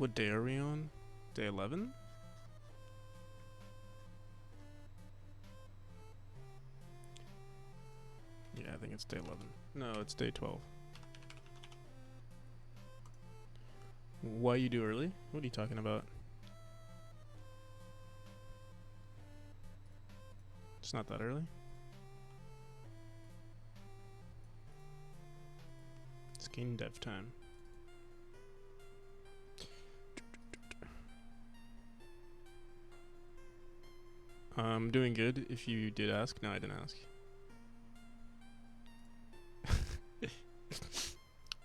What day are we on? Day 11? Yeah, I think it's day 11. No, it's day 12. Why you do early? What are you talking about? It's not that early. It's game dev time. I'm doing good. If you did ask, no, I didn't ask.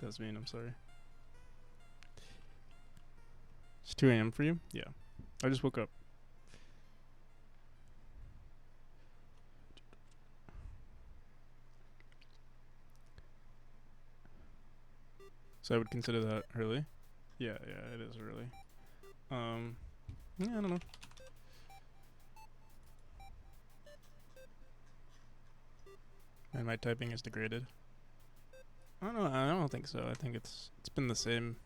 That's mean. I'm sorry. It's 2 a.m. for you? Yeah. I just woke up. So I would consider that early. Yeah, it is early. Yeah, I don't know. And my typing is degraded. I don't know. I don't think so. I think it's been the same.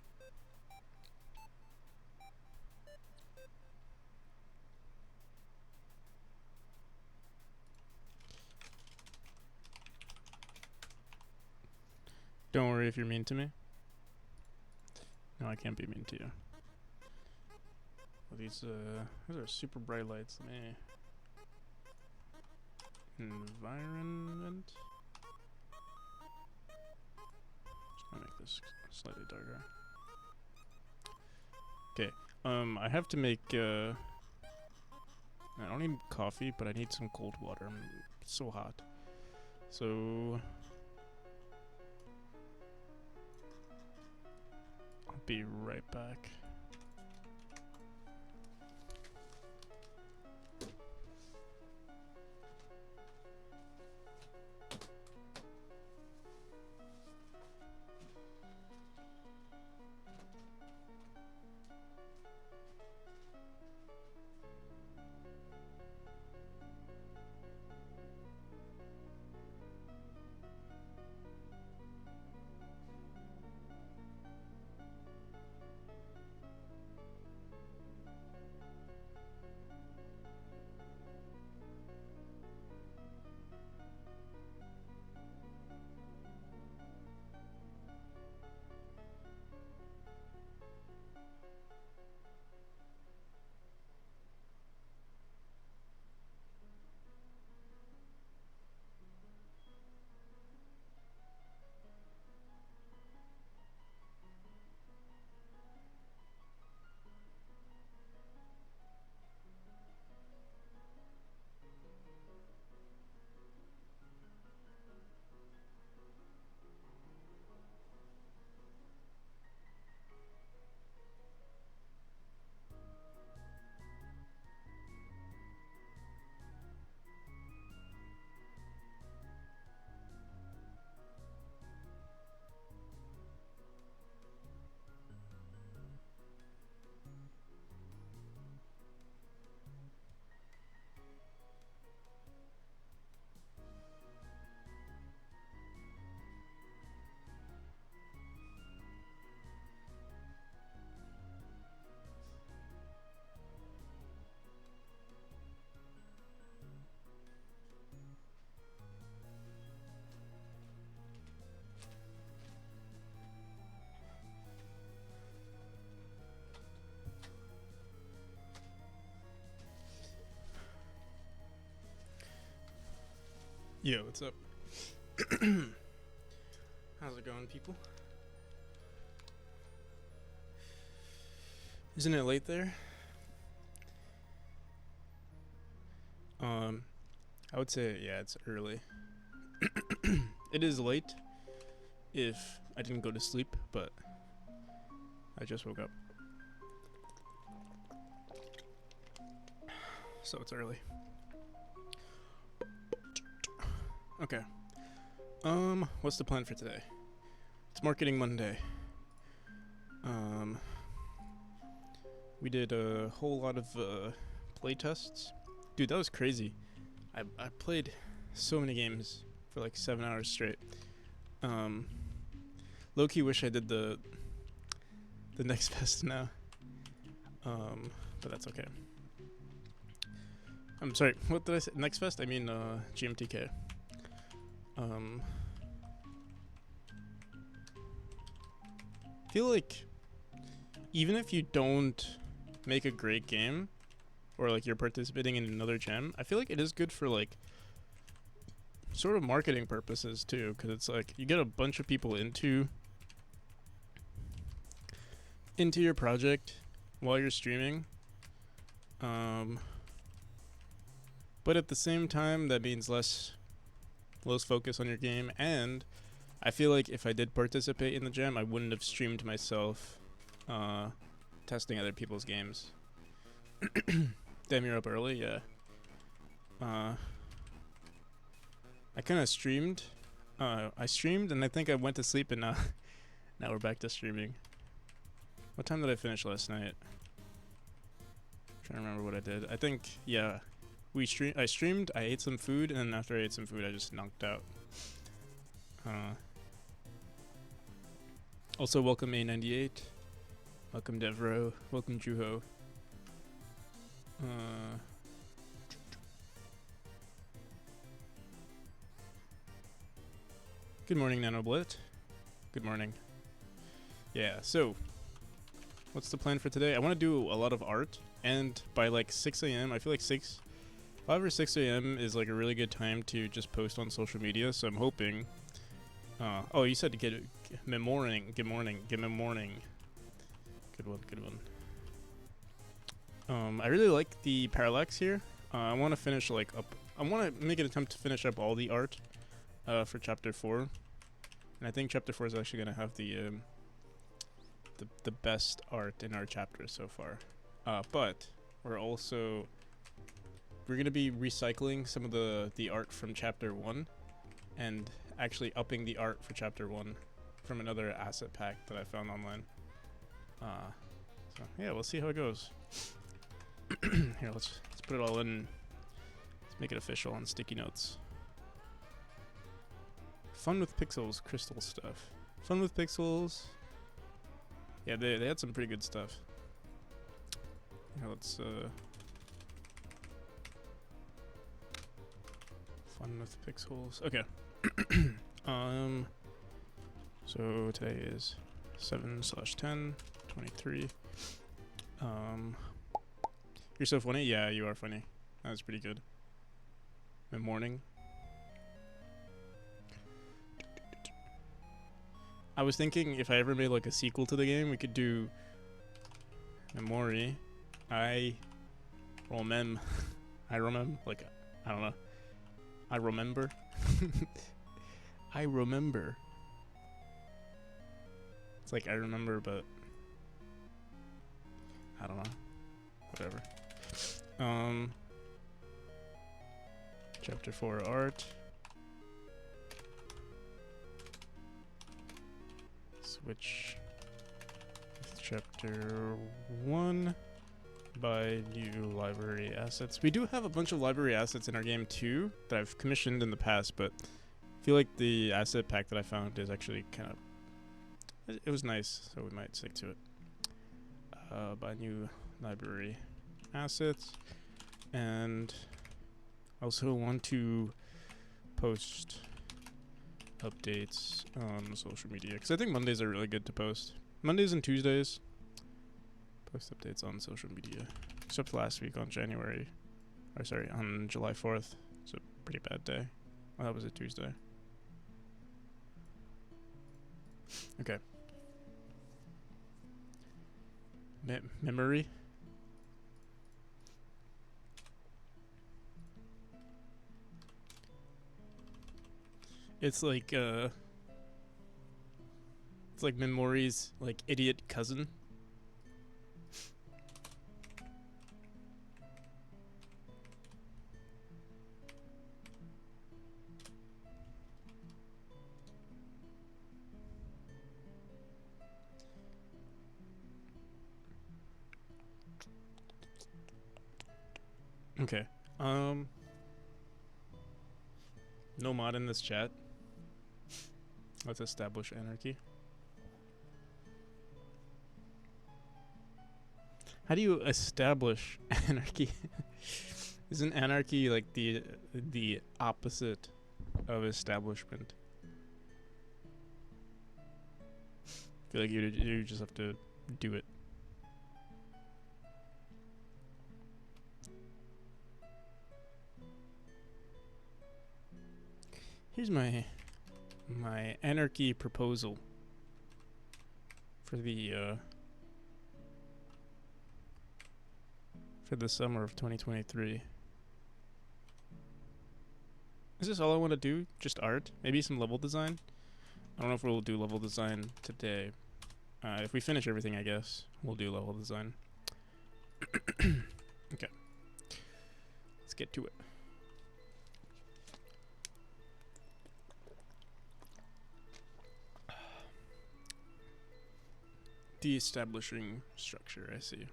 Don't worry if you're mean to me. No, I can't be mean to you. Well, these are super bright lights. Let me environment. Just gonna make this slightly darker. Okay. I have to make. I don't need coffee, but I need some cold water. It's so hot. So I'll be right back. Yo, what's up? How's it going, people? Isn't it late there? I would say, yeah, it's early. It is late if I didn't go to sleep, but I just woke up. So it's early. Okay. What's the plan for today? It's Marketing Monday. We did a whole lot of play tests. Dude, that was crazy. I played so many games for like 7 hours straight. Low-key wish I did the next best now. But that's okay. I'm sorry, what did I say? Next Fest? I mean, GMTK. Feel like even if you don't make a great game, or like you're participating in another gem, I feel like it is good for like sort of marketing purposes too, because it's like you get a bunch of people into your project while you're streaming. But at the same time, that means less focus on your game, and I feel like if I did participate in the jam, I wouldn't have streamed myself testing other people's games. Damn, you're up early? Yeah. I kind of streamed. I streamed, and I think I went to sleep, and now we're back to streaming. What time did I finish last night? I'm trying to remember what I did. I think, yeah, I streamed, I ate some food, and then after I ate some food, I just knocked out. Also, welcome A98. Welcome Devro. Welcome Juho. Good morning, NanoBlit. Good morning. Yeah, so what's the plan for today? I want to do a lot of art, and by like 6 a.m., I feel like 5 or 6 a.m. is like a really good time to just post on social media, so I'm hoping... oh, you said to get Memori. Good morning. Good morning. Good one. I really like the parallax here. I want to finish like up... I want to make an attempt to finish up all the art for Chapter 4. And I think Chapter 4 is actually going to have the best art in our chapter so far. But we're going to be recycling some of the art from Chapter 1 and actually upping the art for Chapter 1 from another asset pack that I found online. So yeah, we'll see how it goes. Here, let's put it all in. Let's make it official on sticky notes. Fun with Pixels crystal stuff. Fun with Pixels. Yeah, they had some pretty good stuff. Yeah, let's Fun with Pixels. Okay. So today is 7/10, 23. You're so funny? Yeah, you are funny. That was pretty good. Good morning. I was thinking if I ever made like a sequel to the game, we could do Memori. I remember. Like, I don't know. I remember. I remember. It's like I remember, but I don't know. Whatever. Chapter 4 art. Switch Chapter 1 by new library assets. We do have a bunch of library assets in our game too that I've commissioned in the past, but I feel like the asset pack that I found is actually kind of... It was nice, so we might stick to it. By new library assets. And I also want to post updates on social media, because I think Mondays are really good to post. Mondays and Tuesdays, post updates on social media. Except last week on on July 4th. It's a pretty bad day. Oh, that was a Tuesday. Okay. Memori. It's like Memori's like idiot cousin. Okay. No mod in this chat. Let's establish anarchy. How do you establish anarchy? Isn't anarchy like the opposite of establishment? I feel like you just have to do it. Here's my anarchy proposal for the summer of 2023. Is this all I want to do? Just art? Maybe some level design? I don't know if we'll do level design today. If we finish everything, I guess we'll do level design. Okay. Let's get to it. De-establishing structure, I see.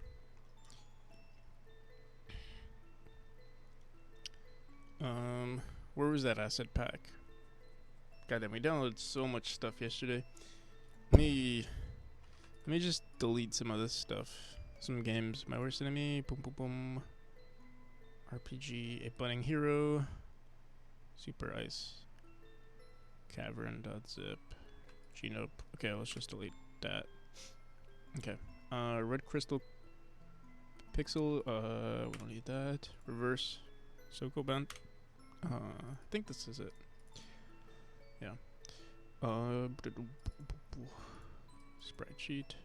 Where was that asset pack? Goddamn, we downloaded so much stuff yesterday. Let me just delete some of this stuff. Some games. My worst enemy. Boom boom boom. RPG. A budding hero. Super ice. Cavern.zip. Genope. Okay, let's just delete that. Okay. Red crystal pixel. We don't need that. Reverse. Soko band. I think this is it. Yeah. Spreadsheet.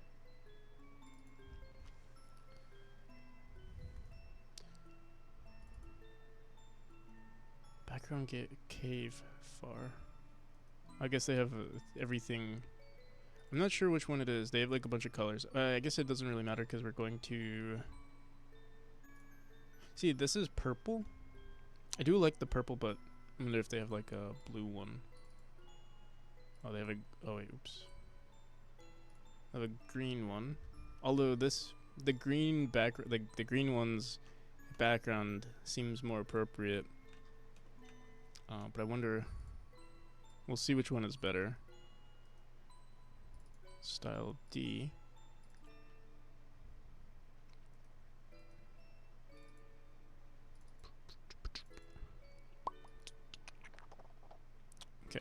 Background cave far. I guess they have everything. I'm not sure which one it is. They have like a bunch of colors. I guess it doesn't really matter because we're going to see. This is purple. I do like the purple, but I wonder if they have like a blue one. Oh, they have a. Oh wait, oops. They have a green one. Although the green the green one's background seems more appropriate. But I wonder. We'll see which one is better. Style D. Okay.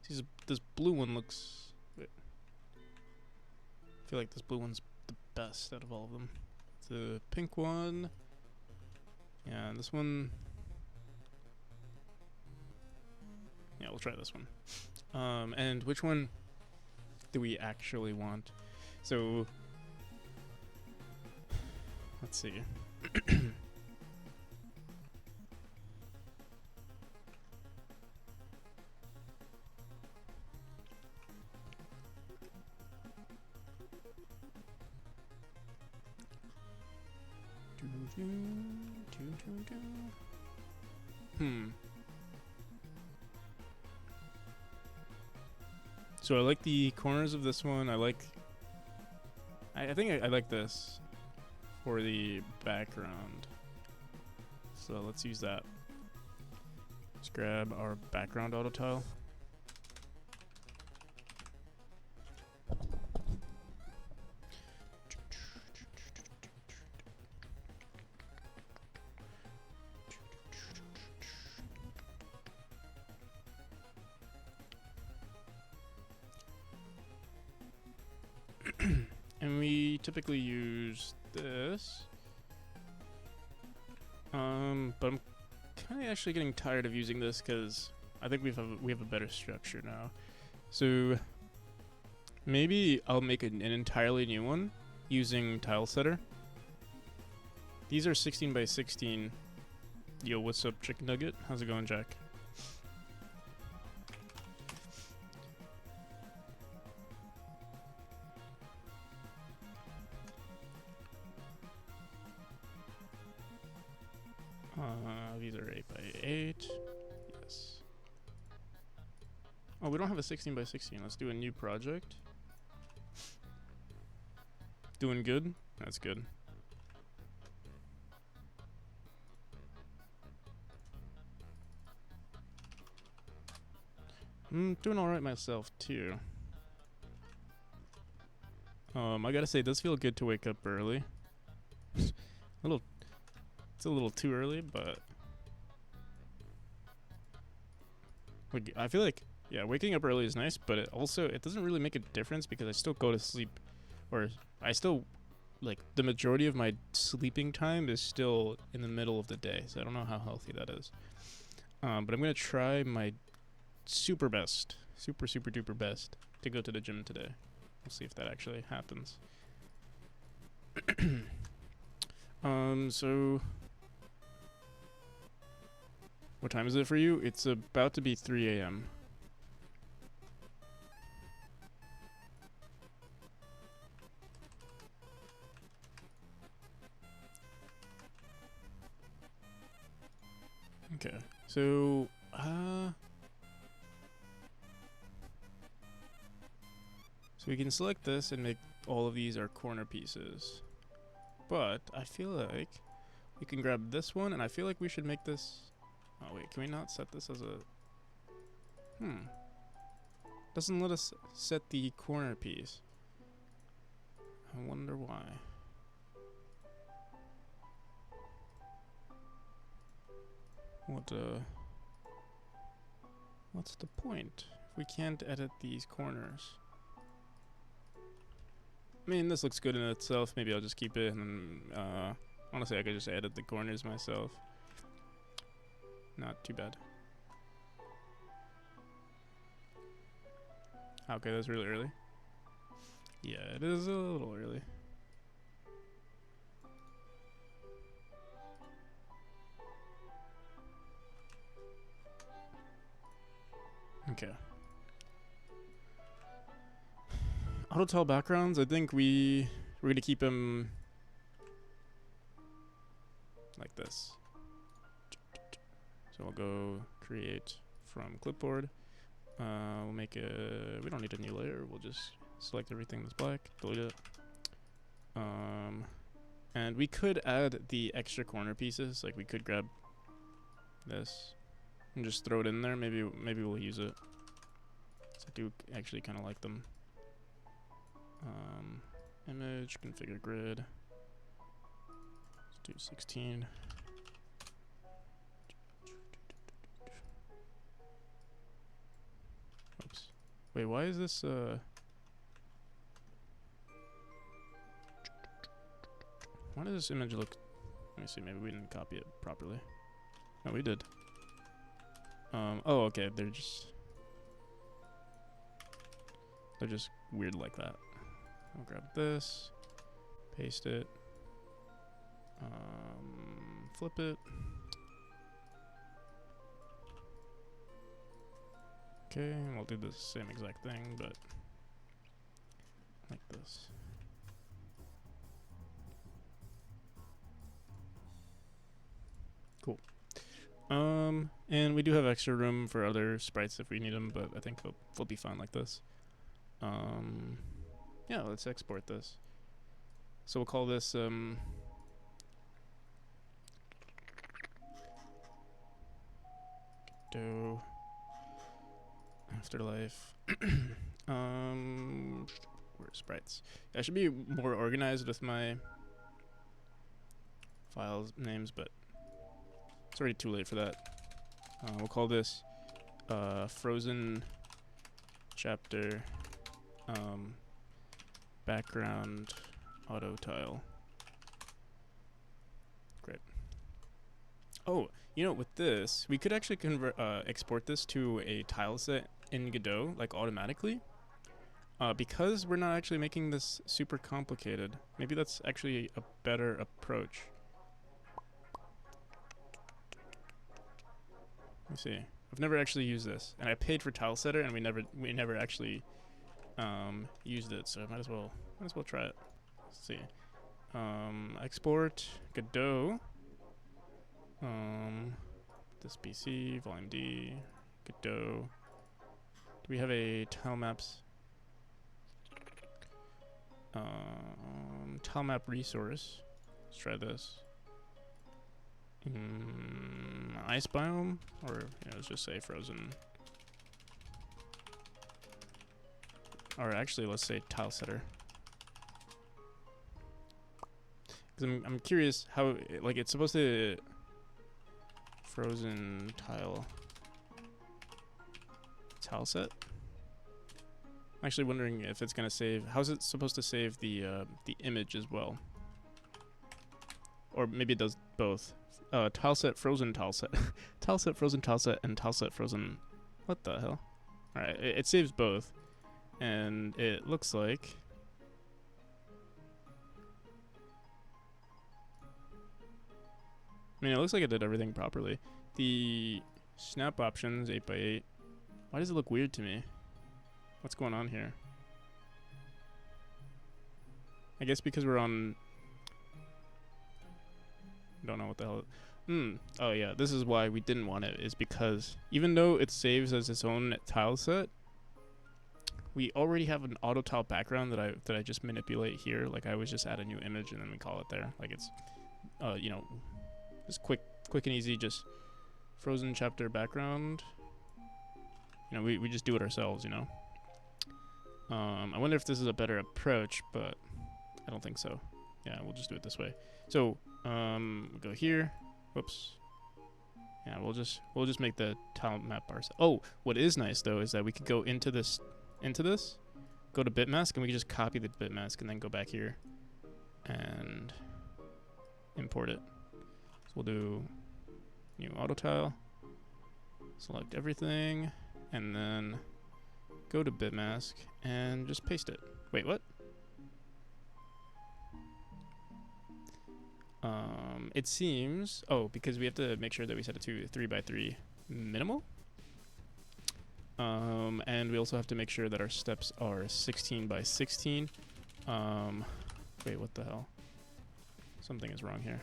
See, this blue one looks. Wait. I feel like this blue one's the best out of all of them. The pink one. Yeah, this one. Yeah, we'll try this one. And which one do we actually want? So, let's see. So I like the corners of this one. I think I like this for the background. So let's use that. Let's grab our background auto tile. And we typically use this. But I'm kind of actually getting tired of using this because I think we have a better structure now. So maybe I'll make an entirely new one using tile setter. These are 16 by 16. Yo, what's up, Chicken Nugget? How's it going, Jack? These are 8 by 8. Yes. Oh, we don't have a 16 by 16. Let's do a new project. Doing good? That's good. Doing alright myself, too. I gotta say, it does feel good to wake up early. little, it's a little too early, but I feel like, yeah, waking up early is nice, but it doesn't really make a difference because I still go to sleep, or I still, like, the majority of my sleeping time is still in the middle of the day, so I don't know how healthy that is. But I'm gonna try my super duper best to go to the gym today. We'll see if that actually happens. So what time is it for you? It's about to be 3 a.m. Okay, so we can select this and make all of these our corner pieces. But I feel like we can grab this one, and I feel like we should make this. Oh wait, can we not set this as a? Doesn't let us set the corner piece. I wonder why. What's the point if we can't edit these corners? I mean, this looks good in itself. Maybe I'll just keep it, and then, honestly, I could just edit the corners myself. Not too bad. Okay, that's really early. Yeah, it is a little early. Okay. Auto tile backgrounds, I think we're gonna keep them like this. So I'll go create from clipboard. We'll make we don't need a new layer, we'll just select everything that's black, delete it. And we could add the extra corner pieces, like we could grab this and just throw it in there. Maybe we'll use it. So I do actually kind of like them. Image, configure grid. Let's do 16. Oops. Wait, why is this why does this image look? Let me see, maybe we didn't copy it properly. No, we did. Oh, okay, they're just weird like that. I'll grab this, paste it, flip it. Okay, and we'll do the same exact thing, but like this. Cool. And we do have extra room for other sprites if we need them, but I think they'll be fine like this. Yeah, let's export this. So we'll call this Godot Afterlife. Where are sprites? I should be more organized with my files names, but it's already too late for that. We'll call this Frozen Chapter Background Auto Tile. Great. Oh, you know, with this, we could actually export this to a tile set in Godot, like automatically. Because we're not actually making this super complicated. Maybe that's actually a better approach. Let me see. I've never actually used this, and I paid for tile setter, and we never actually used it. So I might as well try it. Let's see. Export Godot. This PC volume D. Godot. Do we have a tile maps? Tile map resource. Let's try this. Ice biome, or let's just say frozen. Or actually, let's say tile setter. Because I'm curious how, like, it's supposed to frozen tile set. I'm actually wondering if it's gonna save. How's it supposed to save the image as well? Or maybe it does both. Tile set, frozen tile set, tile set, frozen tile set, and tile set, frozen. What the hell? All right, it saves both, and it looks like. I mean, it looks like it did everything properly. The snap options 8x8. Why does it look weird to me? What's going on here? I guess because we're on. Don't know what the hell. Oh yeah, this is why we didn't want it. Is because even though it saves as its own tile set, we already have an auto tile background that I just manipulate here. Like I always just add a new image and then we call it there. Like it's, you know, just quick and easy. Just frozen chapter background. You know, we just do it ourselves. You know. I wonder if this is a better approach, but I don't think so. Yeah, we'll just do it this way. So, we'll go here. Whoops. Yeah, we'll just make the tile map ourselves. Oh, what is nice though is that we could go into this, go to bitmask, and we can just copy the bitmask and then go back here and import it. So we'll do new auto tile, select everything, and then go to bitmask and just paste it. Wait, what? It seems, because we have to make sure that we set it to 3x3 minimal. And we also have to make sure that our steps are 16x16. Wait, what the hell? Something is wrong here.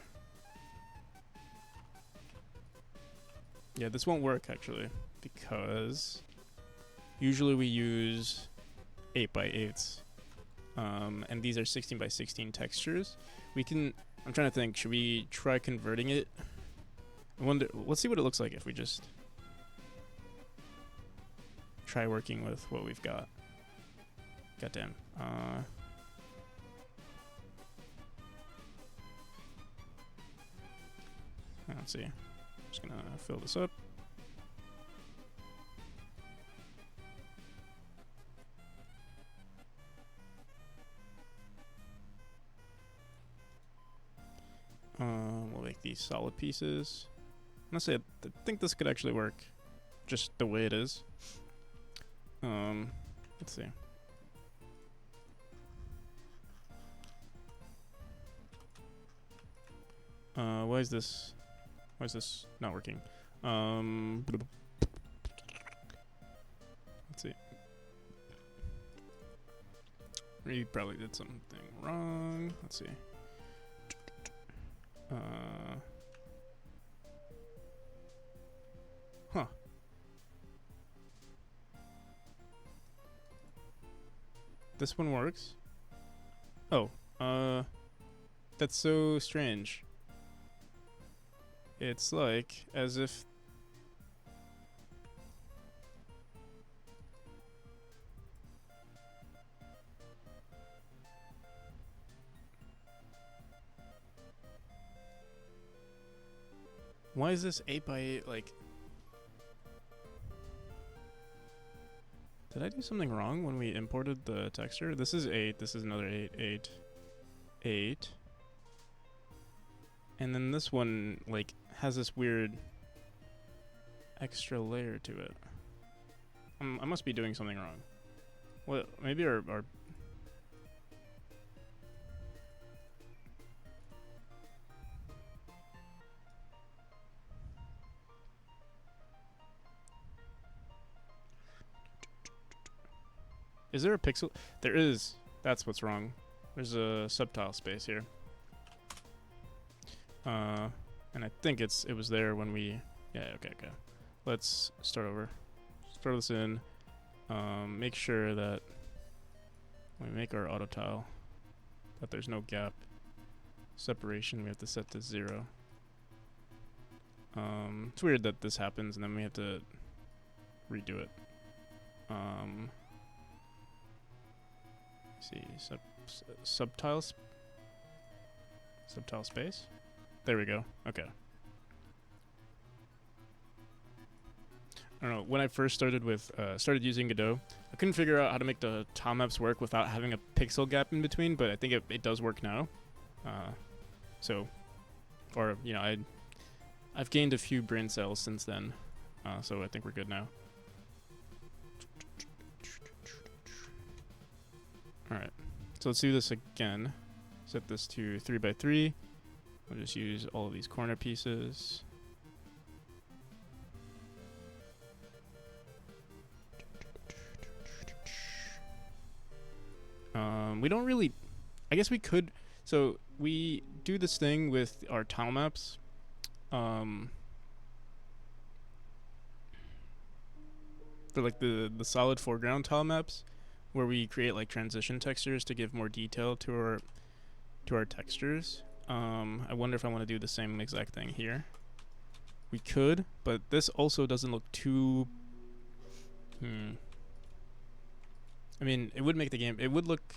Yeah, this won't work actually, because usually we use 8x8s. And these are 16x16 textures. I'm trying to think, should we try converting it? I wonder, let's see what it looks like if we just try working with what we've got. Goddamn. Let's see. I'm just gonna fill this up. We'll make these solid pieces. Honestly, I think this could actually work just the way it is. Let's see. Why is this not working? Let's see. We probably did something wrong. Let's see. Huh. This one works. Oh, that's so strange. It's like as if why is this 8x8 like? Did I do something wrong when we imported the texture? This is 8, this is another 8, 8, 8. And then this one, like, has this weird extra layer to it. I must be doing something wrong. Well, maybe our is there a pixel? There is. That's what's wrong. There's a subtile space here. And I think it was there when we. Yeah. Okay. Let's start over. Throw this in. Make sure that when we make our auto tile, that there's no gap. Separation we have to set to 0. It's weird that this happens and then we have to redo it. See, subtiles. Subtile space. There we go. Okay. I don't know. When I first started using Godot, I couldn't figure out how to make the tile maps work without having a pixel gap in between, but I think it does work now. I've gained a few brain cells since then, so I think we're good now. All right, so let's do this again. Set this to 3x3. We'll just use all of these corner pieces. We don't really, I guess we could, so we do this thing with our tile maps. For like the solid foreground tile maps, where we create like transition textures to give more detail to our textures. I wonder if I want to do the same exact thing here. We could, but this also doesn't look too. I mean, it would make the game. It would look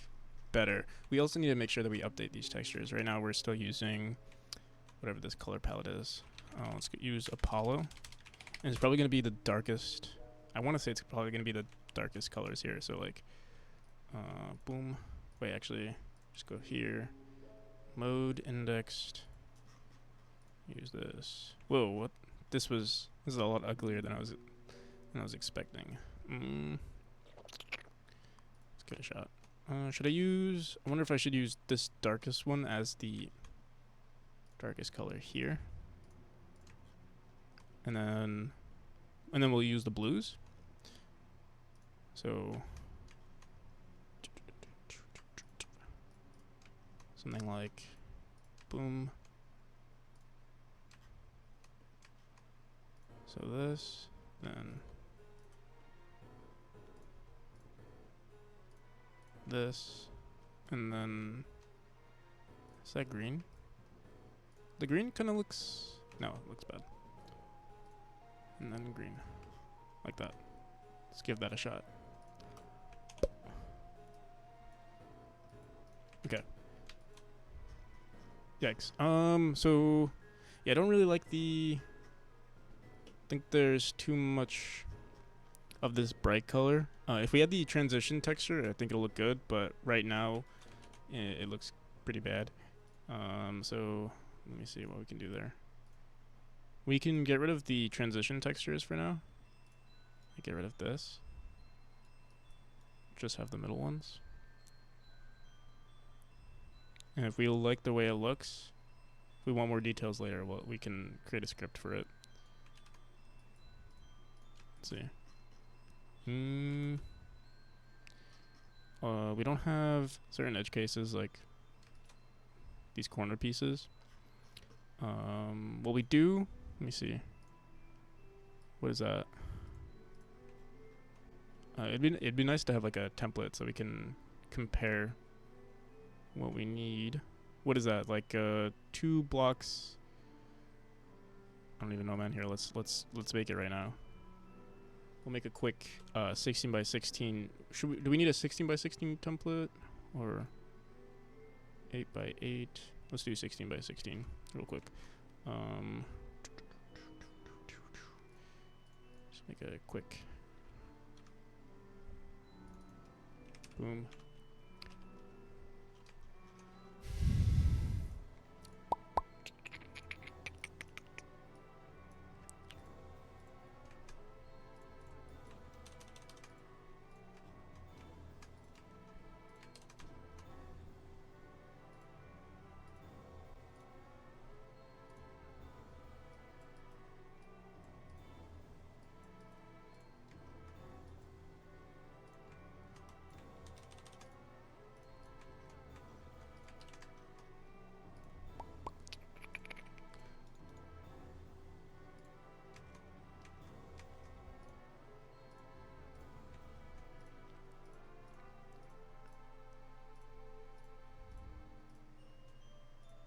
better. We also need to make sure that we update these textures. Right now, we're still using whatever this color palette is. Let's use Apollo, and it's probably going to be the darkest. I want to say it's probably going to be the darkest colors here. So like, boom. Wait, actually, just go here. Mode indexed. Use this. Whoa, what? This is a lot uglier than I was expecting. Let's give it a shot. Should I use? I wonder if I should use this darkest one as the darkest color here, and then we'll use the blues. So something like, boom. So this, then this, and then, is that green? The green kind of looks, no, it looks bad. And then green, like that. Let's give that a shot. Okay. Yikes. So, yeah, I don't really like I think there's too much of this bright color. If we had the transition texture, I think it'll look good, but right now, it looks pretty bad. So, let me see what we can do there. We can get rid of the transition textures for now. Get rid of this. Just have the middle ones. And if we like the way it looks, if we want more details later, well, we can create a script for it. Let's see. We don't have certain edge cases like these corner pieces. What we do, let me see. What is that? It'd be nice to have like a template so we can compare what we need. What is that? Like 2 blocks. I don't even know, man. Here, let's make it right now. We'll make a quick 16 by 16. Do we need a 16 by 16 template or 8 by 8? Let's do 16 by 16 real quick. Just make a quick. Boom.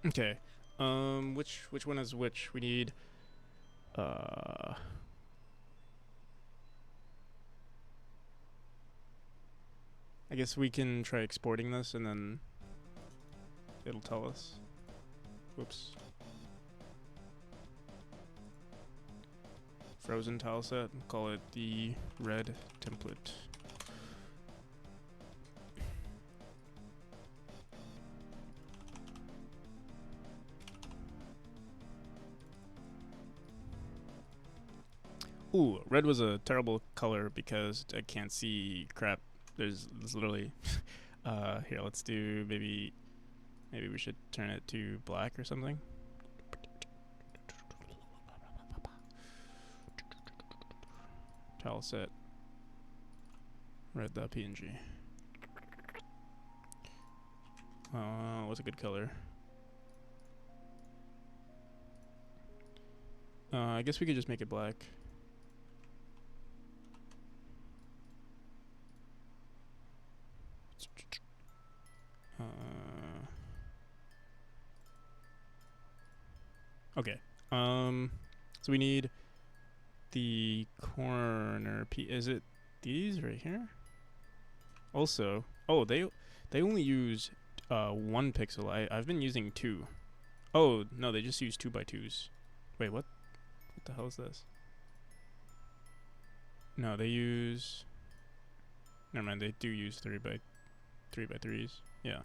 Okay. Which one is which? We need I guess we can try exporting this and then it'll tell us. Whoops. Frozen tile set. Call it the red template. Ooh, red was a terrible color because I can't see crap. There's literally here, let's do maybe we should turn it to black or something. Tile set red.png. What's a good color? I guess we could just make it black. Okay. So we need the corner P. Is it these right here? Also, oh, they only use 1 pixel. I've been using 2. Oh no, they just use 2x2s. Wait, what? What the hell is this? No, they use. Never mind. They do use 3x3s. Yeah.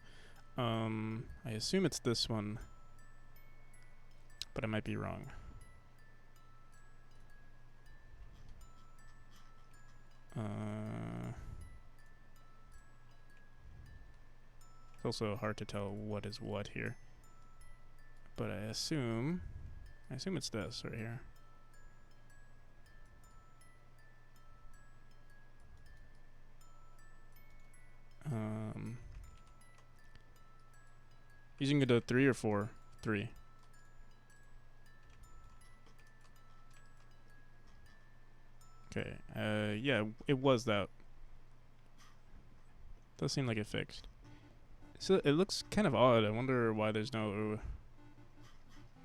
I assume it's this one, but I might be wrong. It's also hard to tell what is what here, but I assume it's this right here. Using Godot 3 or 4? 3. Okay. Yeah, it was that. Does seem like it fixed. So it looks kind of odd. I wonder why there's no. Let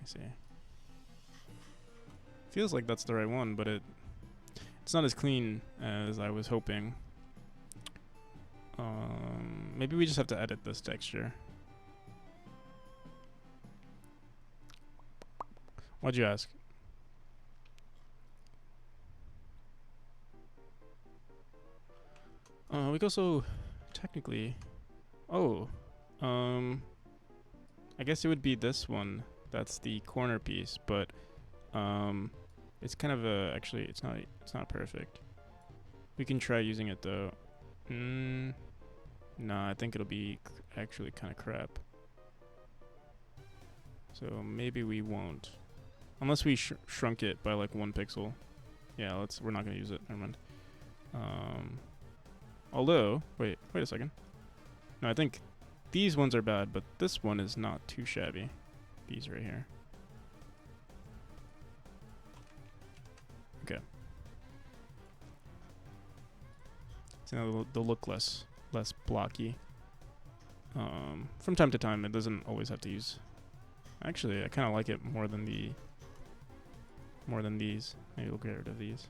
me see. Feels like that's the right one, but it's not as clean as I was hoping. Maybe we just have to edit this texture. Why'd you ask? We could also technically. Oh, I guess it would be this one. That's the corner piece, but it's kind of a. Actually, it's not perfect. We can try using it though. Nah, I think it'll be actually kind of crap. So maybe we won't, unless we shrunk it by like 1 pixel. Yeah, we're not gonna use it. Never mind. Although, wait a second. No, I think these ones are bad, but this one is not too shabby. These right here. Okay. So now they'll look less blocky. From time to time, it doesn't always have to use. Actually, I kind of like it more than these. Maybe we'll get rid of these.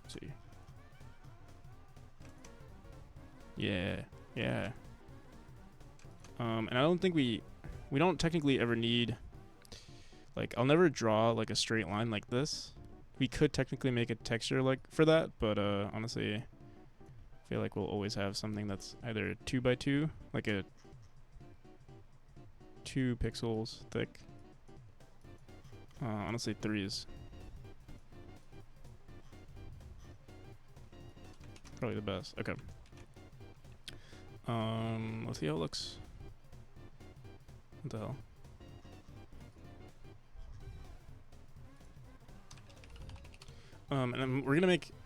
Let's see. Yeah. And I don't think we don't technically ever need. Like, I'll never draw like a straight line like this. We could technically make a texture like for that, but honestly, I feel like we'll always have something that's either 2x2, like a 2 pixels thick. Honestly, 3 is probably the best. Okay. Let's see how it looks. What the hell? And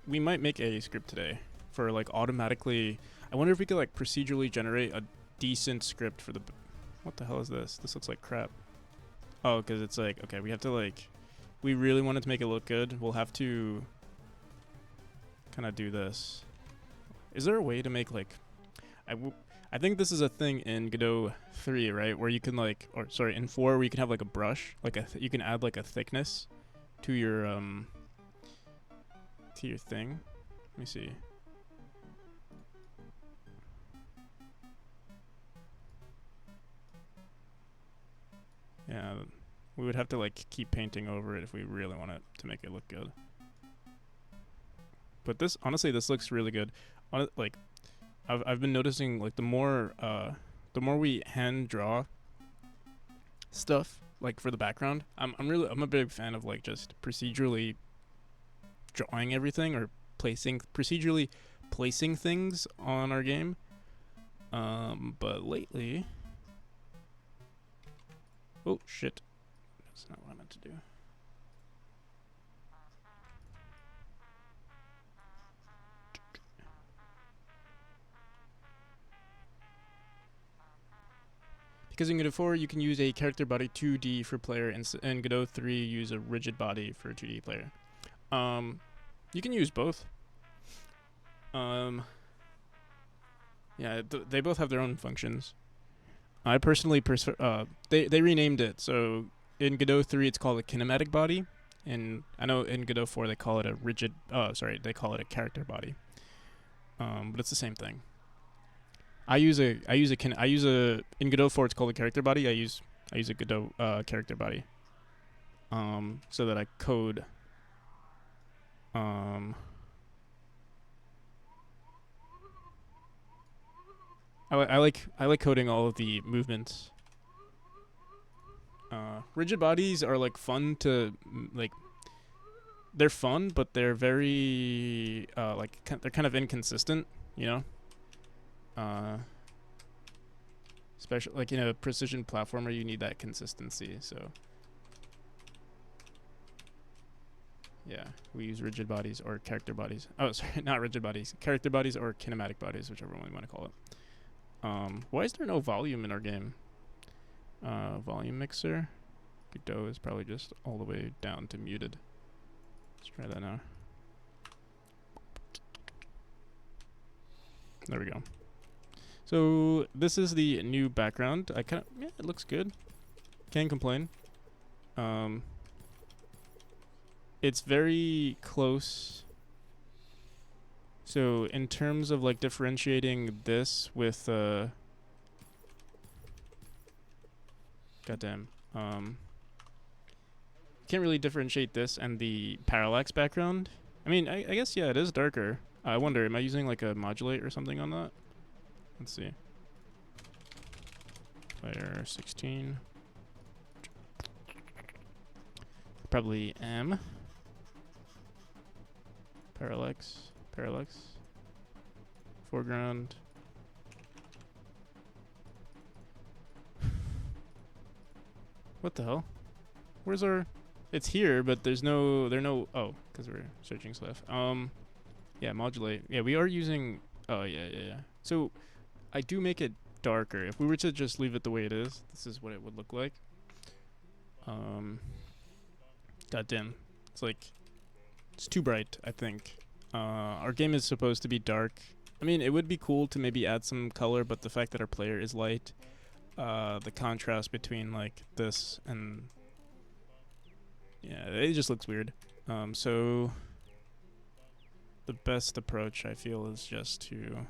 we might make a script today for like automatically. I wonder if we could like procedurally generate a decent script for the. What the hell is this? This looks like crap. Oh, because it's like, okay, we have to like, we really wanted to make it look good. We'll have to kind of do this. Is there a way to make like, I think this is a thing in Godot 3, right? Where you can like, or sorry, in 4 where you can have like a brush, like you can add like a thickness to your thing. Let me see. We would have to like keep painting over it if we really want it to make it look good. But this, honestly, this looks really good. Like, I've been noticing like the more we hand draw stuff like for the background, I'm a big fan of like just procedurally drawing everything or procedurally placing things on our game. But lately, oh shit, that's not what I meant to do. Because in Godot 4 you can use a character body 2D for player, and Godot 3 use a rigid body for 2D player. You can use both. Yeah, they both have their own functions. I personally prefer. They renamed it, so in Godot 3 it's called a kinematic body, and I know in Godot 4 they call it a rigid. They call it a character body. But it's the same thing. In Godot 4 it's called a character body. I use a Godot character body. So that I code. I like coding all of the movements. Rigid bodies are like fun to like. They're fun, but they're very they're kind of inconsistent, you know. Especially like in a precision platformer, you need that consistency. So yeah, we use rigid bodies or character bodies. Oh, sorry, not rigid bodies, character bodies or kinematic bodies, whichever one you want to call it. Why is there no volume in our game? Volume mixer. Godot is probably just all the way down to muted. Let's try that now. There we go. So this is the new background. It looks good. Can't complain. It's very close. So in terms of like differentiating this with goddamn, can't really differentiate this and the parallax background. I mean, I guess yeah, it is darker. I wonder, am I using like a modulate or something on that? Let's see. Player 16. Probably M. Parallax. Foreground. What the hell? Where's our... It's here, but there's no... Oh, because we're searching stuff. Yeah, modulate. Yeah, we are using... Oh, yeah. So, I do make it darker. If we were to just leave it the way it is, this is what it would look like. Goddamn. It's like... It's too bright, I think. Our game is supposed to be dark. I mean, it would be cool to maybe add some color, but the fact that our player is light, the contrast between, like, this and... Yeah, it just looks weird. So... The best approach, I feel, is just to...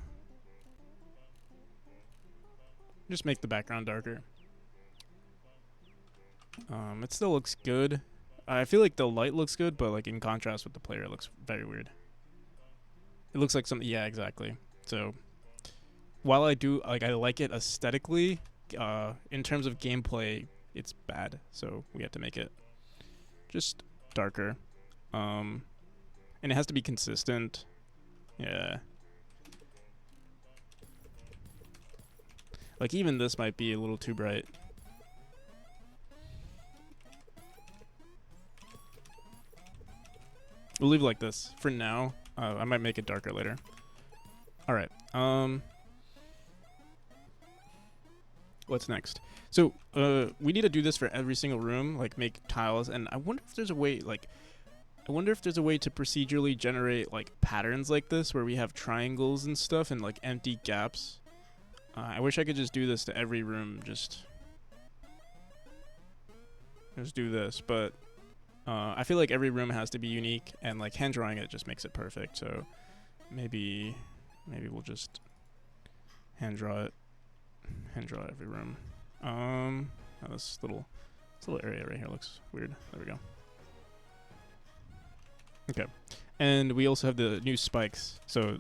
Just make the background darker. It still looks good. I feel like the light looks good, but like in contrast with the player, it looks very weird. It looks like something. Yeah, exactly. So while I like it aesthetically, in terms of gameplay, it's bad. So we have to make it just darker, and it has to be consistent. Yeah. Like even this might be a little too bright. We'll leave it like this for now. I might make it darker later. All right. What's next? So we need to do this for every single room, like make tiles. And I wonder if there's a way, to procedurally generate like patterns like this, where we have triangles and stuff and like empty gaps. I wish I could just do this to every room. Just do this, but. I feel like every room has to be unique, and like hand drawing it just makes it perfect. So maybe we'll just hand draw every room. This little This little area right here looks weird. There we go. Okay. And we also have the new spikes. So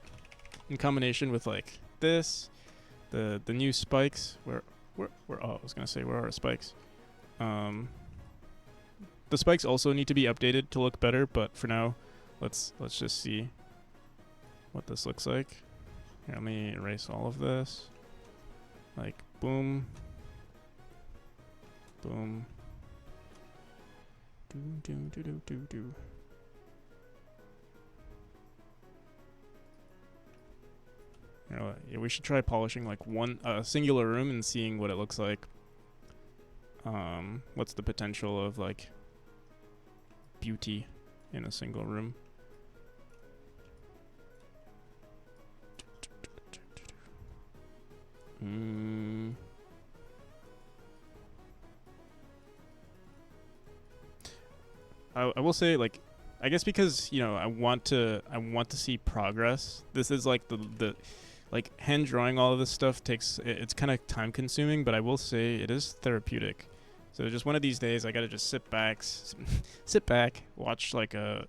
in combination with like this, the new spikes, where oh, I was gonna say, where are our spikes? The spikes also need to be updated to look better, but for now, let's just see what this looks like. Here, let me erase all of this. Like, boom. Boom. Do. You know, yeah, we should try polishing like one singular room and seeing what it looks like. What's the potential of like beauty in a single room? I will say, like, I guess because, you know, I want to see progress. This is like the like hand drawing all of this stuff it's kind of time consuming, but I will say it is therapeutic. So just one of these days I got to just sit back, watch like a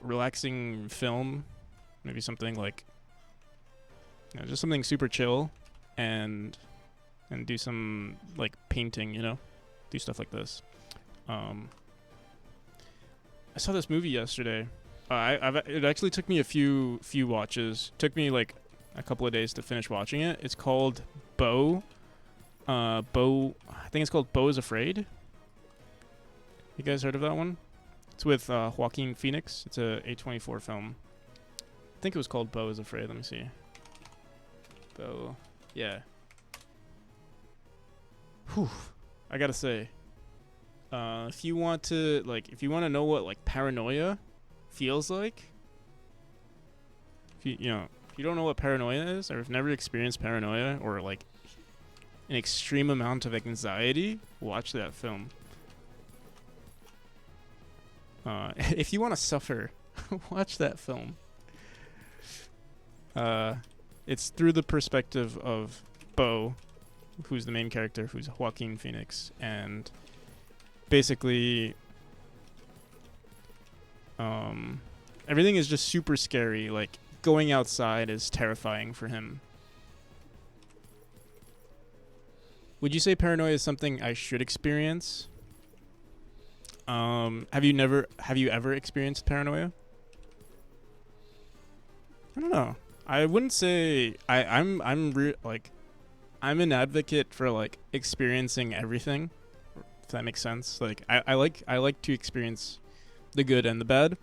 relaxing film, maybe something like, you know, just something super chill, and do some like painting, you know, do stuff like this. I saw this movie yesterday. It actually took me a few watches. Took me like a couple of days to finish watching it. It's called Beau. I think it's called Beau is Afraid. You guys heard of that one? It's with Joaquin Phoenix. It's a A24 film. I think it was called Beau is Afraid. Let me see. Beau. Yeah. Whew. I gotta say, if you want to know what like paranoia feels like, if you don't know what paranoia is, or have never experienced paranoia, or like an extreme amount of anxiety, watch that film. If you want to suffer, watch that film. It's through the perspective of Beau, who's the main character, who's Joaquin Phoenix, and basically everything is just super scary. Like, going outside is terrifying for him. Would you say paranoia is something I should experience? Have you ever experienced paranoia? I don't know. I wouldn't say I'm an advocate for like experiencing everything, if that makes sense. Like I like to experience the good and the bad.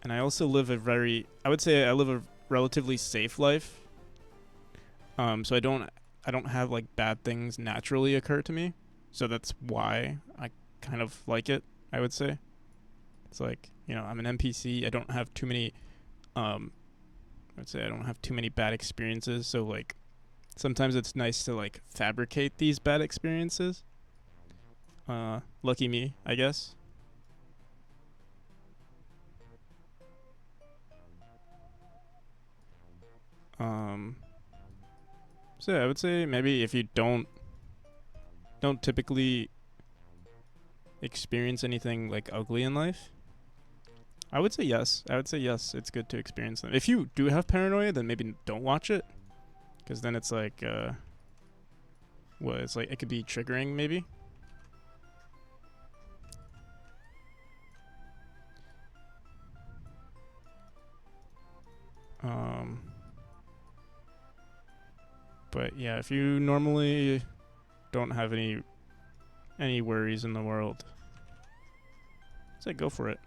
And I also live I would say I live a relatively safe life. So I don't have like bad things naturally occur to me. So that's why I kind of like it, I would say. It's like, you know, I'm an NPC. I don't have too many I would say I don't have too many bad experiences, so like sometimes it's nice to like fabricate these bad experiences. Lucky me, I guess. So yeah, I would say maybe if you don't typically experience anything like ugly in life, I would say yes. It's good to experience them. If you do have paranoia, then maybe don't watch it, because then it's like, it's like it could be triggering maybe. But yeah, if you normally don't have any worries in the world, I'd say go for it.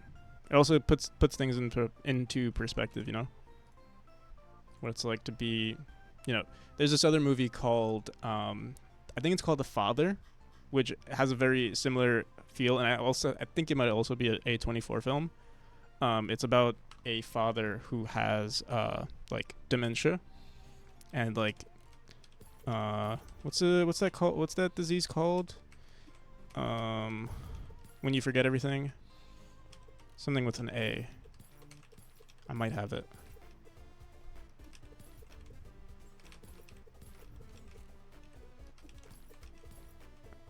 It also puts things into perspective, you know? What it's like to be, you know, there's this other movie called, I think it's called The Father, which has a very similar feel, and I think it might also be a A24 film. It's about a father who has, like, dementia, and, like, what's that called? What's that disease called? When you forget everything? Something with an A. I might have it.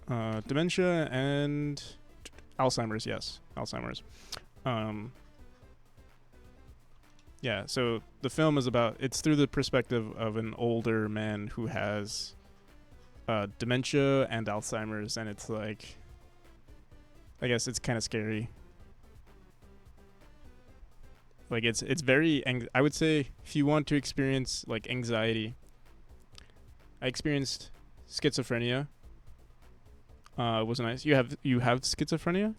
Dementia and Alzheimer's. Yes, Alzheimer's. Um, yeah. So the film is about. It's through the perspective of an older man who has dementia and Alzheimer's, and it's like, I guess it's kind of scary. Like it's very. I would say if you want to experience like anxiety, I experienced schizophrenia. It was nice. You have schizophrenia?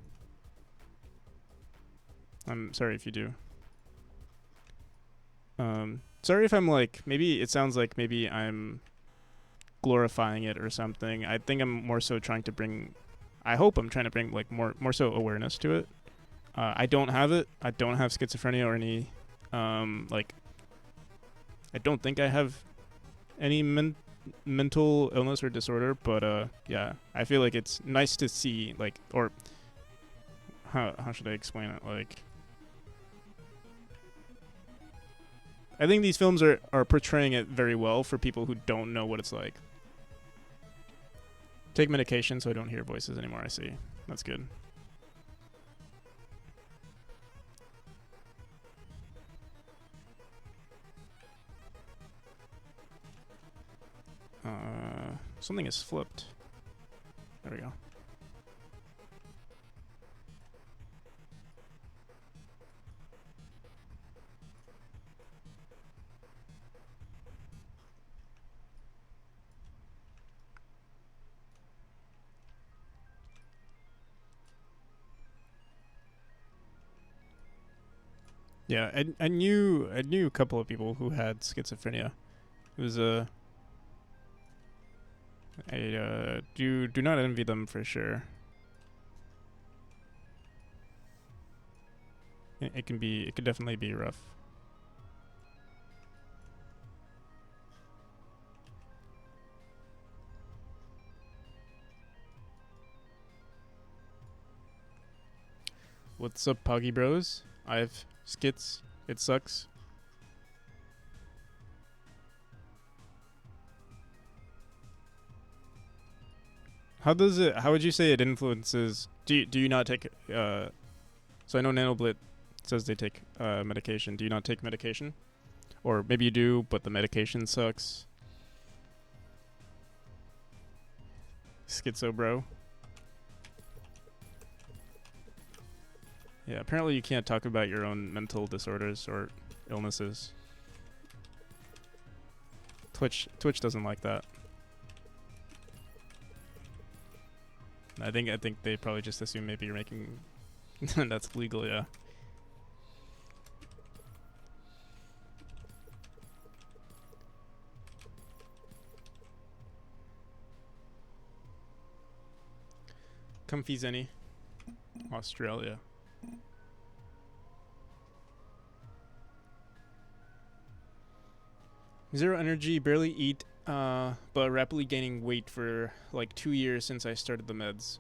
I'm sorry if you do. Sorry if I'm like, maybe it sounds like maybe I'm glorifying it or something. I think I'm more so trying to bring. I hope I'm trying to bring like more so awareness to it. I don't have it. I don't have schizophrenia or any like. I don't think I have any mental illness or disorder, but yeah, I feel like it's nice to see like, or how should I explain it? Like, I think these films are portraying it very well for people who don't know what it's like. Take medication so I don't hear voices anymore. I see. That's good. Something is flipped. There we go. Yeah, I knew a couple of people who had schizophrenia. It was I do not envy them for sure. It could definitely be rough. What's up, Poggy Bros? I've skits. It sucks. How would you say it influences? Do you not take? So I know NanoBlit says they take medication. Do you not take medication? Or maybe you do, but the medication sucks. Schizo bro. Yeah, apparently you can't talk about your own mental disorders or illnesses. Twitch doesn't like that. I think they probably just assume maybe you're making that's legal, yeah. Comfy Zenny. Australia. Zero energy, barely eat, but rapidly gaining weight for like 2 years since I started the meds.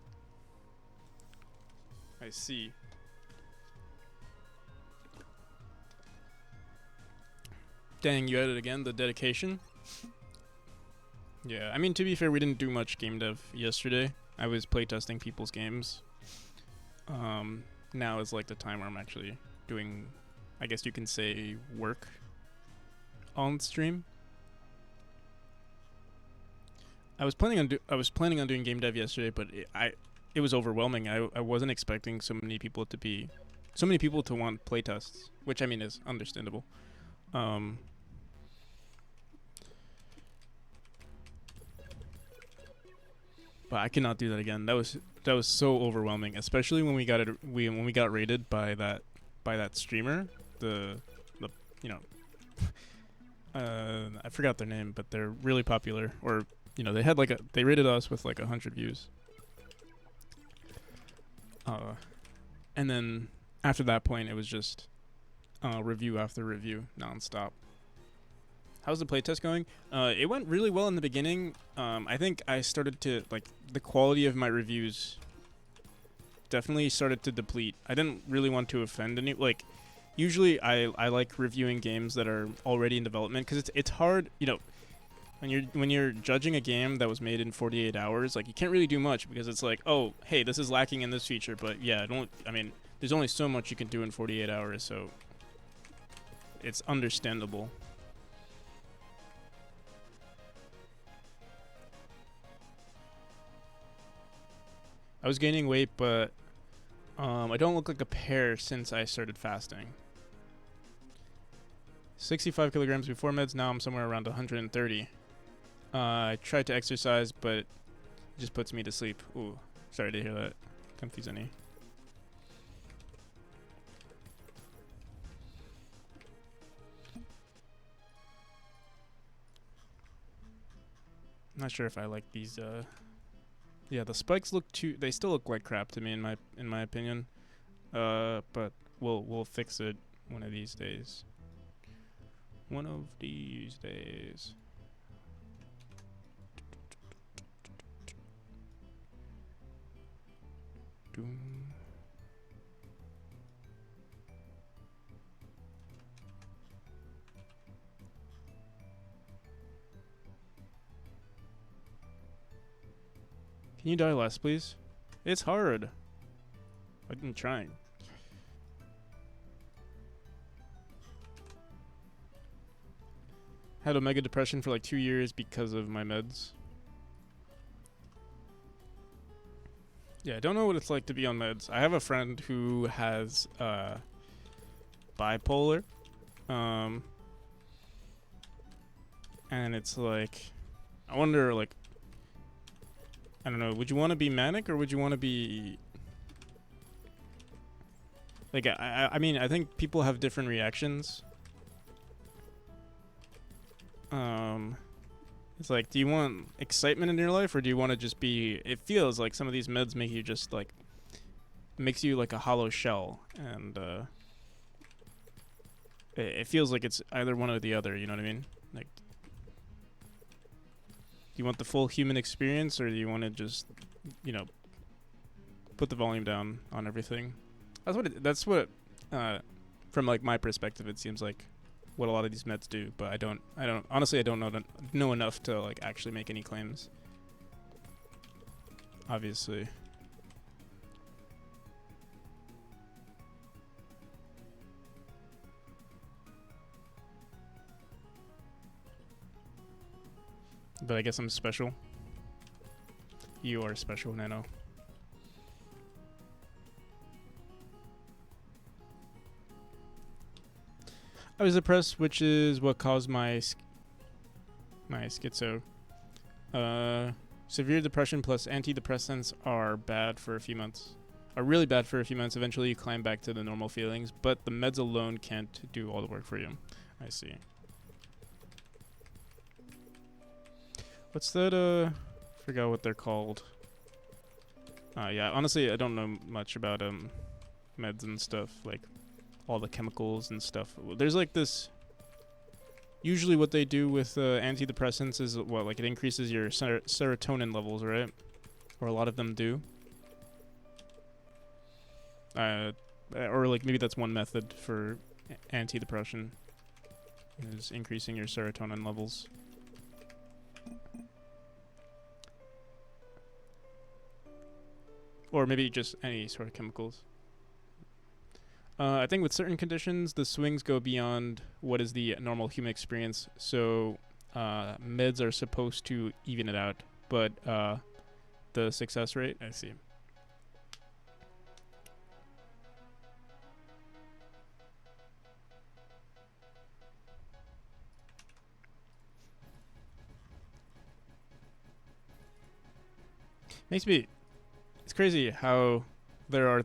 I see. Dang, you had it again, the dedication? Yeah, I mean, to be fair, we didn't do much game dev yesterday. I was playtesting people's games. Now is like the time where I'm actually doing, I guess you can say, work on stream. I was planning on doing game dev yesterday, but it was overwhelming. I wasn't expecting so many people to want playtests, which I mean is understandable. But I cannot do that again. That was so overwhelming, especially when we got raided by that streamer. The you know I forgot their name, but they're really popular. Or they rated us with like 100 views. And then after that point, it was just review after review nonstop. How's the playtest going? It went really well in the beginning. I think I started to like the quality of my reviews definitely started to deplete. I didn't really want to offend any like. Usually, I like reviewing games that are already in development because it's hard. when you're judging a game that was made in 48 hours, like you can't really do much because it's like, oh, hey, this is lacking in this feature, but yeah, I mean, there's only so much you can do in 48 hours, so it's understandable. I was gaining weight, but I don't look like a pear since I started fasting. 65 kilograms before meds, now I'm somewhere around 130. I tried to exercise, but it just puts me to sleep. Ooh, sorry to hear that. Confuse any. Not sure if I like these. Yeah, the spikes look too. They still look like crap to me in my opinion. But we'll fix it one of these days. One of these days. Doom. Can you die less, please? It's hard. I've been trying. Had Omega depression for like 2 years because of my meds. Yeah, I don't know what it's like to be on meds. I have a friend who has bipolar. And it's like, I wonder, like, I don't know, would you want to be manic or would you want to be like, I mean, I think people have different reactions. It's like, do you want excitement in your life or do you want to just be, it feels like some of these meds make you just like, makes you like a hollow shell, and it feels like it's either one or the other, you know what I mean? Like, do you want the full human experience or do you want to just, you know, put the volume down on everything? That's what from like my perspective, it seems like what a lot of these meds do, but I don't honestly, I don't know enough to like actually make any claims. Obviously. But I guess I'm special. You are special, Nano. I was depressed, which is what caused my schizo. Severe depression plus antidepressants are bad for a few months. Are really bad for a few months. Eventually, you climb back to the normal feelings, but the meds alone can't do all the work for you. I see. What's that? Forgot what they're called. Yeah. Honestly, I don't know much about meds and stuff, like all the chemicals and stuff. There's like this. Usually, what they do with antidepressants is what, like, it increases your serotonin levels, right? Or a lot of them do. Or like maybe that's one method for antidepressant, is increasing your serotonin levels. Or maybe just any sort of chemicals. I think with certain conditions, the swings go beyond what is the normal human experience. So meds are supposed to even it out, but the success rate, I see. Makes me, it's crazy how there are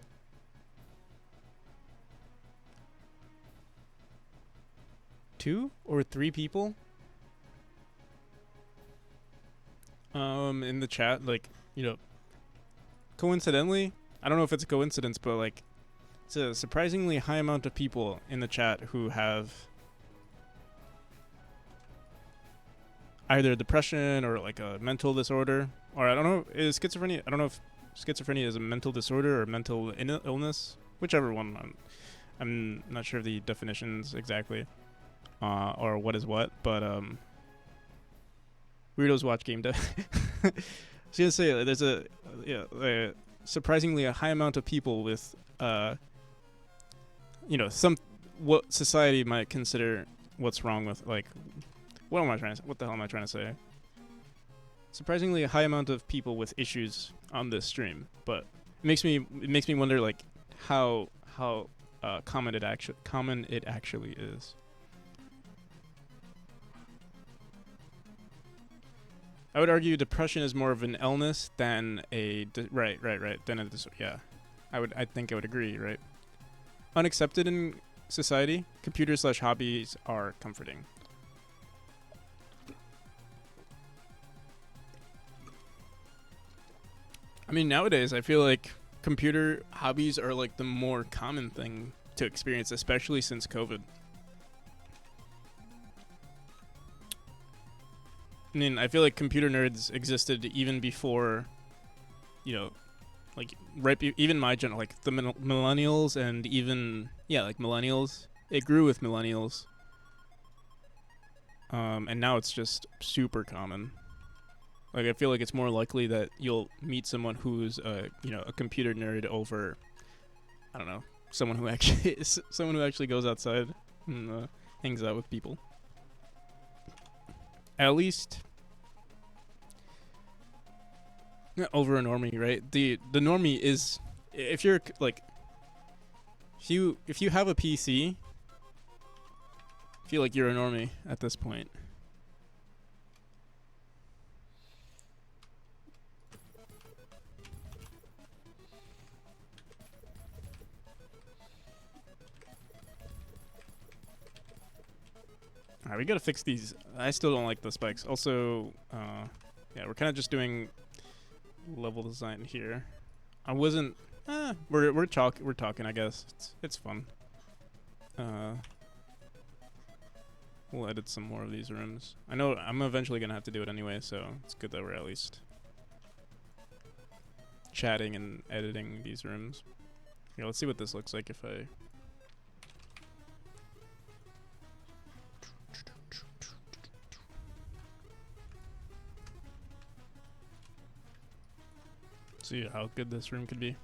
two or three people in the chat, like, you know, coincidentally, I don't know if it's a coincidence, but like it's a surprisingly high amount of people in the chat who have either depression or like a mental disorder, or I don't know, is schizophrenia, I don't know if schizophrenia is a mental disorder or mental illness, whichever one. I'm not sure of the definitions exactly. Or what is what, but Weirdos watch game dev. I was gonna say there's a yeah, surprisingly a high amount of people with some what society might consider what's wrong with like what the hell am I trying to say? Surprisingly a high amount of people with issues on this stream, but it makes me wonder like how common it actually is. I would argue depression is more of an illness than right than a yeah. I think I would agree, right? Unaccepted in society, computers/hobbies are comforting. I mean, nowadays I feel like computer hobbies are like the more common thing to experience, especially since COVID. I mean, I feel like computer nerds existed even before, you know, like even my gen, like the millennials and even like millennials. It grew with millennials, and now it's just super common. Like I feel like it's more likely that you'll meet someone who's a computer nerd over, I don't know, someone who actually goes outside and hangs out with people. At least over a normie, right? The normie is if you're like if you have a PC, I feel like you're a normie at this point. Alright, we gotta fix these. I still don't like the spikes. Also, yeah, we're kind of just doing level design here. I wasn't. We're talking. I guess it's fun. We'll edit some more of these rooms. I know I'm eventually gonna have to do it anyway, so it's good that we're at least chatting and editing these rooms. Yeah, let's see what this looks like if I. See how good this room could be.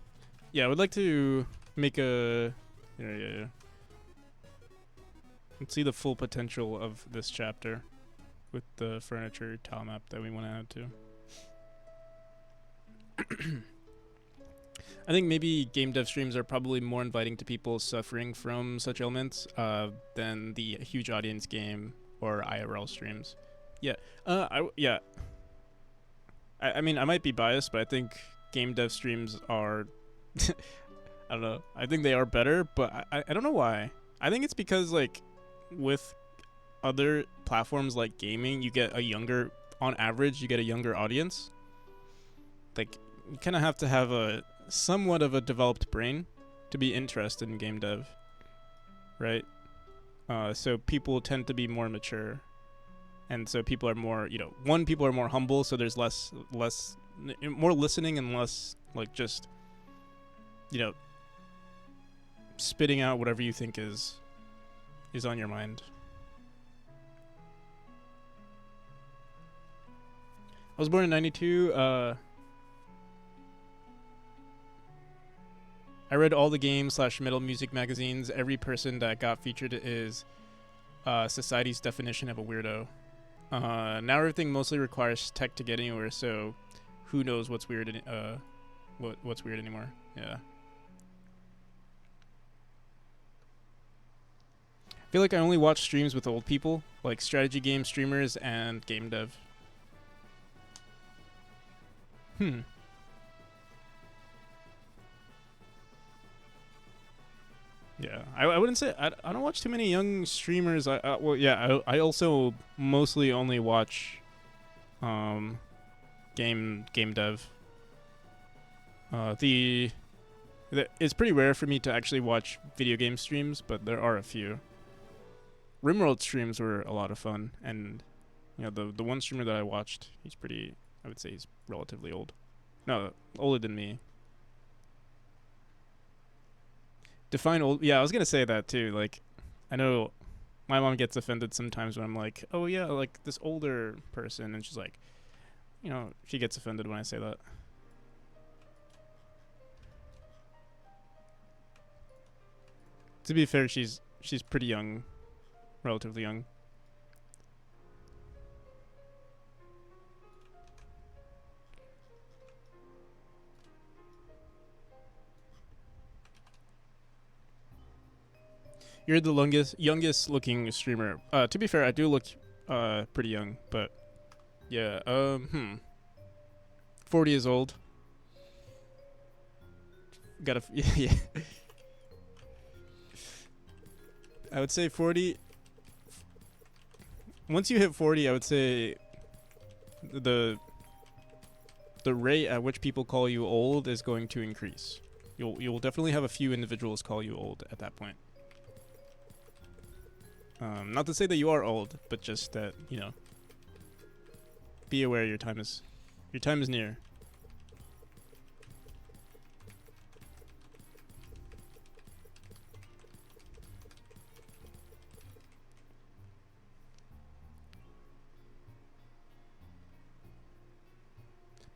Yeah, I would like to make a yeah. Let's see the full potential of this chapter with the furniture tile map that we want to add to. I think maybe game dev streams are probably more inviting to people suffering from such ailments than the huge audience game or IRL streams. Yeah. I mean, I might be biased, but I think game dev streams are I don't know. I think they are better, but I don't know why. I think it's because like with other platforms like gaming, you get on average you get a younger audience. Like you kind of have to have a somewhat of a developed brain to be interested in game dev, right? So people tend to be more mature, and so people are more people are more humble, so there's less more listening and less like just spitting out whatever you think is on your mind. I was born in 92. I read all the games/metal music magazines. Every person that got featured is society's definition of a weirdo. Now everything mostly requires tech to get anywhere, so who knows what's weird? What's weird anymore? Yeah. I feel like I only watch streams with old people, like strategy game streamers and game dev. Yeah, I wouldn't say I don't watch too many young streamers. I also mostly only watch game dev. It's pretty rare for me to actually watch video game streams, but there are a few. Rimworld streams were a lot of fun, and the one streamer that I watched, I would say he's relatively old. No, older than me. Define old. Yeah, I was gonna say that too. Like, I know My mom gets offended sometimes when I'm like, oh yeah, like this older person, and she's like, she gets offended when I say that. To be fair, she's pretty young, relatively young. You're the youngest looking streamer. To be fair, I do look pretty young, but yeah. 40 years old. Gotta yeah. I would say 40. Once you hit 40, I would say the the rate at which people call you old is going to increase. You'll definitely have a few individuals call you old at that point. Not to say that you are old, but just that, be aware your time is near.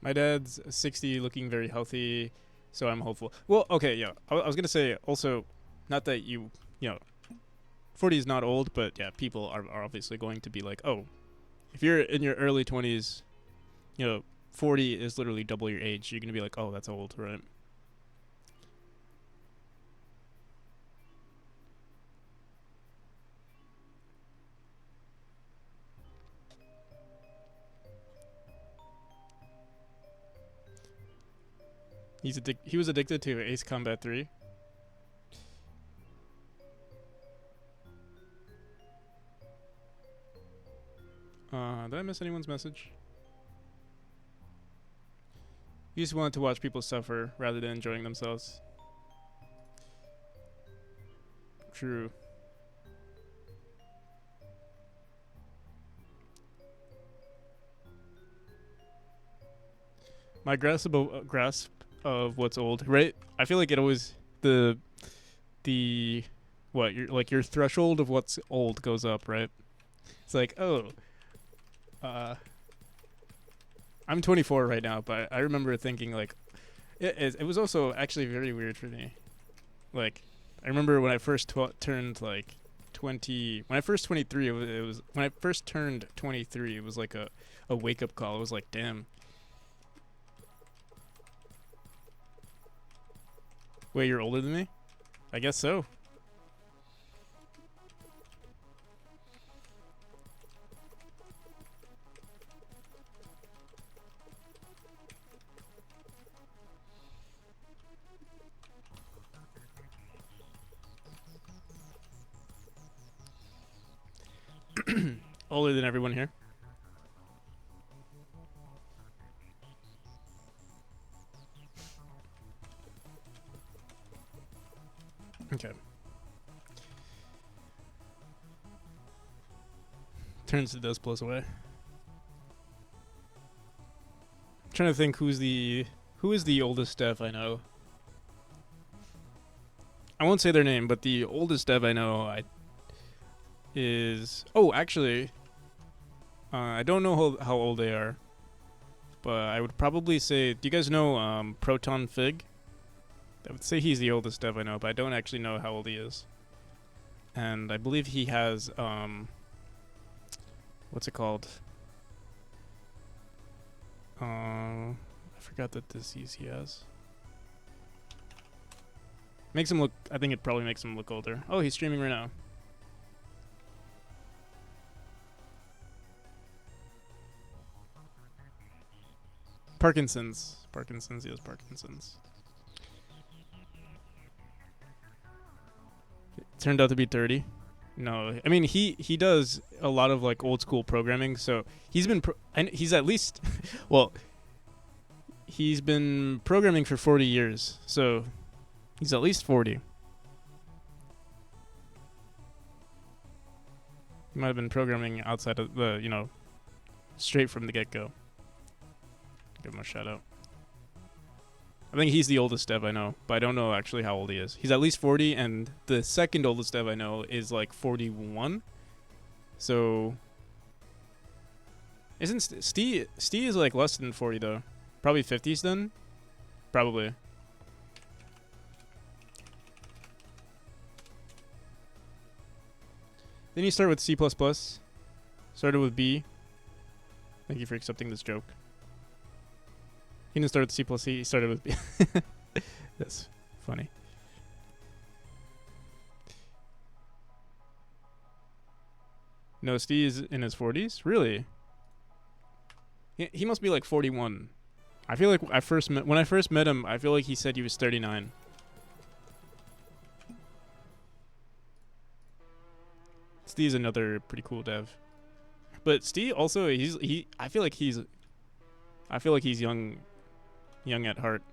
My dad's 60, looking very healthy, so I'm hopeful. Well, okay, yeah. I was gonna say also, not that you know, 40 is not old, but yeah, people are obviously going to be like, oh, if you're in your early 20s, 40 is literally double your age. You're gonna be like, oh, that's old, right? He was addicted to Ace Combat 3. Did I miss anyone's message? He just wanted to watch people suffer rather than enjoying themselves. True. My grasp of what's old, right? I feel like it always the what your threshold of what's old goes up, right? It's like, oh, I'm 24 right now, but I remember thinking like, it was also actually very weird for me. Like, I remember when I first turned like 20. When I first 23, it was when I first turned 23. It was like a wake up call. It was like, damn. Wait, you're older than me? I guess so. Older than everyone here. Okay. Turns the dust blows away. Trying to think who is the oldest dev I know. I won't say their name, but the oldest dev I know is actually I don't know how old they are, but I would probably say, do you guys know Proton Fig? I would say he's the oldest dev I know, but I don't actually know how old he is. And I believe he has what's it called? I forgot the disease he has. Makes him look. I think it probably makes him look older. Oh, he's streaming right now. Parkinson's. He has Parkinson's. It turned out to be 30. No, I mean he does a lot of like old school programming. So he's been and he's at least well, he's been programming for 40 years. So he's at least 40. He might have been programming outside of the straight from the get-go. Give him a shout out. I think he's the oldest dev I know, but I don't know actually how old he is. He's at least 40, and the second oldest dev I know is like 41. So isn't Stee is like less than 40 though? Probably 50s then? Probably. Then you start with C++. Started with B. Thank you for accepting this joke. He didn't start with C++, he started with B. That's funny. No, Steve is in his 40s? Really? He must be like 41. I feel like when I first met him, I feel like he said he was 39. Steve's another pretty cool dev. But Steve also I feel like he's young at heart.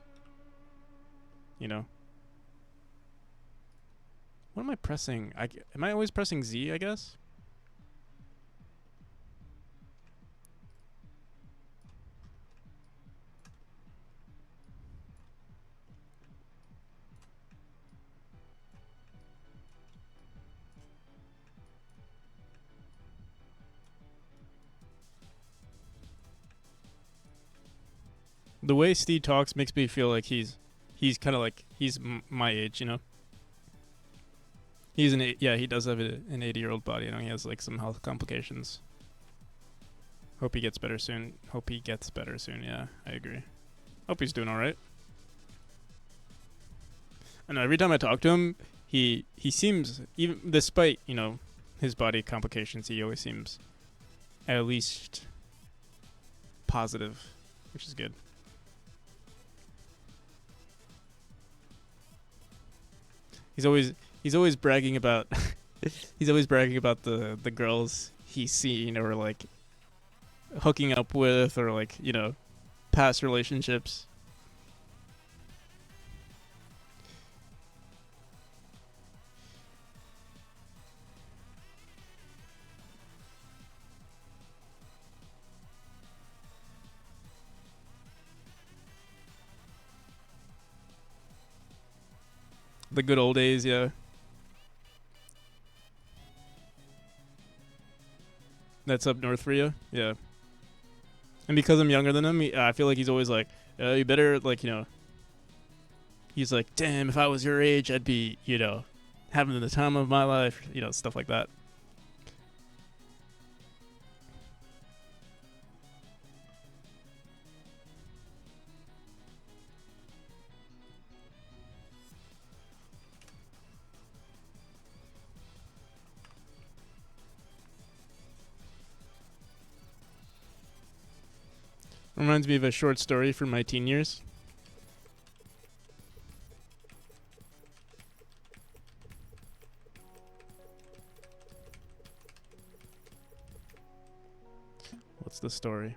You know. What am I pressing? Am I always pressing Z, I guess? The way Steve talks makes me feel like he's kind of like my age, you know. He does have an 80-year-old body. You know, he has like some health complications. Hope he gets better soon. Yeah, I agree. Hope he's doing all right. I know every time I talk to him, he seems, even despite, you know, his body complications, he always seems at least positive, which is good. He's always bragging about the girls he's seen or like hooking up with or like, you know, past relationships. The good old days, yeah. That's up north for you? Yeah. And because I'm younger than him, I feel like he's always like, you better, like, you know, he's like, damn, if I was your age, I'd be, you know, having the time of my life, you know, stuff like that. Reminds me of a short story from my teen years. What's the story?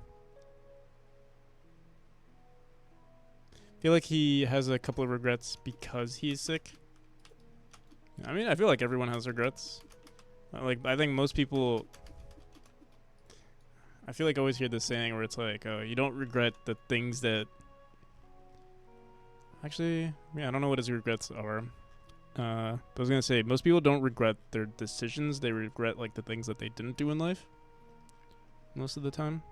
I feel like he has a couple of regrets because he's sick. I mean, I feel like everyone has regrets. Like, I think most people, I feel like I always hear this saying where it's like, oh, you don't regret the things that... Actually, yeah, I don't know what his regrets are. But I was going to say, most people don't regret their decisions. They regret, like, the things that they didn't do in life. Most of the time.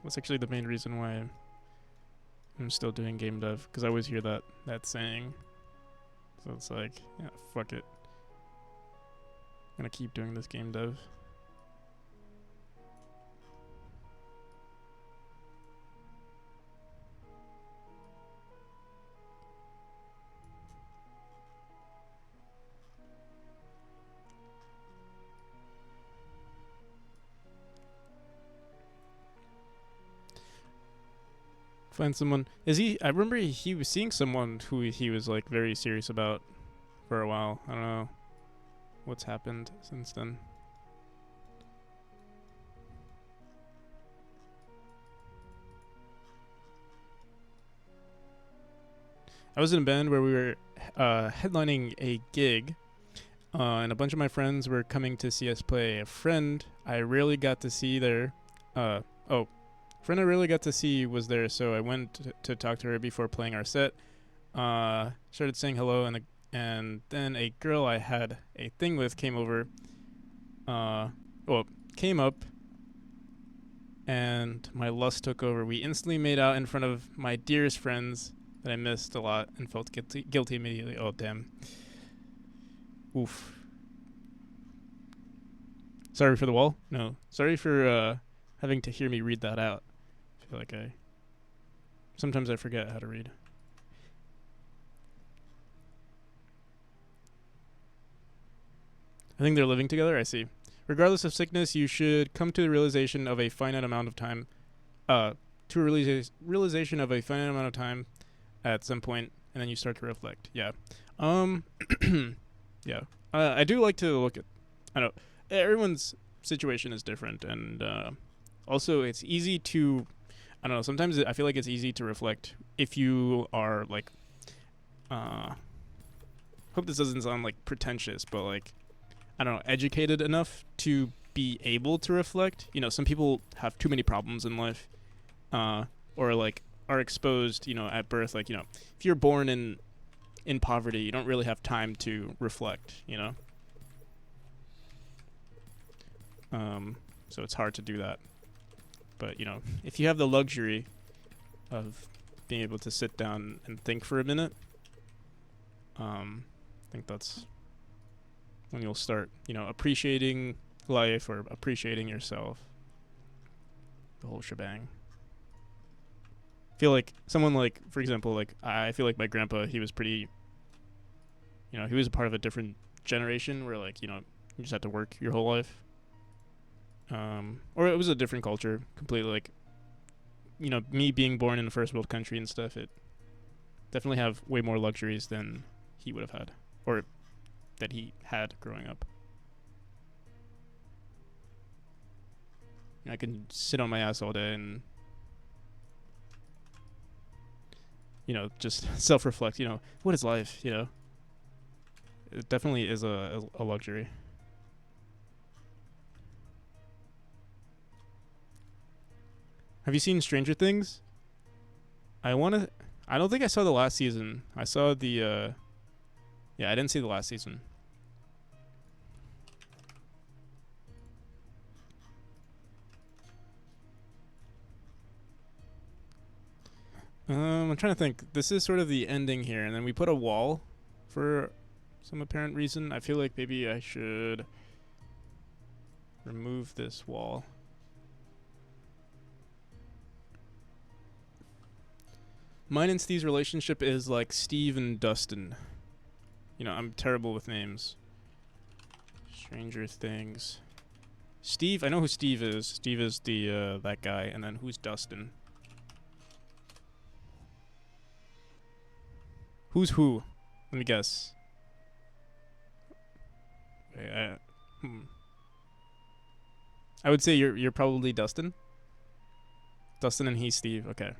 That's actually the main reason why I'm still doing game dev. Because I always hear that saying. So it's like, yeah, fuck it. I'm going to keep doing this game dev. Find someone. I remember he was seeing someone who he was like very serious about for a while. I don't know what's happened since then. I was in a band where we were headlining a gig, and a bunch of my friends were coming to see us play. A friend I rarely got to see there. Friend I really got to see was there, so I went to talk to her before playing our set. Started saying hello, and and then a girl I had a thing with came over. Uh, well, came up, and my lust took over. We instantly made out in front of my dearest friends that I missed a lot and felt guilty immediately. Oh, damn. Oof. Sorry for the wall? No. Sorry for having to hear me read that out. I feel like sometimes I forget how to read. I think they're living together. I see. Regardless of sickness, you should come to the realization of a finite amount of time. To a realization of a finite amount of time at some point, and then you start to reflect. Yeah. Um. Yeah. I do like to look at. I don't. Everyone's situation is different, and also it's easy to. I don't know. Sometimes I feel like it's easy to reflect if you are like. Hope this doesn't sound like pretentious, but like, I don't know, educated enough to be able to reflect. You know, some people have too many problems in life, or like are exposed, you know, at birth. Like, you know, if you're born in poverty, you don't really have time to reflect. You know, so it's hard to do that. But you know, if you have the luxury of being able to sit down and think for a minute, I think that's when you'll start, you know, appreciating life or appreciating yourself. The whole shebang. I feel like someone like, for example, like I feel like my grandpa, he was pretty, you know, he was a part of a different generation where like, you know, you just had to work your whole life. Or it was a different culture completely. Like, you know, me being born in a first world country and stuff, it definitely have way more luxuries than he would have had, or that he had growing up. I can sit on my ass all day and, you know, just self-reflect. You know, what is life? You know, it definitely is a luxury. Have you seen Stranger Things? I want to. I don't think I saw the last season. I saw the. Yeah, I didn't see the last season. I'm trying to think. This is sort of the ending here, and then we put a wall for some apparent reason. I feel like maybe I should remove this wall. Mine and Steve's relationship is like Steve and Dustin. You know, I'm terrible with names. Stranger Things. Steve, I know who Steve is. Steve is the that guy, and then who's Dustin? Who's who? Let me guess. Wait, I would say you're probably Dustin. Dustin and he's Steve. Okay.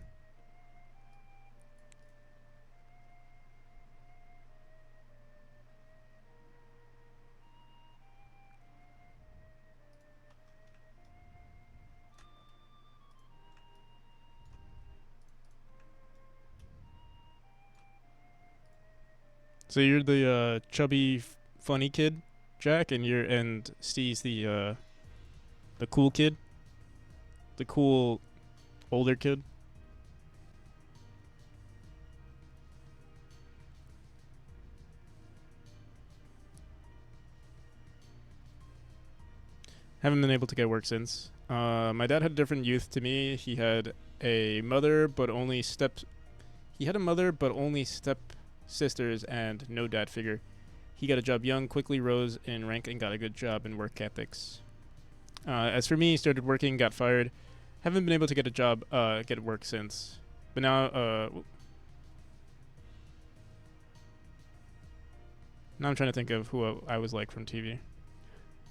So you're the chubby, funny kid, Jack, and Steve's the cool kid, the cool older kid. Haven't been able to get work since. My dad had a different youth to me. He had a mother, but only step. He had a mother, but only step sisters and no dad figure. He got a job young, quickly rose in rank, and got a good job in work ethics. As for me, started working, got fired. Haven't been able to get a job, get work since. But now, now I'm trying to think of who I was like from TV.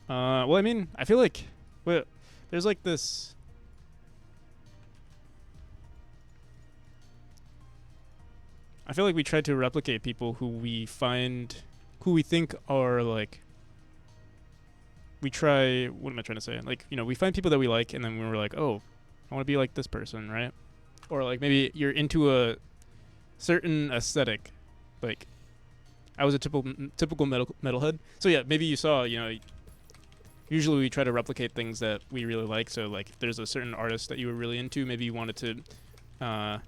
Well, I mean, I feel like, well, there's like this. I feel like we try to replicate people who we think are like. We try. What am I trying to say? Like, you know, we find people that we like, and then we're like, oh, I want to be like this person, right? Or like maybe you're into a certain aesthetic, like I was a typical metalhead. So yeah, maybe you saw, you know, usually we try to replicate things that we really like. So like, if there's a certain artist that you were really into, maybe you wanted to. I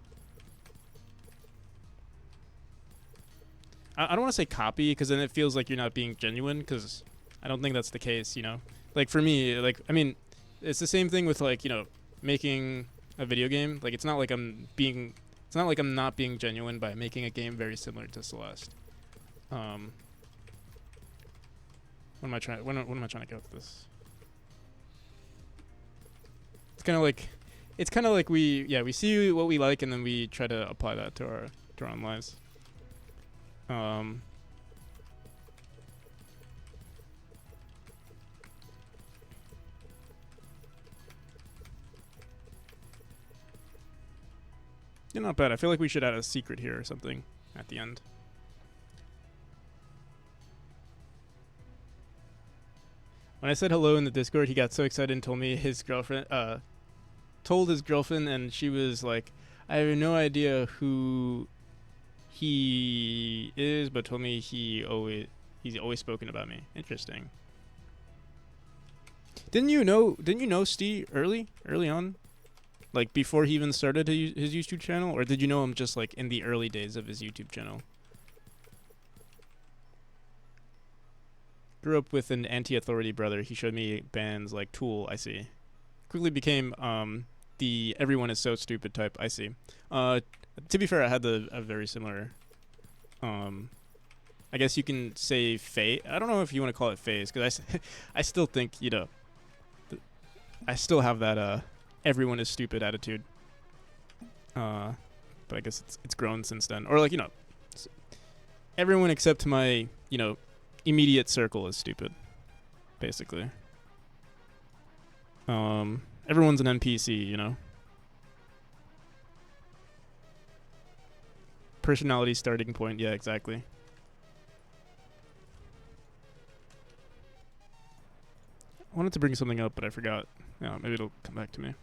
don't want to say copy because then it feels like you're not being genuine. Because I don't think that's the case. You know, like for me, like I mean, it's the same thing with like, you know, making a video game. Like it's not like I'm being. It's not like I'm not being genuine by making a game very similar to Celeste. What am I trying? What am I trying to get with this? It's kind of like we see what we like and then we try to apply that to our own lives. Um, yeah, not bad. I feel like we should add a secret here or something at the end. When I said hello in the Discord, he got so excited and told me his girlfriend told his girlfriend, and she was like, I have no idea who he is, but told me he's always spoken about me. Interesting. Didn't you know Steve early on? Like before he even started his YouTube channel, or did you know him just like in the early days of his YouTube channel? Grew up with an anti-authority brother. He showed me bands like Tool. I see. Quickly became the everyone is so stupid type. I see. To be fair, I had a very similar. I guess you can say phase. I don't know if you want to call it phase because I still think, you know, I still have that everyone is stupid attitude. But I guess it's grown since then. Or like, you know, everyone except my, you know, immediate circle is stupid, basically. Everyone's an NPC, you know. Personality starting point, yeah, exactly. I wanted to bring something up, but I forgot. Yeah, maybe it'll come back to me.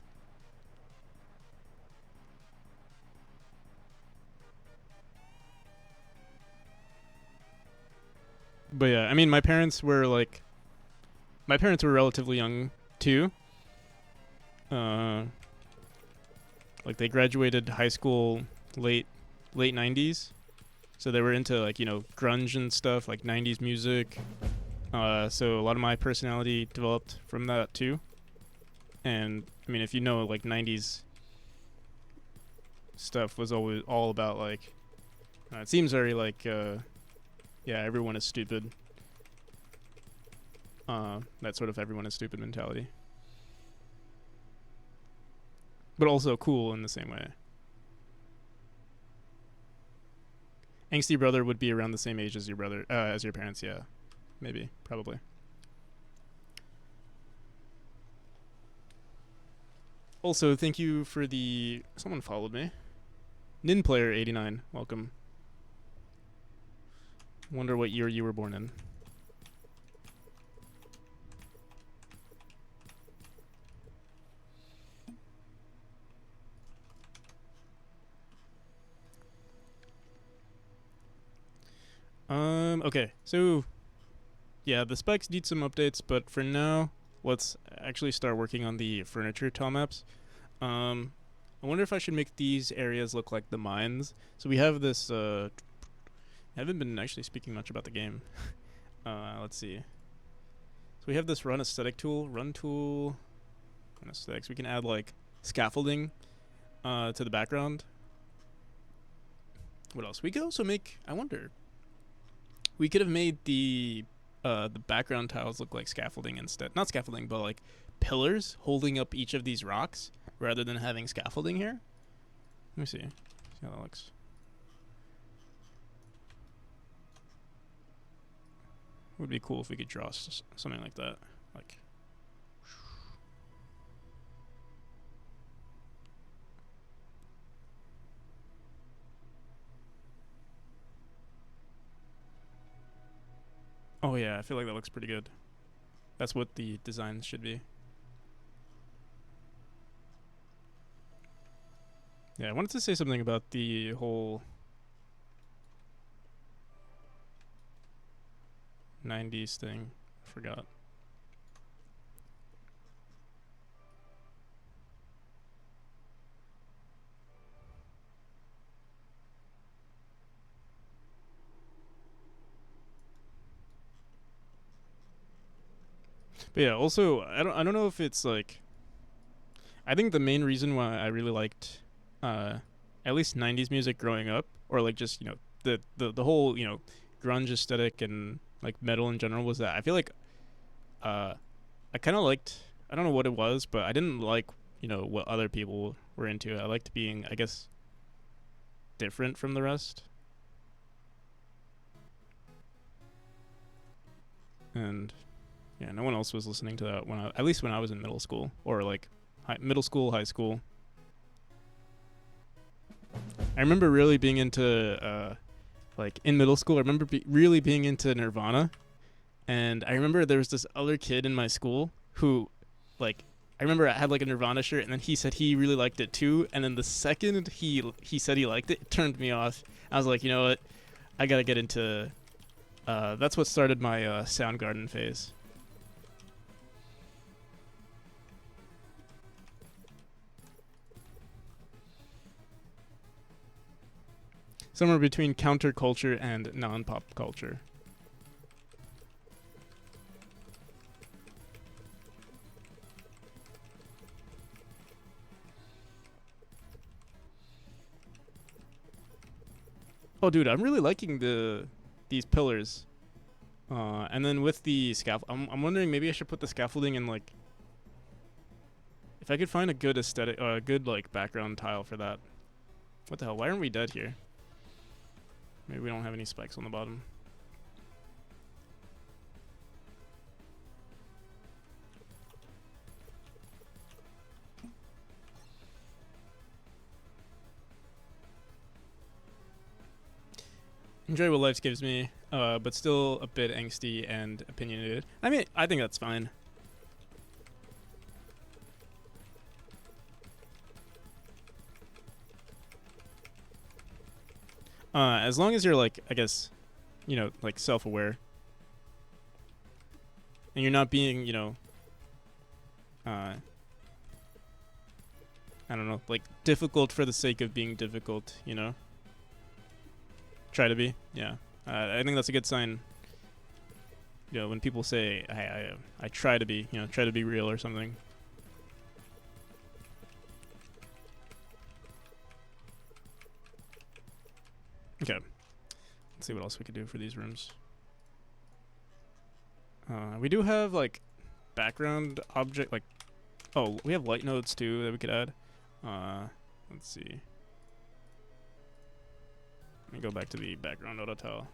But yeah, I mean, my parents were relatively young too. Uh, like they graduated high school late 90s, so they were into like, you know, grunge and stuff, like 90s music. So a lot of my personality developed from that too. And I mean, if you know, like 90s stuff was always all about like, it seems very like, yeah, everyone is stupid. That sort of everyone is stupid mentality. But also cool in the same way. Angsty brother would be around the same age as your brother, as your parents, yeah. Maybe, probably. Also, thank you for the... Someone followed me. Ninplayer89, welcome. Wonder what year you were born in. Okay, so... Yeah, the specs need some updates, but for now, let's actually start working on the furniture tile maps. I wonder if I should make these areas look like the mines. So we have this, I haven't been actually speaking much about the game. Let's see. So we have this run tool, run aesthetics. We can add like scaffolding, to the background. What else? We could also make, I wonder, we could have made the background tiles look like scaffolding instead. Not scaffolding, but like pillars holding up each of these rocks rather than having scaffolding here. Let me see how that looks. Would be cool if we could draw something like that. Like, oh yeah, I feel like that looks pretty good. That's what the design should be. Yeah, I wanted to say something about the whole... 90s thing. I forgot. But yeah, also I don't know if it's like, I think the main reason why I really liked uh at least 90s music growing up, or like just, the whole, grunge aesthetic and like metal in general, was that I feel like uh I kind of liked, I don't know what it was, but I didn't like, what other people were into. I liked being, I guess, different from the rest. And yeah, no one else was listening to that at least when I was in middle school, or like middle school, high school. I remember really being into like in middle school. I remember really being into Nirvana, and I remember there was this other kid in my school who, like, I remember I had like a Nirvana shirt, and then he said he really liked it too. And then the second he said he liked it, it turned me off. I was like, you know what, I gotta get into. That's what started my Soundgarden phase. Somewhere between counterculture and non-pop culture. Oh, dude, I'm really liking these pillars. And then with the scaffold, I'm wondering, maybe I should put the scaffolding in, like, if I could find a good aesthetic, good like background tile for that. What the hell? Why aren't we dead here? Maybe we don't have any spikes on the bottom. Enjoy what life gives me, but still a bit angsty and opinionated. I mean, I think that's fine. As long as you're, like, I guess, like, self-aware, and you're not being, I don't know, like, difficult for the sake of being difficult, Try to be, yeah. I think that's a good sign. When people say, I try to be, try to be real or something. Okay. Let's see what else we could do for these rooms. We do have, like, background object, like, oh, we have light nodes too that we could add. Let's see. Let me go back to the background node tile.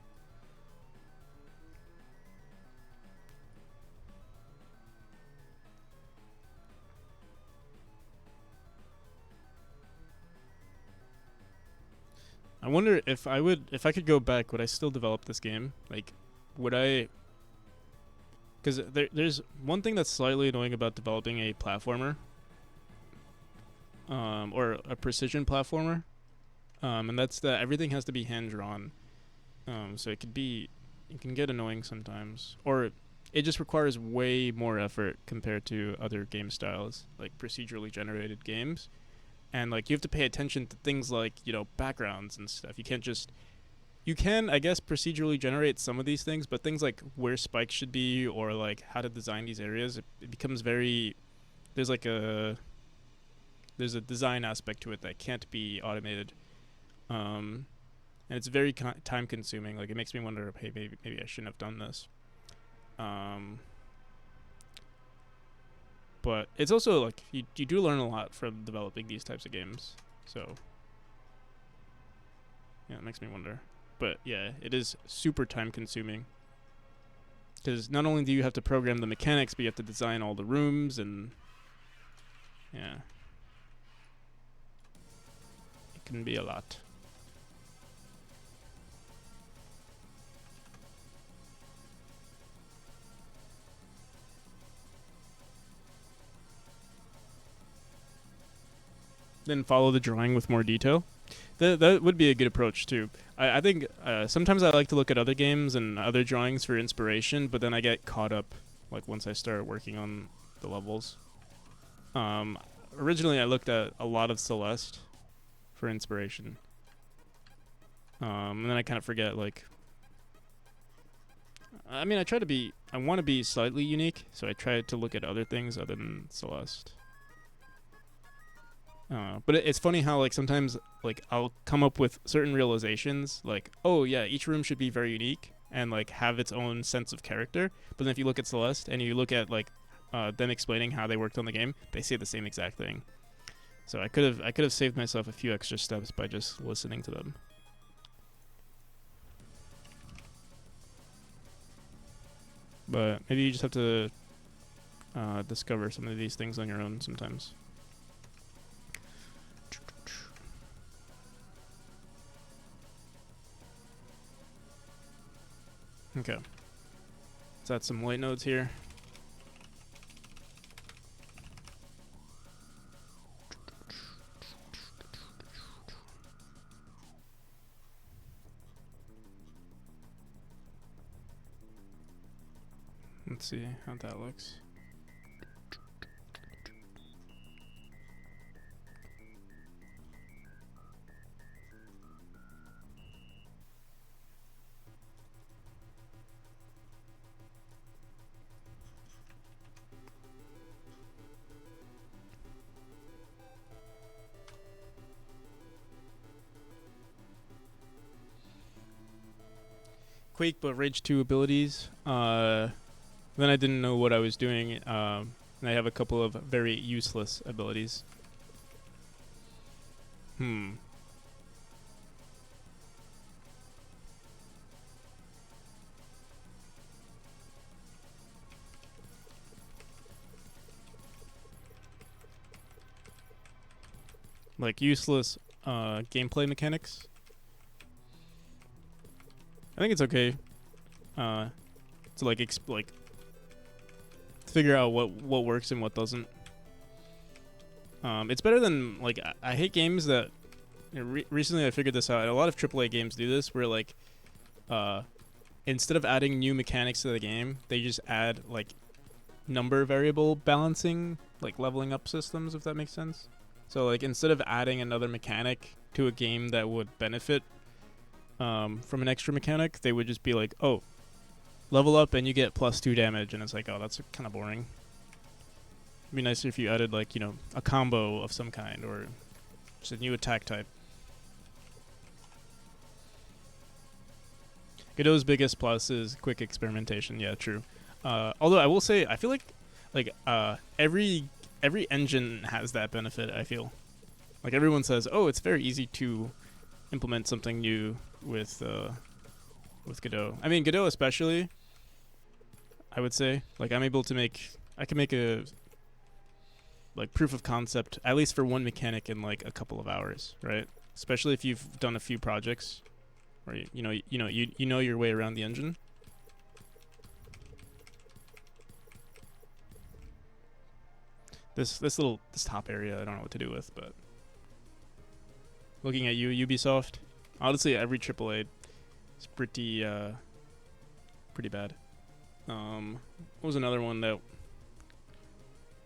I wonder if I could go back, would I still develop this game? Like, would I? Because there's one thing that's slightly annoying about developing a platformer, or a precision platformer, and that's that everything has to be hand drawn. So it can get annoying sometimes, or it just requires way more effort compared to other game styles, like procedurally generated games. And, like, you have to pay attention to things like, backgrounds and stuff. You can, I guess, procedurally generate some of these things, but things like where spikes should be, or like how to design these areas, it becomes very, there's a design aspect to it that can't be automated. And it's very time consuming. Like, it makes me wonder, hey, maybe I shouldn't have done this. But it's also, like, you do learn a lot from developing these types of games. So, yeah, it makes me wonder. But, yeah, it is super time consuming. Because not only do you have to program the mechanics, but you have to design all the rooms, and, yeah. It can be a lot. Then follow the drawing with more detail. That would be a good approach too. I think sometimes I like to look at other games and other drawings for inspiration, but then I get caught up like once I start working on the levels. Um, Originally I looked at a lot of Celeste for inspiration, and then I kind of forget like. I mean, I want to be slightly unique, so I try to look at other things other than Celeste. But it's funny how like sometimes like I'll come up with certain realizations like, oh yeah, each room should be very unique and like have its own sense of character. But then if you look at Celeste and you look at like them explaining how they worked on the game, they say the same exact thing. So I could have saved myself a few extra steps by just listening to them. But maybe you just have to discover some of these things on your own sometimes. Okay. Let's add some white nodes here. Let's see how that looks. Quake but Rage 2 abilities. Then I didn't know what I was doing, and I have a couple of very useless abilities. Like useless gameplay mechanics. I think it's okay to like figure out what works and what doesn't. It's better than like I hate games that recently I figured this out. A lot of AAA games do this where like instead of adding new mechanics to the game, they just add like number variable balancing, like leveling up systems, if that makes sense. So like instead of adding another mechanic to a game that would benefit from an extra mechanic, they would just be like, oh, level up and you get +2 damage, and it's like, oh, that's kind of boring. It'd be nicer if you added like, you know, a combo of some kind or just a new attack type. Godot's biggest plus is quick experimentation. Yeah, true. Although I will say, I feel like every engine has that benefit. I feel like everyone says, oh, it's very easy to implement something new with Godot. I mean, Godot especially, I would say, like I can make a like proof of concept at least for one mechanic in like a couple of hours, right? Especially if you've done a few projects, or you know your way around the engine. This top area, I don't know what to do with, but looking at you, Ubisoft, honestly, every AAA is pretty bad. What was another one that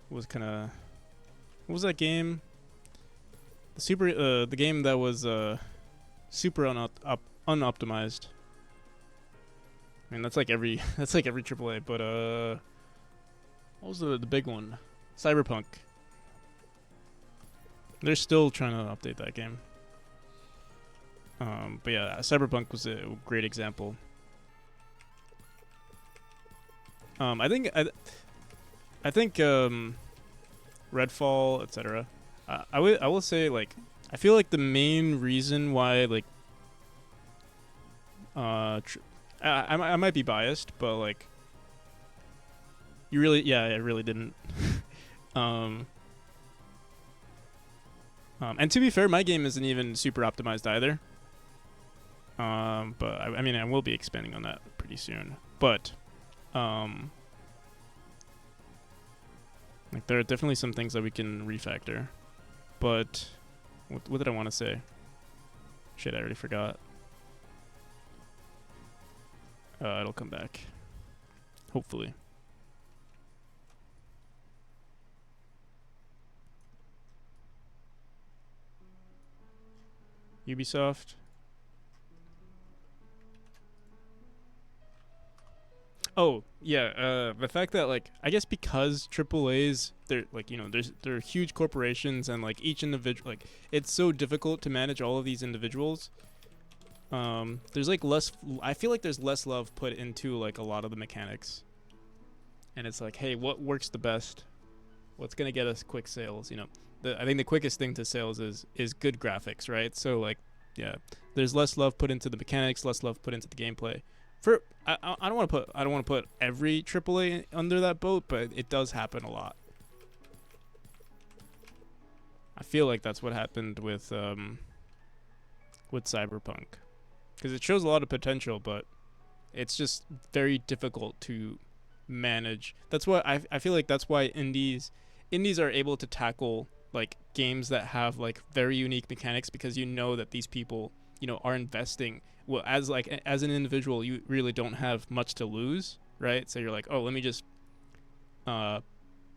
was kind of, what was that game? The game that was super unoptimized. I mean, that's like every AAA, but what was the big one? Cyberpunk. They're still trying to update that game. But yeah, Cyberpunk was a great example. I think Redfall, etc. I will say, like, I feel like the main reason why, like, I might be biased, but like, I really didn't. And to be fair, my game isn't even super optimized either. But I mean, I will be expanding on that pretty soon. But like, there are definitely some things that we can refactor. But what did I want to say? Shit, I already forgot. It'll come back. Hopefully. Ubisoft. Oh, yeah, the fact that, like, I guess because AAAs, they're, like, you know, they're huge corporations, and, like, each individual, like, it's so difficult to manage all of these individuals. There's, like, I feel like there's less love put into, like, a lot of the mechanics. And it's like, hey, what works the best? What's gonna get us quick sales, you know? I think the quickest thing to sales is good graphics, right? So, like, yeah, there's less love put into the mechanics, less love put into the gameplay. I don't want to put every AAA under that boat, but it does happen a lot. I feel like that's what happened with Cyberpunk, because it shows a lot of potential, but it's just very difficult to manage. That's why I feel like that's why indies are able to tackle, like, games that have, like, very unique mechanics, because you know that these people, you know, are investing. Well, as an individual, you really don't have much to lose, right? So you're like, oh, let me just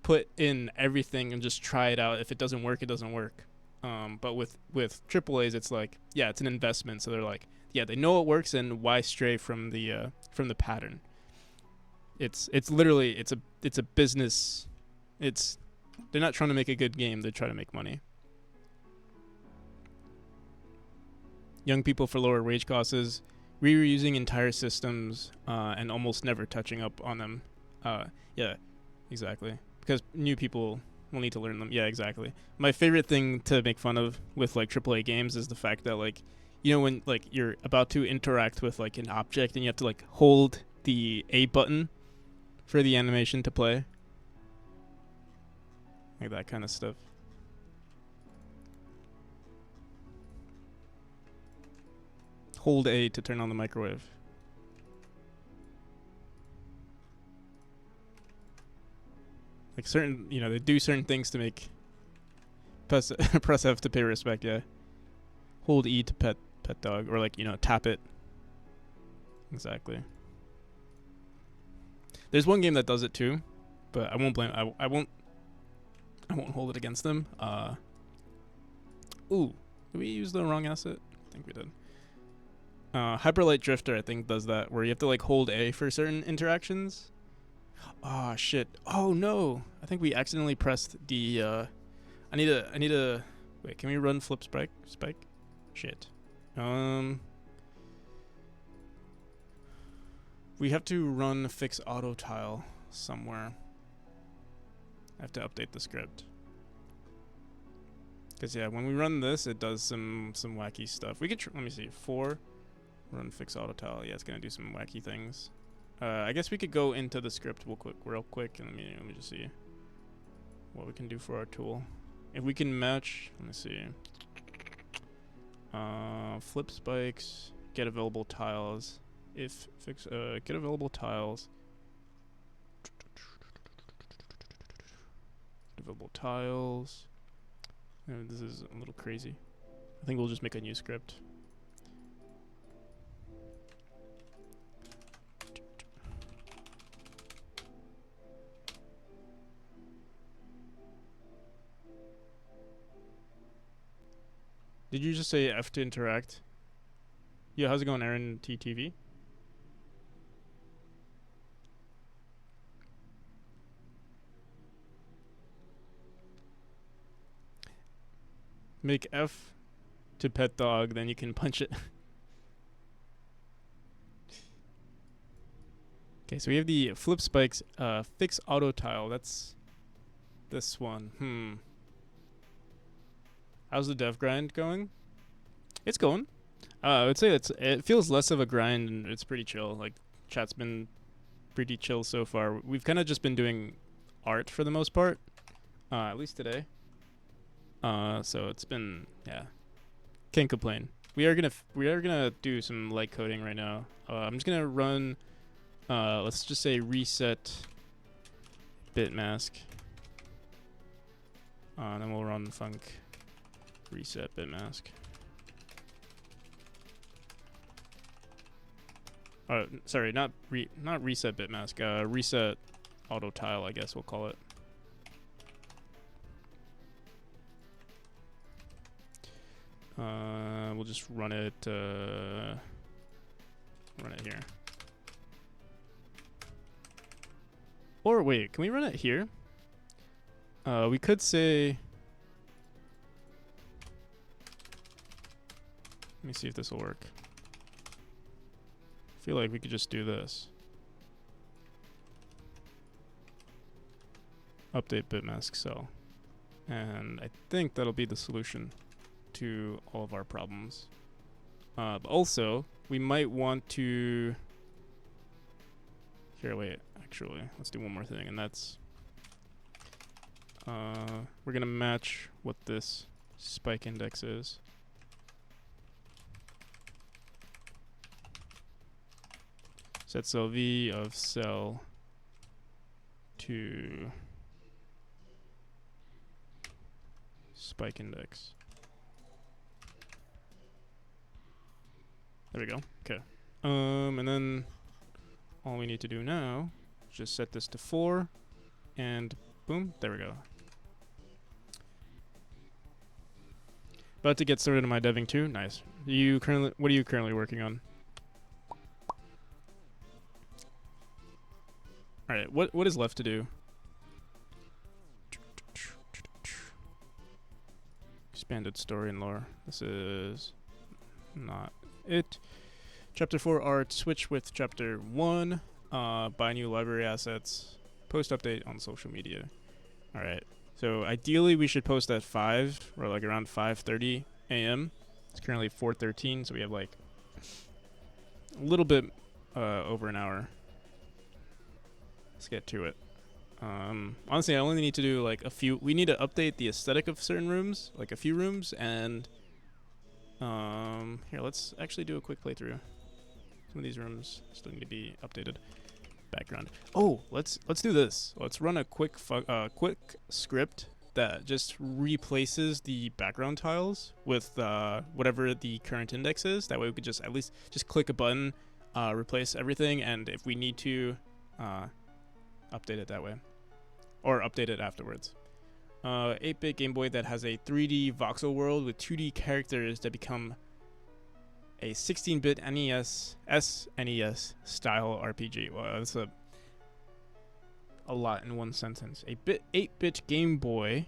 put in everything and just try it out. If it doesn't work, it doesn't work. But with AAA's, it's like, yeah, it's an investment. So they're like, yeah, they know it works, and why stray from the pattern? It's literally it's a business. They're not trying to make a good game. They're trying to make money. Young people for lower wage costs, reusing entire systems, and almost never touching up on them. Yeah, exactly. Because new people will need to learn them. Yeah, exactly. My favorite thing to make fun of with, like, AAA games is the fact that, like, you know, when, like, you're about to interact with, like, an object and you have to, like, hold the A button for the animation to play. Like that kind of stuff. Hold A to turn on the microwave. Like, certain, you know, they do certain things to make press F to pay respect. Yeah. Hold E to pet dog, or, like, you know, tap it. Exactly. There's one game that does it too, but I won't blame. I won't hold it against them. Ooh, did we use the wrong asset? I think we did. Hyperlight Drifter, I think, does that, where you have to, like, hold A for certain interactions. Oh shit! Oh no! I think we accidentally pressed the. I need a. Wait, can we run flip spike? Shit. We have to run fix auto tile somewhere. I have to update the script. Cause yeah, when we run this, it does some wacky stuff. We could let me see. 4 run fix auto tile. Yeah, it's gonna do some wacky things. I guess we could go into the script real quick, and let me just see what we can do for our tool. If we can match, let me see. Flip spikes, get available tiles. If fix get available tiles. Available tiles. This is a little crazy. I think we'll just make a new script. Did you just say F to interact? Yeah, how's it going, Aaron TTV? Make F to pet dog, then you can punch it. Okay, so we have the flip spikes, fix auto tile. That's this one. How's the dev grind going? It's going. I would say it feels less of a grind, and it's pretty chill. Like, chat's been pretty chill so far. We've kind of just been doing art for the most part, at least today. So it's been, yeah, can't complain. We are gonna do some light coding right now. I'm just gonna run, let's just say reset bit mask. And then we'll run func reset bit mask. Sorry, not reset bitmask. Reset auto tile, I guess we'll call it. We'll just run it here. Or wait, can we run it here? We could say. Let me see if this will work. I feel like we could just do this. Update bitmask cell. And I think that'll be the solution to all of our problems. But also, we might want to... Here, wait, actually, let's do one more thing, and that's... we're gonna match what this spike index is. Set cell V of cell to spike index. There we go. Okay. And then all we need to do now is just set this to 4 and boom, there we go. About to get started on my deving too. Nice. What are you currently working on? All right, what is left to do? Expanded story and lore. This is not it. Chapter 4 art, switch with chapter 1, buy new library assets, post update on social media. All right, so ideally we should post at 5 or like around 5:30 a.m. It's currently 4:13, so we have like a little bit over an hour. Let's get to it. Honestly, I only need to do like a few. We need to update the aesthetic of certain rooms, like a few rooms, and here, let's actually do a quick playthrough. Some of these rooms still need to be updated. Background. Oh, let's do this. Let's run a quick script that just replaces the background tiles with whatever the current index is. That way we could just at least just click a button, replace everything, and if we need to update it that way. Or update it afterwards. 8-bit Game Boy that has a 3D voxel world with 2D characters that become a 16-bit NES, SNES style RPG. Well, that's a lot in one sentence. A 8-bit Game Boy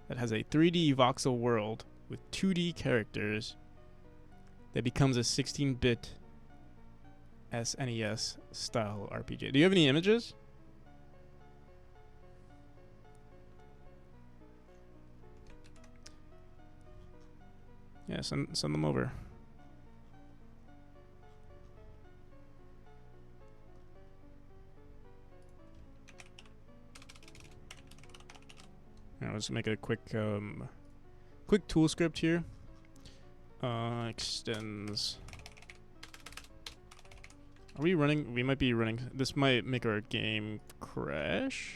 that has a 3D voxel world with 2D characters that becomes a 16-bit SNES style RPG. Do you have any images? Yeah, send them over. Now let's make a quick tool script here. Extends. Are we running? We might be running. This might make our game crash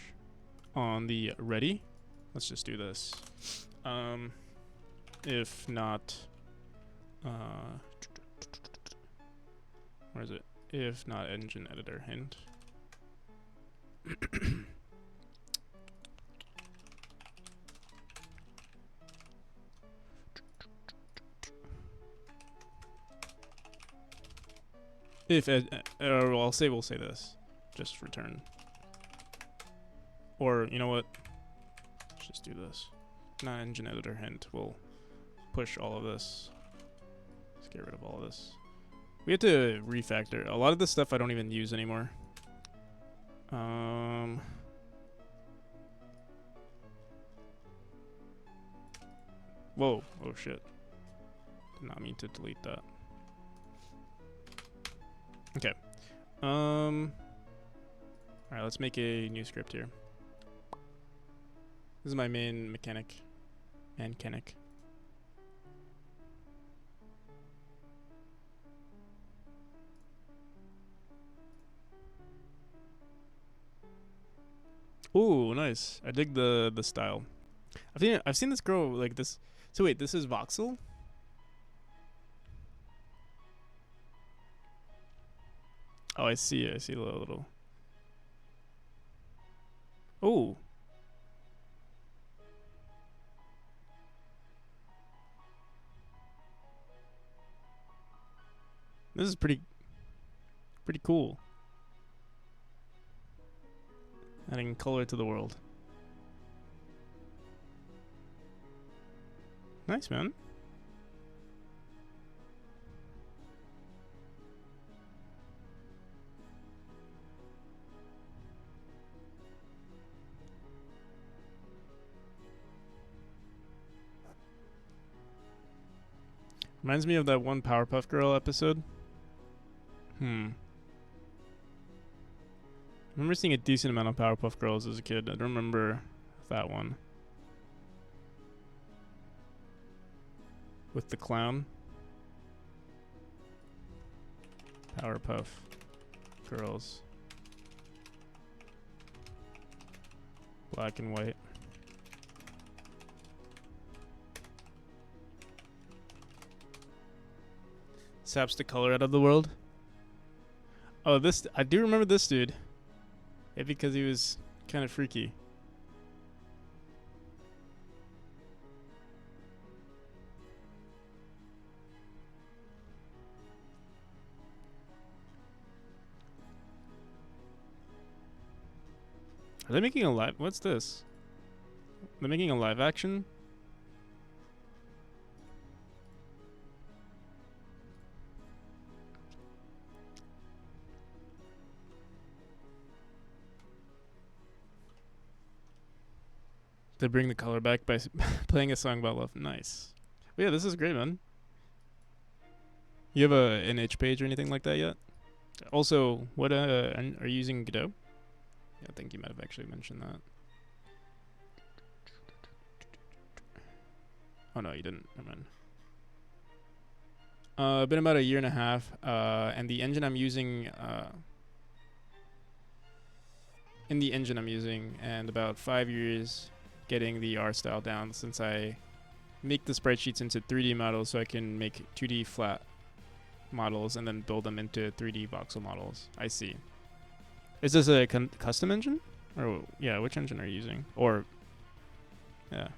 on the ready. Let's just do this. If not, where is it? If not engine editor, hint. If we'll say this, just return. Or you know what? Let's just do this. Not engine editor, hint. We'll push all of this. Let's get rid of all of this. We have to refactor. A lot of this stuff I don't even use anymore. Whoa. Oh shit. Did not mean to delete that. Okay. Alright, let's make a new script here. This is my main mechanic. Ooh, nice. I dig the style. I've seen this grow like this. So wait, this is voxel? Oh, I see. I see a little. Oh, this is pretty cool. Adding color to the world. Nice, man. Reminds me of that one Powerpuff Girl episode. I remember seeing a decent amount of Powerpuff Girls as a kid. I don't remember that one. With the clown. Powerpuff Girls. Black and white. Saps the color out of the world. Oh, this I do remember this dude. Yeah, because he was kind of freaky. Are they making a live? What's this? They're making a live action? They bring the color back by playing a song about love. Nice. But yeah, this is great, man. You have an itch page or anything like that yet? Also, what are you using Godot? Yeah, I think you might have actually mentioned that. Oh no, you didn't. Never mind. Been about a year and a half, and the engine I'm using, and about 5 years getting the R style down, since I make the sprite sheets into 3D models so I can make 2D flat models and then build them into 3D voxel models. I see. Is this a custom engine? Or, yeah, which engine are you using? Or, yeah.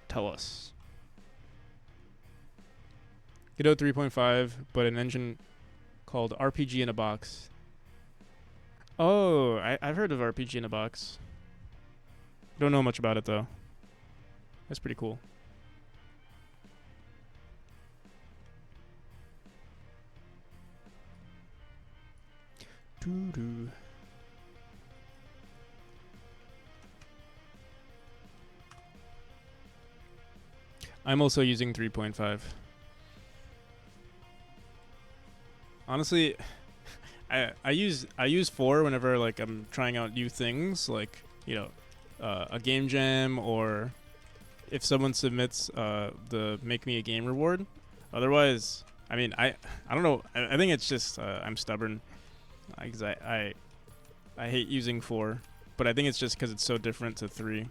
Tell us. Godot 3.5, but an engine called RPG in a Box. Oh, I've heard of RPG in a Box. Don't know much about it, though. That's pretty cool. Doo-doo. I'm also using 3.5. Honestly, I use 4 whenever like I'm trying out new things, like, you know, a game jam, or if someone submits the make me a game reward. Otherwise, I mean, I don't know. I think it's just I'm stubborn, because I hate using 4, but I think it's just because it's so different to 3.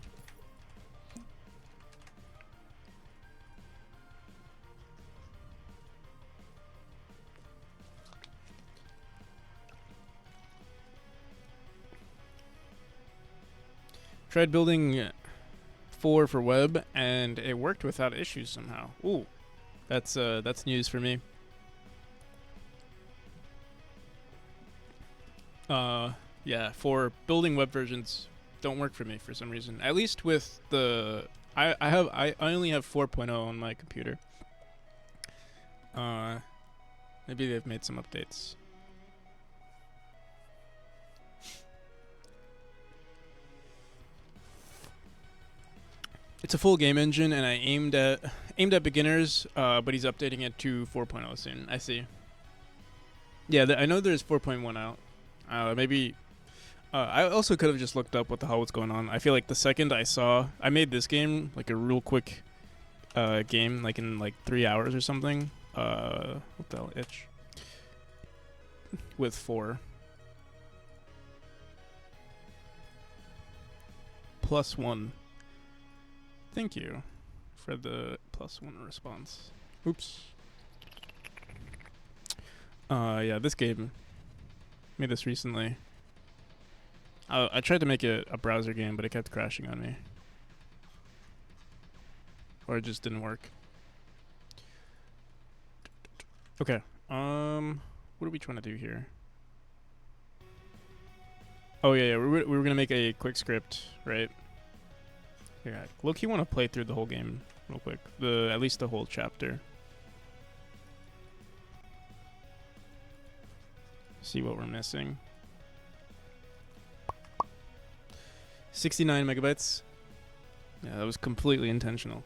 Tried building 4 for web, and it worked without issues somehow. Ooh, that's news for me. Yeah, for building web versions don't work for me for some reason. At least with the I only have 4.0 on my computer. Maybe they've made some updates. It's a full game engine, and I aimed at beginners, but he's updating it to 4.0 soon. I see. Yeah, I know there's 4.1 out. Maybe. I also could have just looked up what the hell was going on. I feel like the second I made this game like a real quick game, like in like 3 hours or something. What the hell, itch? With 4. +1. Thank you for the +1 response. Oops. Yeah, this game. Made this recently. I tried to make it a browser game, but it kept crashing on me. Or it just didn't work. Okay. What are we trying to do here? Oh yeah, we were gonna make a quick script, right? Yeah, look, you want to play through the whole game real quick. At least the whole chapter. See what we're missing. 69 megabytes. Yeah, that was completely intentional.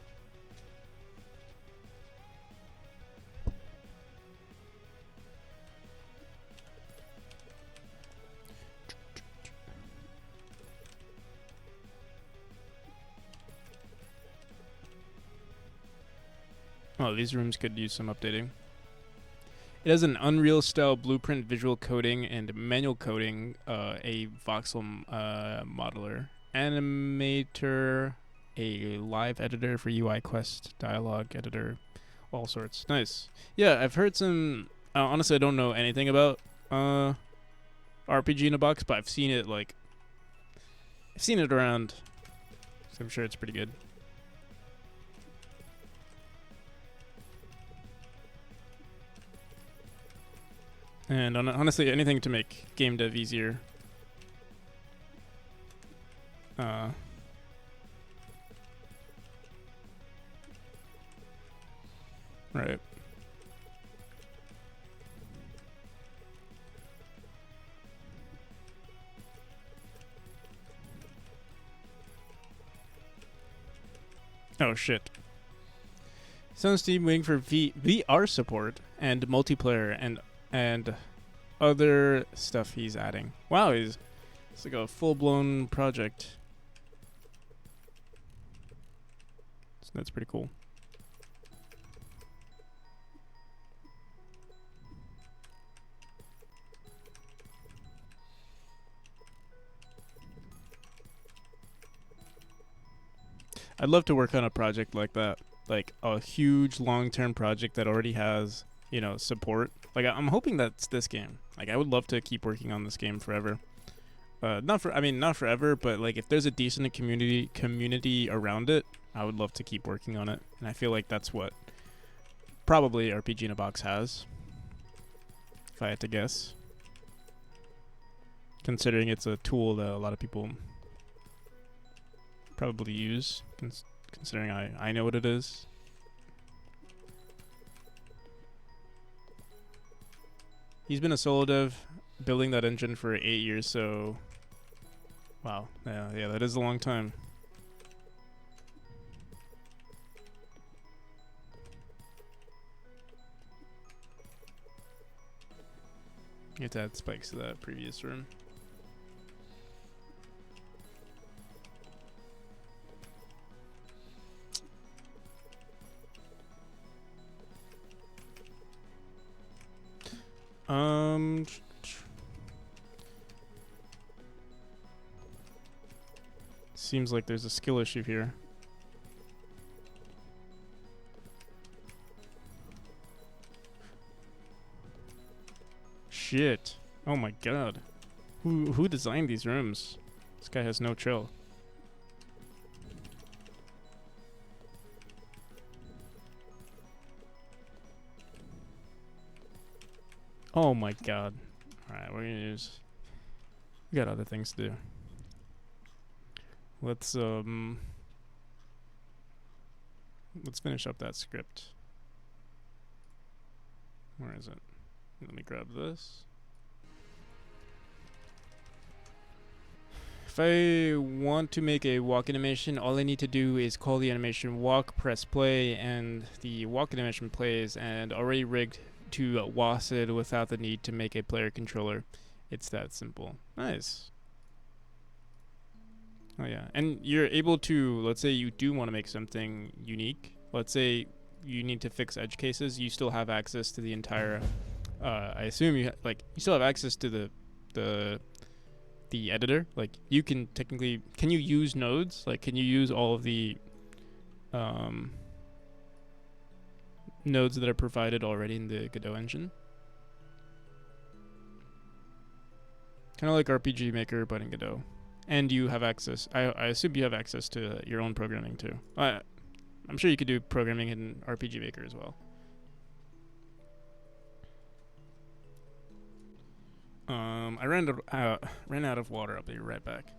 Oh, these rooms could use some updating. It has an Unreal style blueprint, visual coding, and manual coding, a voxel modeler, animator, a live editor for UI quest, dialogue editor, all sorts. Nice. Yeah, I've heard some. Honestly, I don't know anything about RPG in a box, but I've seen it around. So I'm sure it's pretty good. And honestly, anything to make game dev easier. Right. Oh shit. Sounds Steam waiting for VR support and multiplayer and other stuff he's adding. Wow, it's like a full-blown project. So that's pretty cool. I'd love to work on a project like that, like a huge long-term project that already has, support. Like I'm hoping that's this game. Like I would love to keep working on this game forever. Not forever, but like if there's a decent community around it, I would love to keep working on it. And I feel like that's what probably RPG in a Box has, if I had to guess. Considering it's a tool that a lot of people probably use, considering I know what it is. He's been a solo dev building that engine for 8 years, so wow, yeah, that is a long time. You have to add spikes to that previous room. Seems like there's a skill issue here. Shit. Oh my god. Who designed these rooms? This guy has no chill. Oh my god. Alright, we're gonna use... We got other things to do. Let's finish up that script. Where is it? Let me grab this. If I want to make a walk animation, all I need to do is call the animation walk, press play, and the walk animation plays, and already rigged to WASD without the need to make a player controller. It's that simple. Nice. Oh yeah, and you're able to, let's say you do want to make something unique. Let's say you need to fix edge cases. You still have access to the entire. I assume you you still have access to the editor. Like you can technically, can you use nodes? Like can you use all of the nodes that are provided already in the Godot engine? Kind of like RPG Maker, but in Godot. And you have access. I assume you have access to your own programming too. I'm sure you could do programming in RPG Maker as well. I ran out of water. I'll be right back.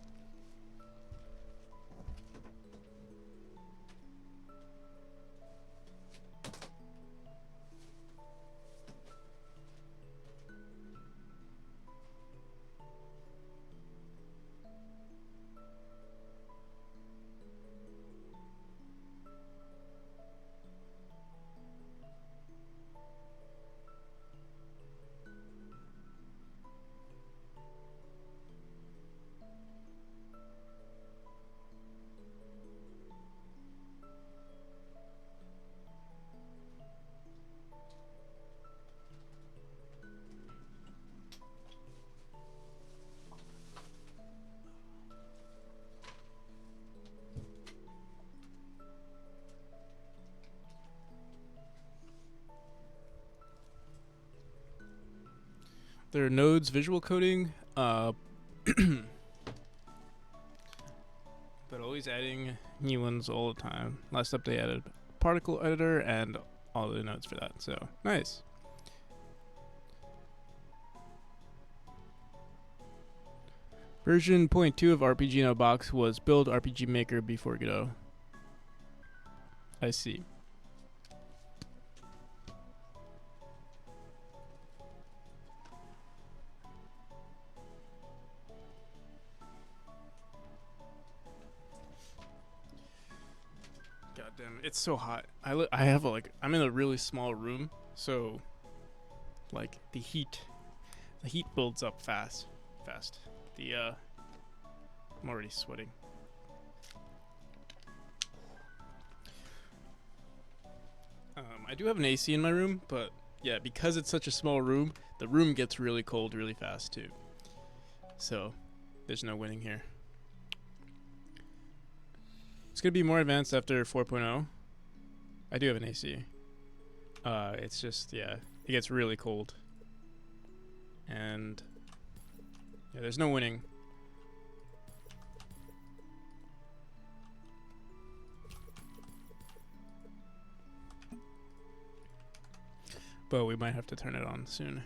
There are nodes visual coding, but always adding new ones all the time. Last update added particle editor and all the nodes for that. So nice. Version 0.2 of RPG in a Box was build RPG Maker before Godot. I see. God damn, it's so hot. I'm in a really small room, so like the heat builds up fast. I'm already sweating. I do have an AC in my room, but yeah, because it's such a small room, the room gets really cold really fast too. So there's no winning here. It's gonna be more advanced after 4.0. I do have an AC. It's just, yeah, it gets really cold. And yeah, there's no winning. But we might have to turn it on soon.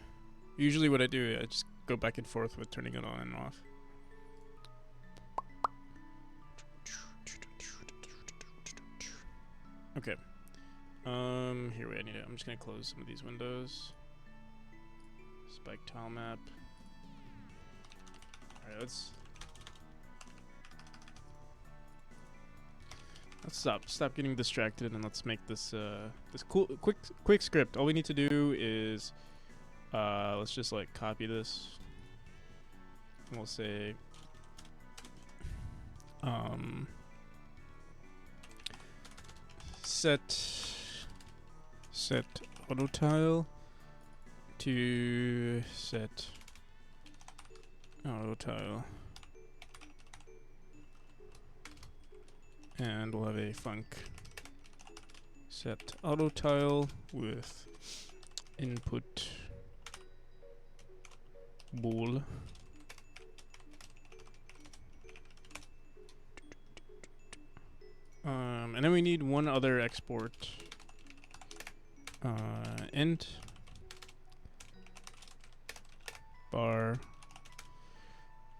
Usually what I do, I just go back and forth with turning it on and off. Okay. Here we need it. I'm just gonna close some of these windows. Spike tile map. Alright, let's stop getting distracted and let's make this this cool quick script. All we need to do is let's just like copy this. And we'll say set auto tile to set auto tile, and we'll have a func set auto tile with input bool. And then we need one other export. Int bar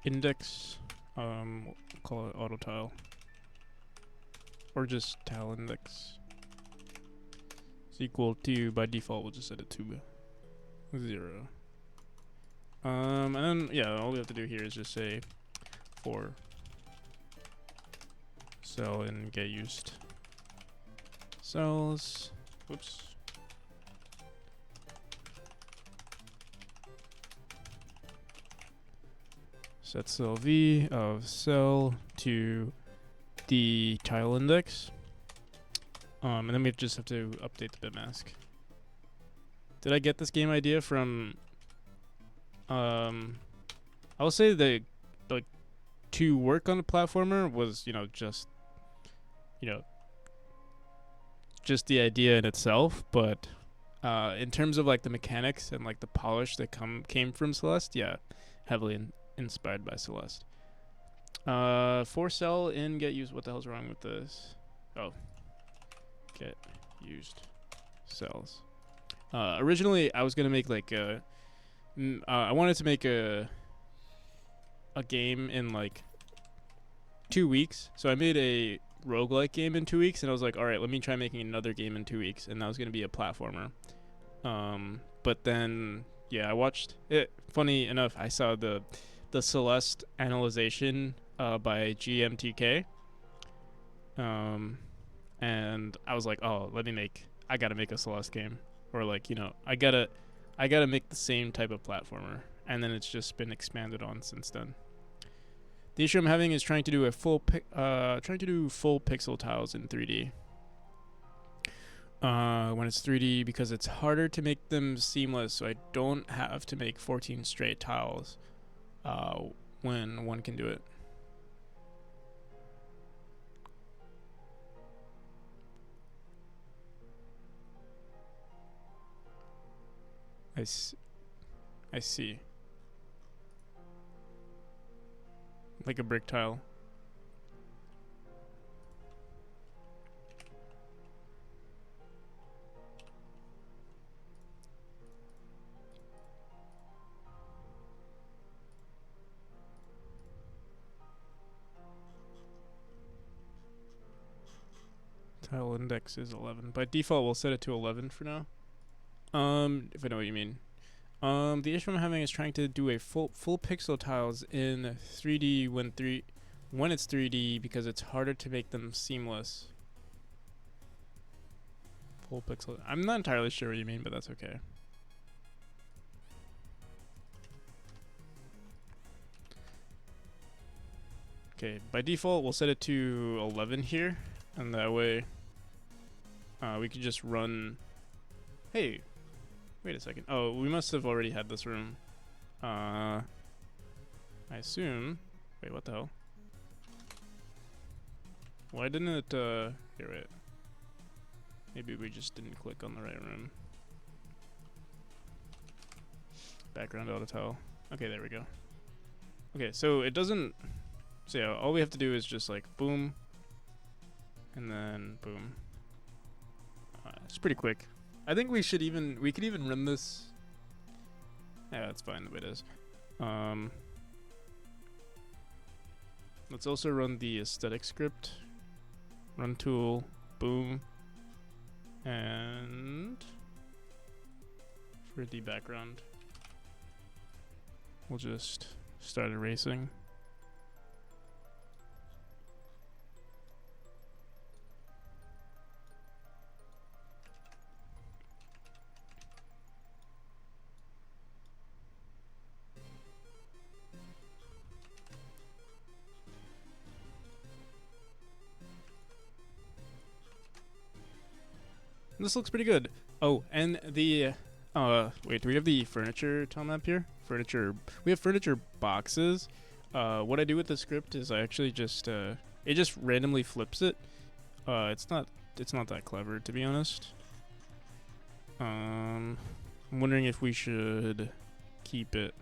index. We'll call it auto tile, or just tile index. Is equal to, by default we'll just set it to 0. And then yeah, all we have to do here is just say for cell and get used cells. Whoops. Set cell v of cell to the tile index. And then we just have to update the bitmask. Did I get this game idea from I will say the like to work on a platformer was, just the idea in itself, but in terms of like the mechanics and like the polish that came from Celeste, yeah, heavily inspired by Celeste. 4 cell in get used. What the hell's wrong with this? Oh, get used cells. Originally, I was gonna make like I wanted to make a game in like 2 weeks. So I made a roguelike game in 2 weeks, and I was like, all right, let me try making another game in 2 weeks, and that was gonna be a platformer. But then yeah, I watched it. Funny enough, I saw the Celeste analyzation by GMTK. And I was like, oh, I gotta make a Celeste game, or like, I gotta make the same type of platformer, and then it's just been expanded on since then. The issue I'm having is trying to do full pixel tiles in 3D. When it's 3D, because it's harder to make them seamless, so I don't have to make 14 straight tiles when one can do it. I see. Like a brick tile. Tile index is 11. By default, we'll set it to 11 for now. If I know what you mean. The issue I'm having is trying to do a full pixel tiles in 3D when it's 3D, because it's harder to make them seamless. Full pixel. I'm not entirely sure what you mean, but that's okay. Okay, by default, we'll set it to 11 here, and that way we could just run. Hey, wait a second. Oh, we must have already had this room. I assume. Wait, what the hell? Why didn't it, here, wait. Maybe we just didn't click on the right room. Background auto tile. Okay, there we go. Okay, so it doesn't, so yeah, all we have to do is just like boom, and then boom. It's pretty quick. I think we could even run this. Yeah, that's fine the way it is. Let's also run the aesthetic script. Run tool, boom, and for the background, we'll just start erasing. This looks pretty good. Oh, and the wait, do we have the furniture tile map here? We have furniture boxes. What I do with the script is I actually just it just randomly flips it. It's not that clever, to be honest. I'm wondering if we should keep it.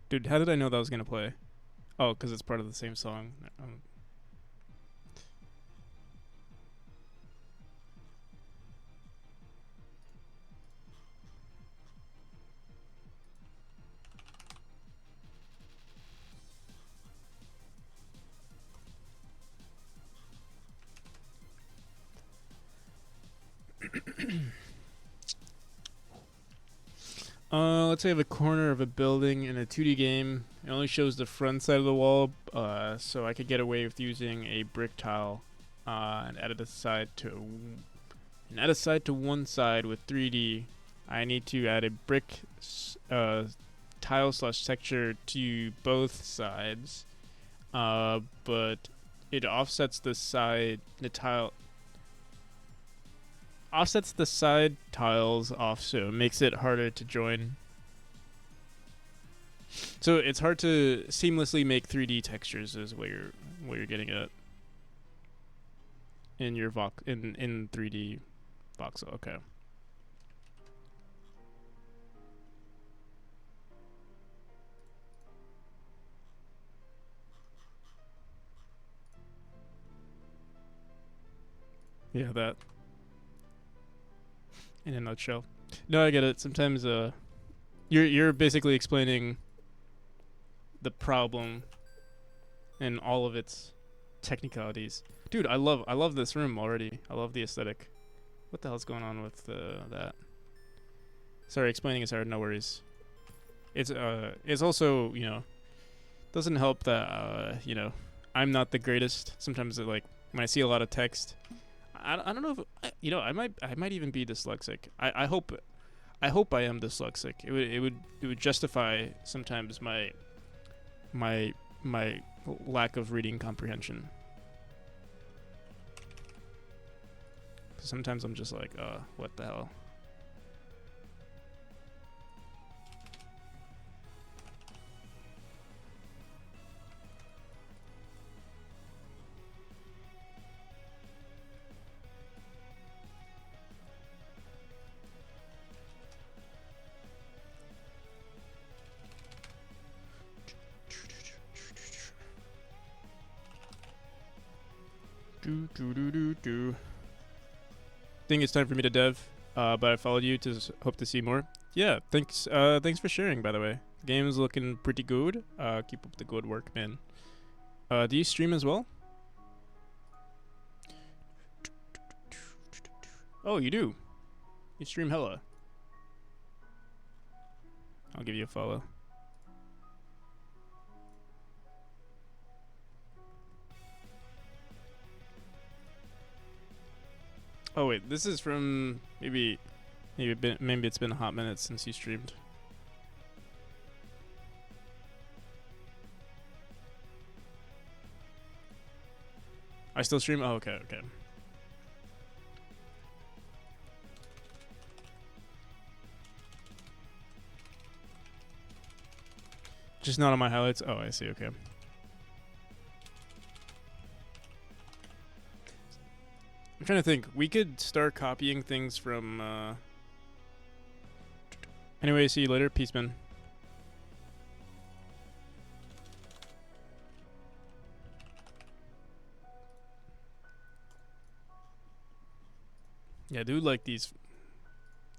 Dude, how did I know that was gonna play? Oh, because it's part of the same song. Let's say I have a corner of a building in a 2D game. It only shows the front side of the wall, so I could get away with using a brick tile and add a side to one side with 3D. I need to add a brick tile / texture to both sides, but it offsets the side tiles off, so it makes it harder to join. So it's hard to seamlessly make 3D textures is what you're getting at in your in 3D voxel. Okay. Yeah, that in a nutshell. No, I get it. Sometimes you're basically explaining the problem and all of its technicalities. Dude, I love this room already. I love the aesthetic. What the hell's going on with that? Sorry, explaining is hard. No worries. It's also, you know, doesn't help that I'm not the greatest. Sometimes like when I see a lot of text, I don't know if I might even be dyslexic. I hope I am dyslexic. It would justify sometimes my lack of reading comprehension. Sometimes I'm just like, what the hell? Do. Think it's time for me to dev, but I followed you to hope to see more. Yeah, thanks. Thanks for sharing. By the way, game's looking pretty good. Keep up the good work, man. Do you stream as well? Oh, you do. You stream hella. I'll give you a follow. Oh wait, this is from maybe it's been a hot minute since you streamed. I still stream? Oh, okay. Just not on my highlights? Oh, I see, okay. I'm trying to think. We could start copying things from, Anyway, see you later. Peace, man. Yeah, dude, like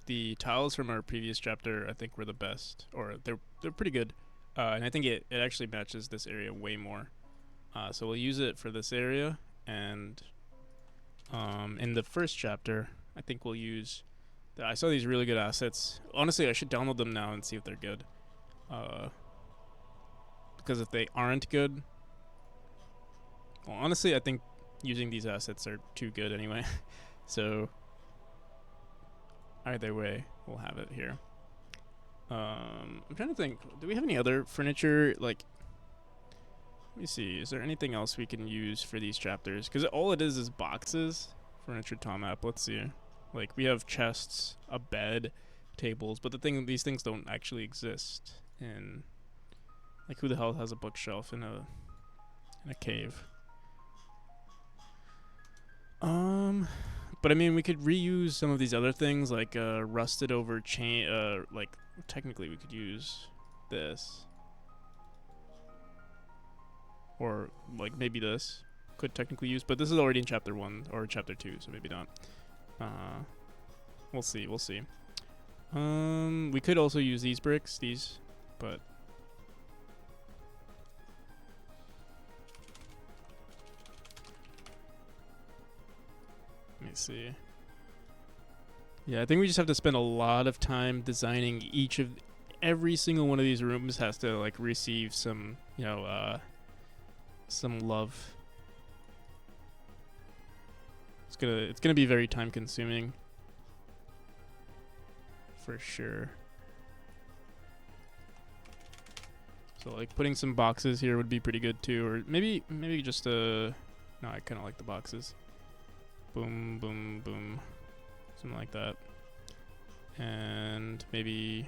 the tiles from our previous chapter, I think were the best, or they're pretty good, and I think it actually matches this area way more. So we'll use it for this area, and in the first chapter, I think we'll use. I saw these really good assets. Honestly, I should download them now and see if they're good. Because if they aren't good, well, honestly, I think using these assets are too good anyway. So either way, we'll have it here. I'm trying to think. Do we have any other furniture? Like, let me see. Is there anything else we can use for these chapters? Because all it is boxes. Furniture top map. Let's see. Like, we have chests, a bed, tables, but these things don't actually exist in. Like, who the hell has a bookshelf in a cave? But I mean, we could reuse some of these other things, like rusted over chain. Like, technically, we could use this, or like maybe this could technically use, but this is already in chapter 1 or chapter 2, so maybe not. We'll see. We could also use these bricks, but let me see. Yeah, I think we just have to spend a lot of time designing every single one of these rooms has to like receive some, some love. It's gonna be very time consuming. For sure. So like putting some boxes here would be pretty good too, or maybe just no, I kind of like the boxes. Boom, boom, boom, something like that. And maybe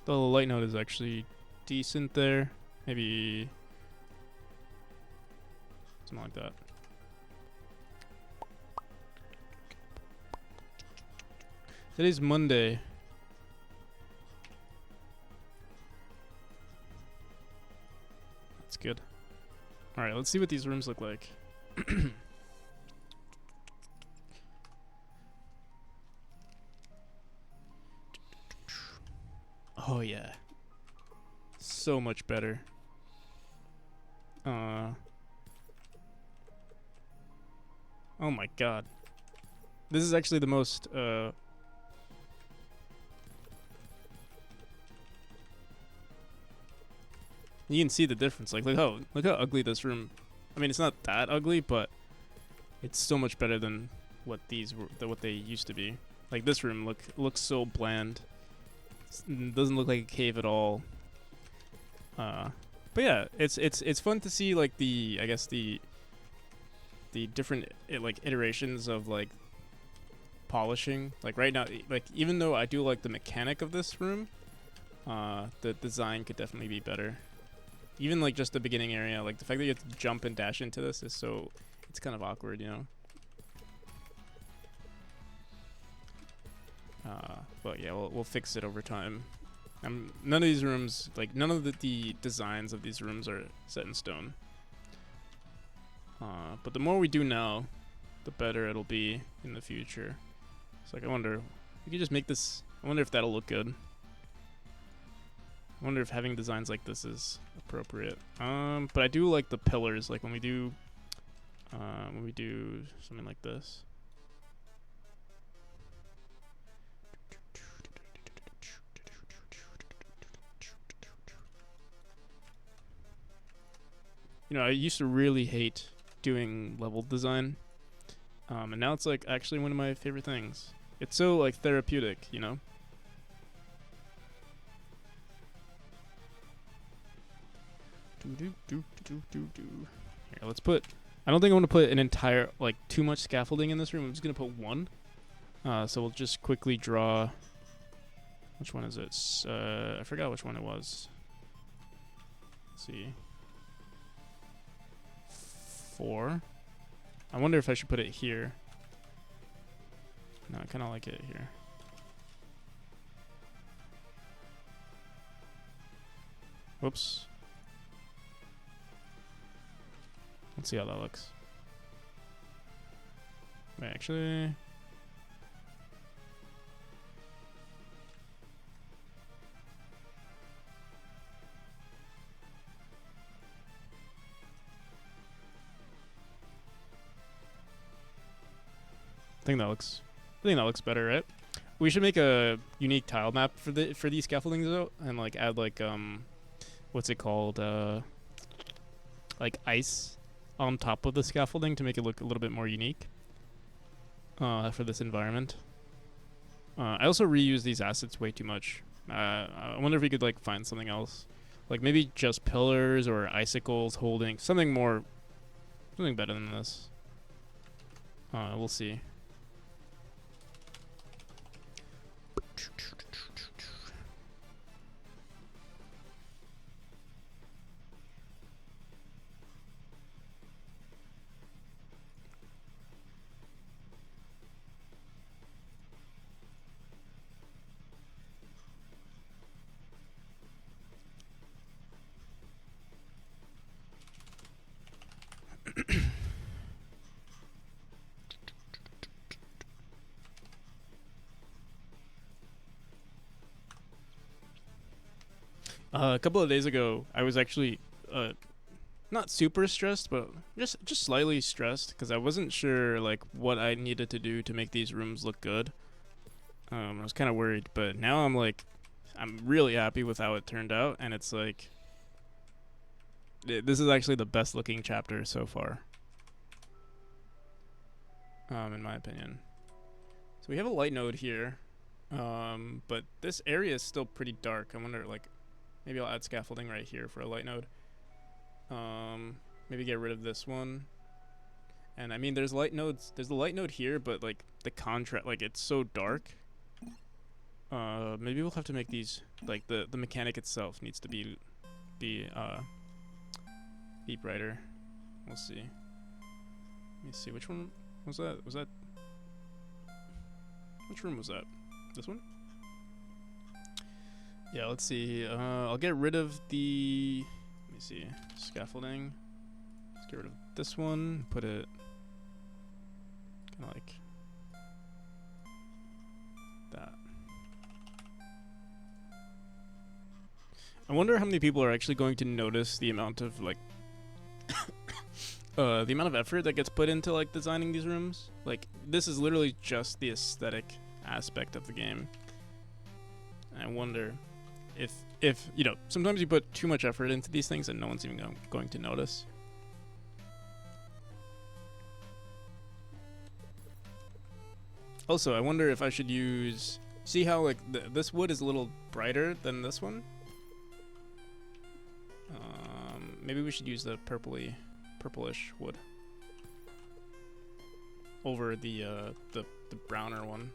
the light node is actually decent there. Maybe something like that. Today's Monday. That's good. Alright, let's see what these rooms look like. Oh yeah. So much better. Oh my god. This is actually the most you can see the difference. Like look how ugly this room. I mean, it's not that ugly, but it's so much better than what they used to be. Like this room looks so bland. It doesn't look like a cave at all. But yeah, it's fun to see like the different like iterations of like polishing. Like right now, like even though I do like the mechanic of this room, the design could definitely be better. Even like just the beginning area, like the fact that you have to jump and dash into this is it's kind of awkward, you know. But yeah, we'll fix it over time. None of these rooms, like none of the designs of these rooms are set in stone. But the more we do now, the better it'll be in the future. It's like I wonder, we could just make this. I wonder if that'll look good. I wonder if having designs like this is appropriate. But I do like the pillars, like when we do something like this. You know, I used to really hate doing level design, and now it's like actually one of my favorite things. It's so like therapeutic, you know. Here, let's put. I don't think I want to put an entire like too much scaffolding in this room. I'm just gonna put one. So we'll just quickly draw. Which one is it? I forgot which one it was. Let's see. 4. I wonder if I should put it here. No, I kind of like it here. Whoops. Let's see how that looks. Wait, actually. I think that looks better, right? We should make a unique tile map for these scaffoldings though, and like add like what's it called? Like ice on top of the scaffolding to make it look a little bit more unique. For this environment. I also reuse these assets way too much. I wonder if we could like find something else, like maybe just pillars or icicles holding something better than this. We'll see. A couple of days ago, I was actually not super stressed, but just slightly stressed because I wasn't sure like what I needed to do to make these rooms look good. I was kind of worried, but now I'm really happy with how it turned out, and it's like this is actually the best looking chapter so far, in my opinion. So we have a light node here, but this area is still pretty dark. I wonder, like, maybe I'll add scaffolding right here for a light node. Maybe get rid of this one. And I mean, there's light nodes. There's the light node here, but like the contrast, like it's so dark. Maybe we'll have to make these like the mechanic itself needs to be be brighter. We'll see. Let me see, which one was that? Which room was that? This one? Yeah, let's see. I'll get rid of the, let me see, scaffolding. Let's get rid of this one, put it kind of like that. I wonder how many people are actually going to notice the amount of like the amount of effort that gets put into like designing these rooms. Like, this is literally just the aesthetic aspect of the game. And I wonder if you know, sometimes you put too much effort into these things and no one's even going to notice. Also, I wonder if I should use, see how like this wood is a little brighter than this one? Maybe we should use the purplish wood over the browner one.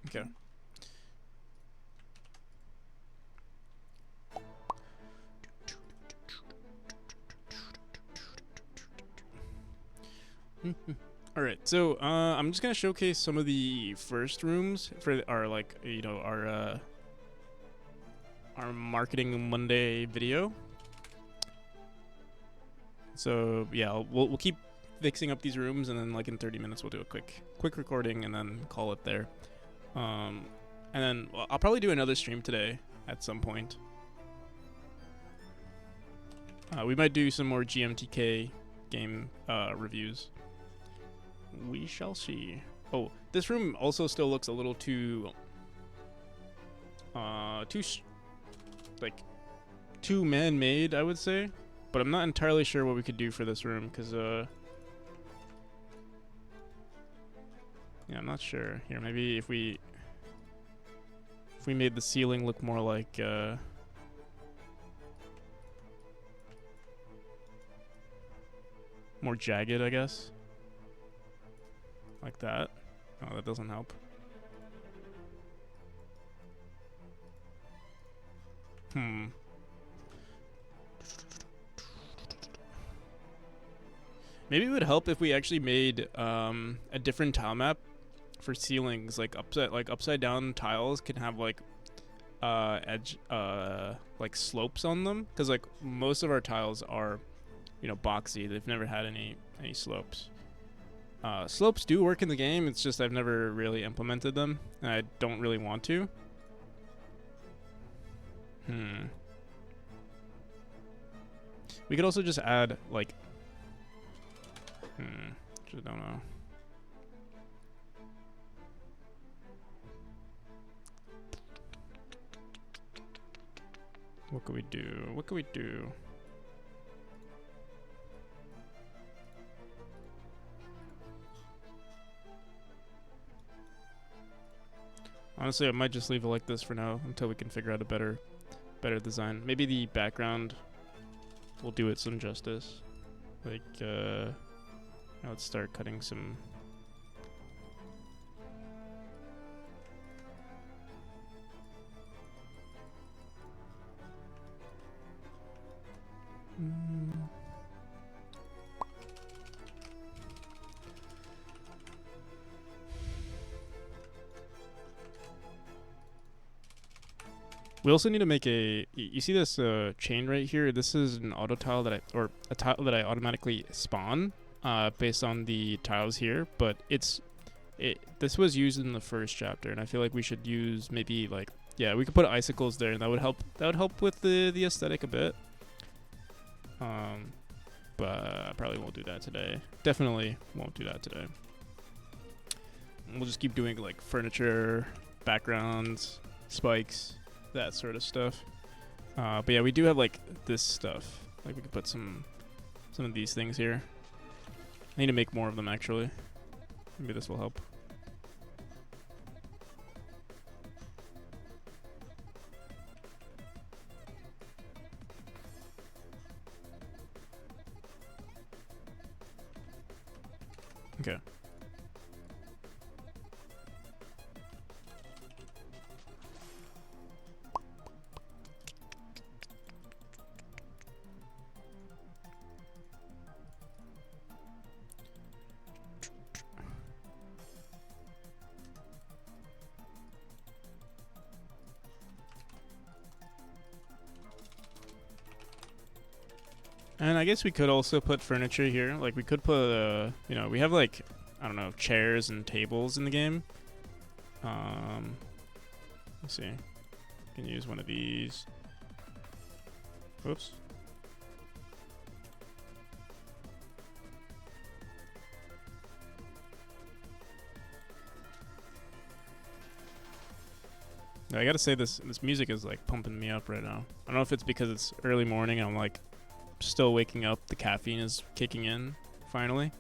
Okay. All right, so I'm just gonna showcase some of the first rooms for our, like, you know, our Marketing Monday video. So yeah, we'll keep fixing up these rooms, and then like in 30 minutes we'll do a quick recording and then call it there. And then I'll probably do another stream today at some point. We might do some more GMTK game reviews. We shall see. Oh, this room also still looks a little too too man-made, I would say. But I'm not entirely sure what we could do for this room, because yeah, I'm not sure. Here, maybe if we made the ceiling look more like more jagged, I guess. Like that. Oh, that doesn't help. Maybe it would help if we actually made a different tile map for ceilings. Like upside down tiles can have like edge like slopes on them, because like most of our tiles are, you know, boxy. They've never had any slopes. Slopes do work in the game, it's just I've never really implemented them, and I don't really want to. We could also just add, like... just don't know. What could we do? What could we do? Honestly, I might just leave it like this for now until we can figure out a better design. Maybe the background will do it some justice. Like, now let's start cutting some... We also need to make a... You see this chain right here? This is an auto tile that or a tile that I automatically spawn based on the tiles here, but this was used in the first chapter, and I feel like we should use maybe like... Yeah, we could put icicles there, and that would help with the aesthetic a bit. But I probably won't do that today. Definitely won't do that today. We'll just keep doing like furniture, backgrounds, spikes, that sort of stuff. But yeah, we do have like this stuff. Like we could put some of these things here. I need to make more of them actually. Maybe this will help. Okay. And I guess we could also put furniture here. Like we could put, you know, we have like, I don't know, chairs and tables in the game. Let's see. Can use one of these. Whoops. No, I gotta say this music is like pumping me up right now. I don't know if it's because it's early morning and I'm like still waking up. The caffeine is kicking in finally.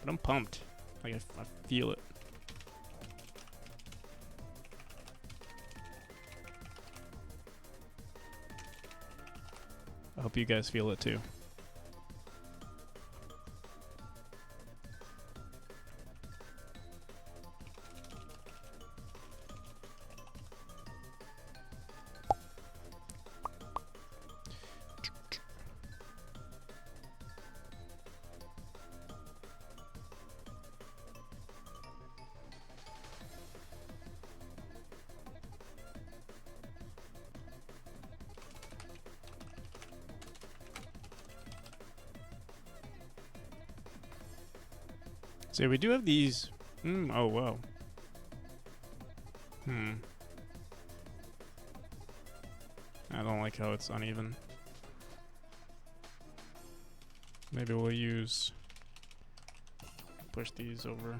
But I'm pumped. Like I feel it. I hope you guys feel it too. So we do have these. Oh wow. I don't like how it's uneven. Maybe we'll push these over.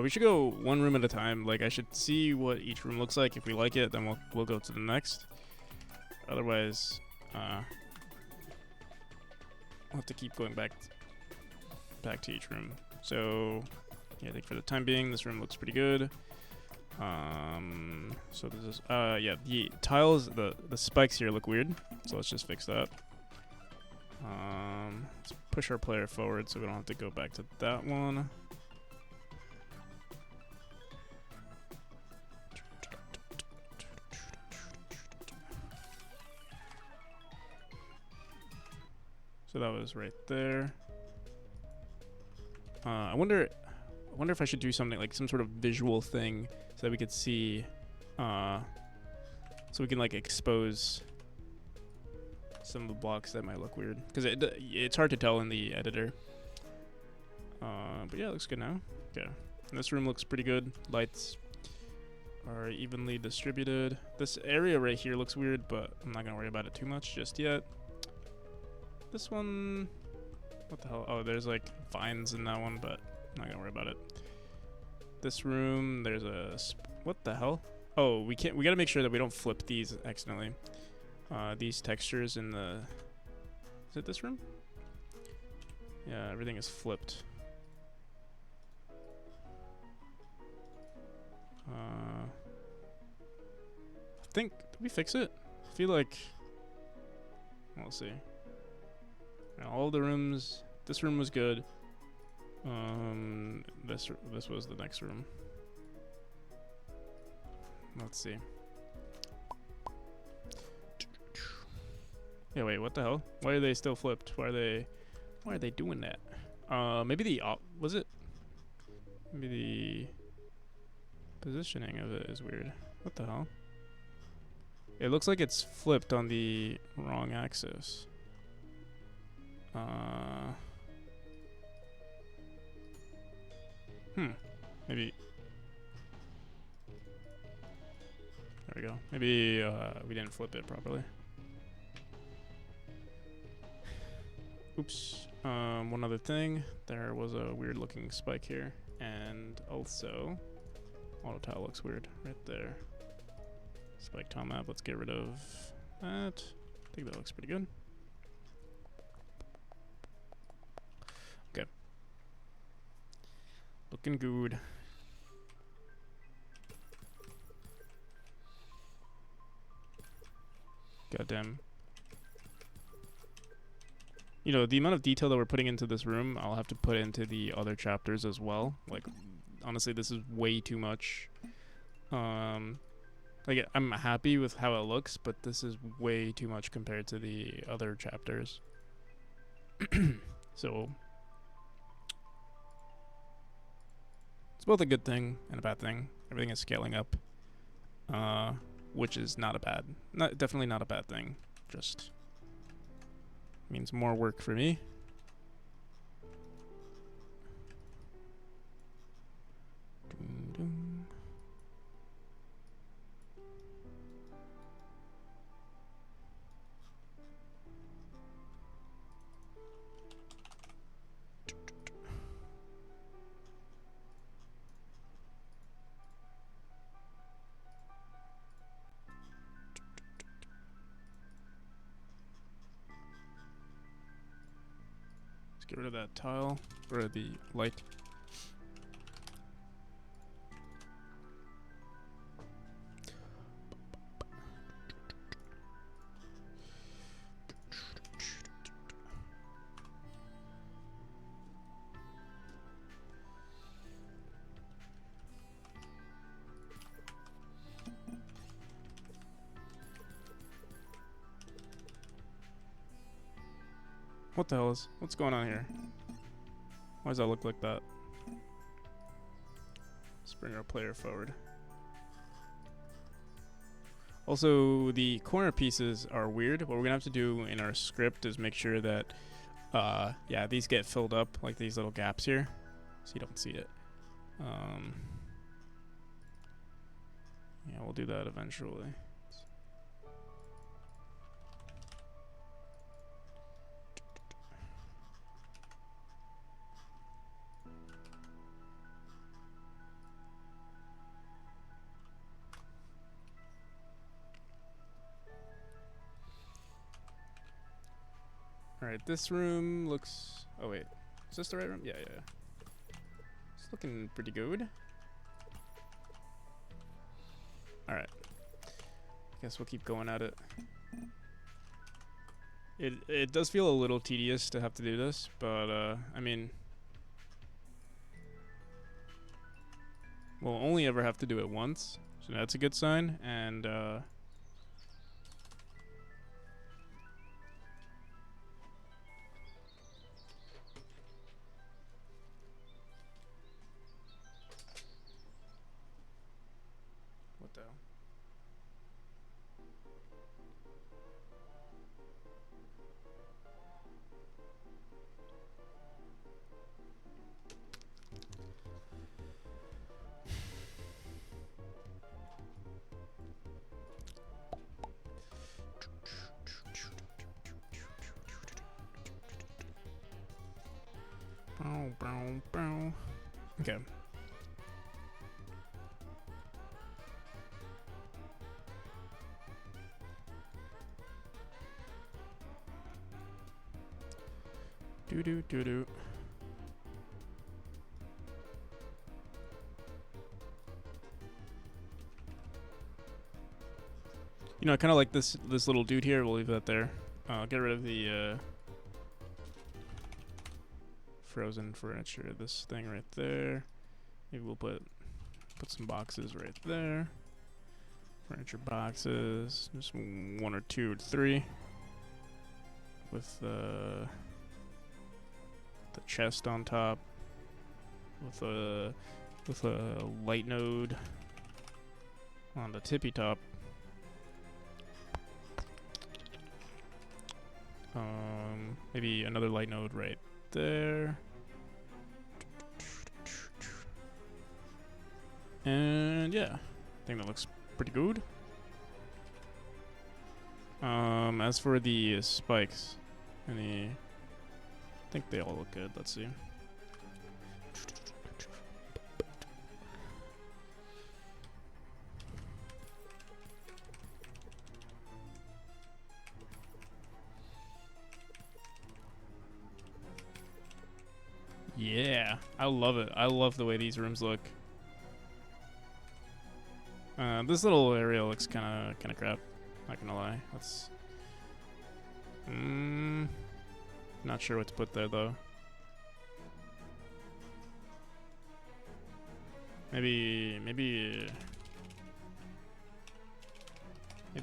We should go one room at a time. Like I should see what each room looks like. If we like it, then we'll go to the next. Otherwise, we'll have to keep going back to each room. So yeah, I think for the time being, this room looks pretty good. So this is yeah, the tiles, the spikes here look weird. So let's just fix that. Let's push our player forward so we don't have to go back to that one. So that was right there. I wonder if I should do something like some sort of visual thing so that we could see, so we can like expose some of the blocks that might look weird, because it's hard to tell in the editor. But yeah, it looks good now. Okay, and this room looks pretty good. Lights are evenly distributed. This area right here looks weird, but I'm not gonna worry about it too much just yet. This one, what the hell? Oh, there's like vines in that one, but I'm not gonna worry about it. This room, there's a what the hell? Oh, we gotta make sure that we don't flip these accidentally. These textures in the, is it this room? Yeah, everything is flipped. I think, did we fix it? I feel like, we'll see. Now, all the rooms, this room was good. This was the next room. Let's see. Yeah, wait, what the hell? Why are they still flipped? Why are they doing that? Maybe the was it? Maybe the positioning of it is weird. What the hell? It looks like it's flipped on the wrong axis. Maybe. There we go. Maybe we didn't flip it properly. Oops. One other thing, there was a weird looking spike here, and also auto tile looks weird right there. Spike tile map, let's get rid of that. I think that looks pretty good. Okay. Looking good. Goddamn. You know, the amount of detail that we're putting into this room, I'll have to put into the other chapters as well. Like, honestly, this is way too much. Like, I'm happy with how it looks, but this is way too much compared to the other chapters. So, it's both a good thing and a bad thing. Everything is scaling up, which is definitely not a bad thing. Just means more work for me. Let's get rid of that tile, or the light. What the hell is... What's going on here? Why does that look like that? Let's bring our player forward. Also, the corner pieces are weird. What we're gonna have to do in our script is make sure that, yeah, these get filled up, like these little gaps here, so you don't see it. Yeah, we'll do that eventually. Alright, this room looks... Oh wait, is this the right room? Yeah. It's looking pretty good. Alright. Guess we'll keep going at it. It does feel a little tedious to have to do this, but I mean... We'll only ever have to do it once, so that's a good sign, and what the hell? Okay. Do. You know, I kind of like this little dude here. We'll leave that there. Get rid of the frozen furniture. This thing right there. Maybe we'll put some boxes right there. Furniture boxes. Just 1 or 2 or 3. With the chest on top. With a light node on the tippy top. Maybe another light node right there. And yeah, I think that looks pretty good. As for the spikes and think they all look good. Let's see. Yeah, I love it. I love the way these rooms look. This little area looks kind of crap. Not gonna lie. Let's. Not sure what to put there though. Maybe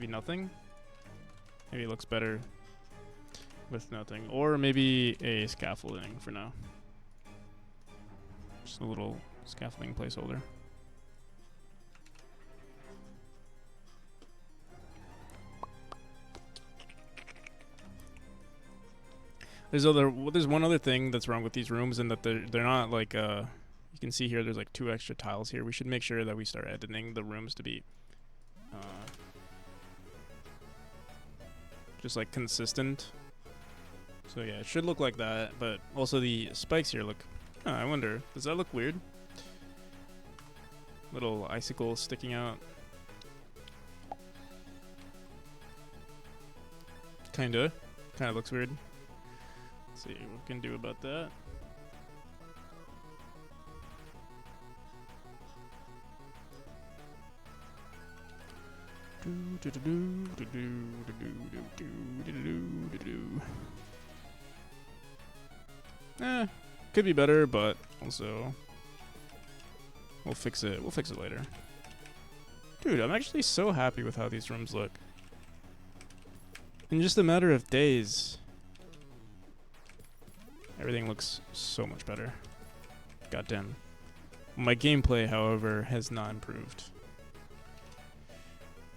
nothing. Maybe it looks better with nothing, or maybe a scaffolding for now. Just a little scaffolding placeholder. There's one other thing that's wrong with these rooms, and that they're not like you can see here. There's like 2 extra tiles here. We should make sure that we start editing the rooms to be just like consistent. So yeah, it should look like that. But also the spikes here look. I wonder, does that look weird? Little icicles sticking out. Kinda looks weird. Let's see what we can do about that. Could be better, but also we'll fix it. We'll fix it later. Dude, I'm actually so happy with how these rooms look. In just a matter of days, everything looks so much better. Goddamn. My gameplay, however, has not improved.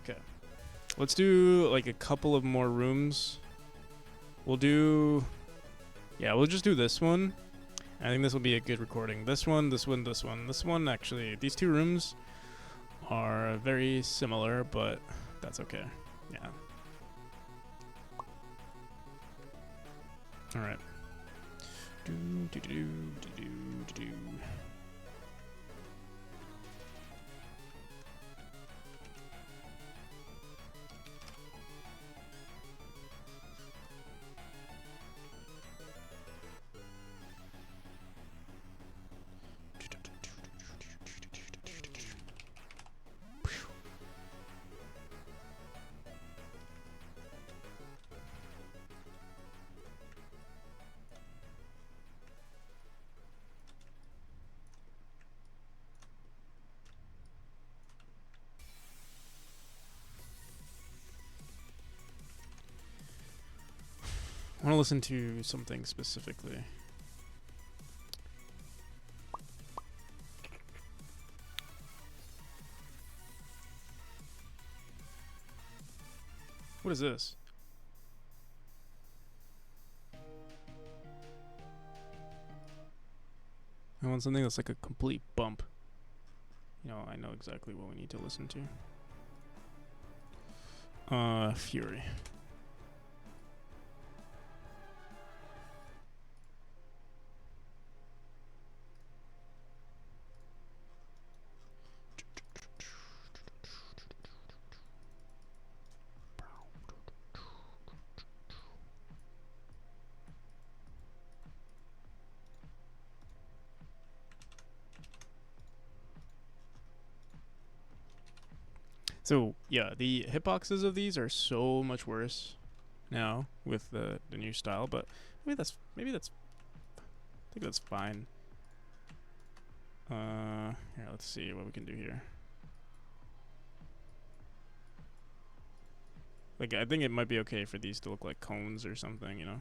Okay. Let's do like a couple of more rooms. We'll just do this one. I think this will be a good recording. This one, this one, this one. This one, actually, these 2 rooms are very similar, but that's okay. Yeah. All right. I want to listen to something specifically. What is this? I want something that's like a complete bump. You know, I know exactly what we need to listen to. Fury. So yeah, the hitboxes of these are so much worse now with the new style, but maybe that's I think that's fine. Here, let's see what we can do here. Like, I think it might be okay for these to look like cones or something, you know?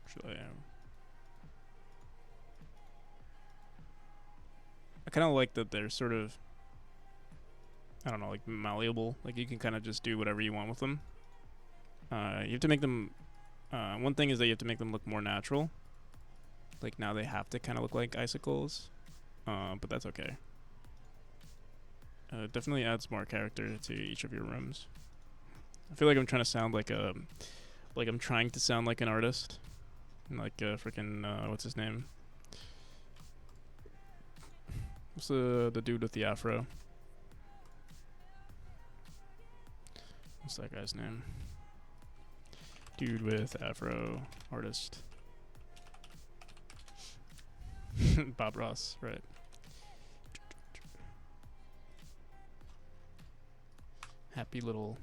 Actually, I kind of like that they're sort of, I don't know, like malleable. Like you can kind of just do whatever you want with them. You have to make them, one thing is that you have to make them look more natural. Like now they have to kind of look like icicles, but that's okay. definitely adds more character to each of your rooms. I feel like I'm trying to sound like I'm trying to sound like an artist, like freaking what's his name? What's the dude with the afro? What's that guy's name? Dude with afro, artist. Bob Ross, right? Happy little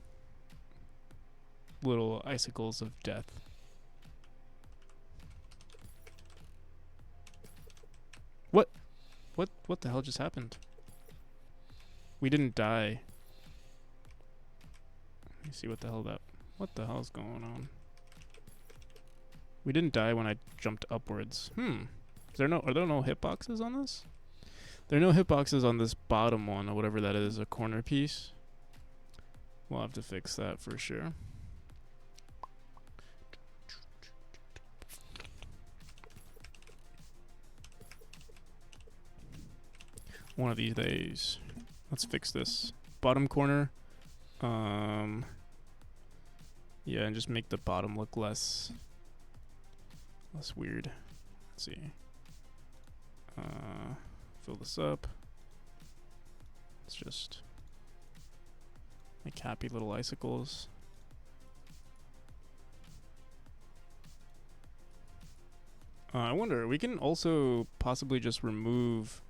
icicles of death. What the hell just happened? We didn't die. Let me see what the hell is going on. We didn't die when I jumped upwards. Are there no hitboxes on this? There are no hitboxes on this bottom one, or whatever that is, a corner piece. We'll have to fix that for sure. One of these days. Let's fix this. Bottom corner. Yeah, and just make the bottom look less weird. Let's see. Fill this up. Let's just make happy little icicles. I wonder, we can also possibly just remove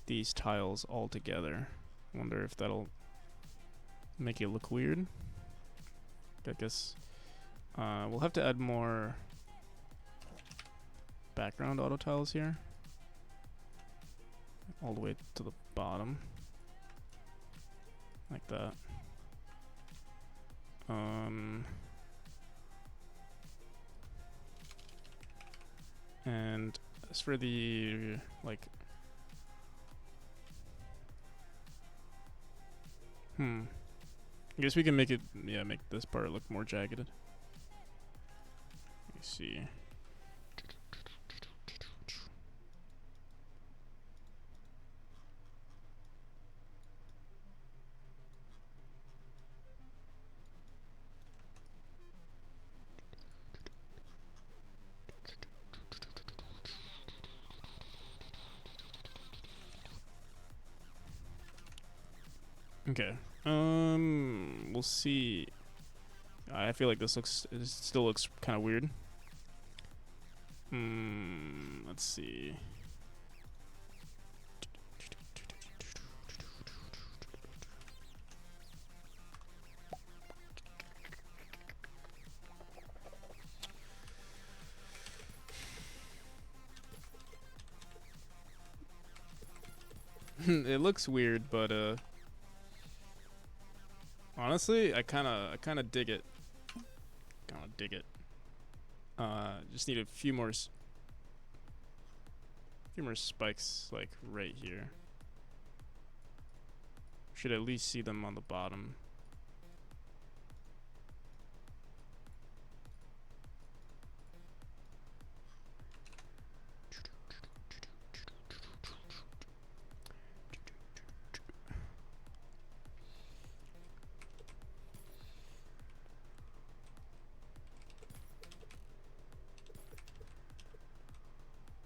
these tiles altogether. I wonder if that'll make it look weird. I guess we'll have to add more background auto tiles here, all the way to the bottom, like that. And as for the I guess we can make this part look more jagged. Let me see. Okay. We'll see. I feel like it still looks kind of weird. Let's see. It looks weird, but honestly, I kind of dig it. Just need a few more spikes, like right here. Should at least see them on the bottom.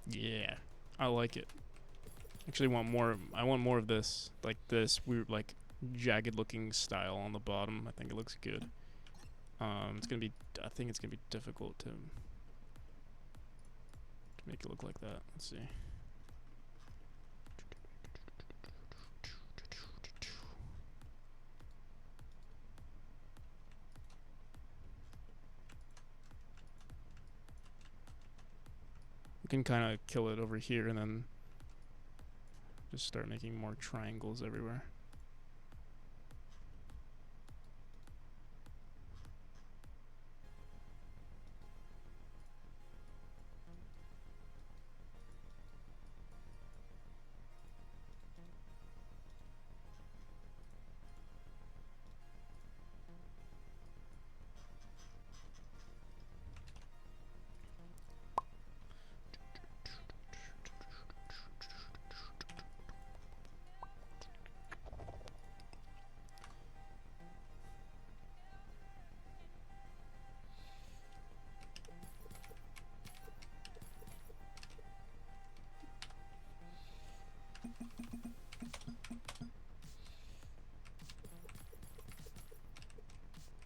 Yeah, I like it. Actually, want more. I want more of this, like this weird, like jagged looking style on the bottom. I think it looks good. It's gonna be. I think it's gonna be difficult to make it look like that. Let's see. We can kind of kill it over here and then just start making more triangles everywhere.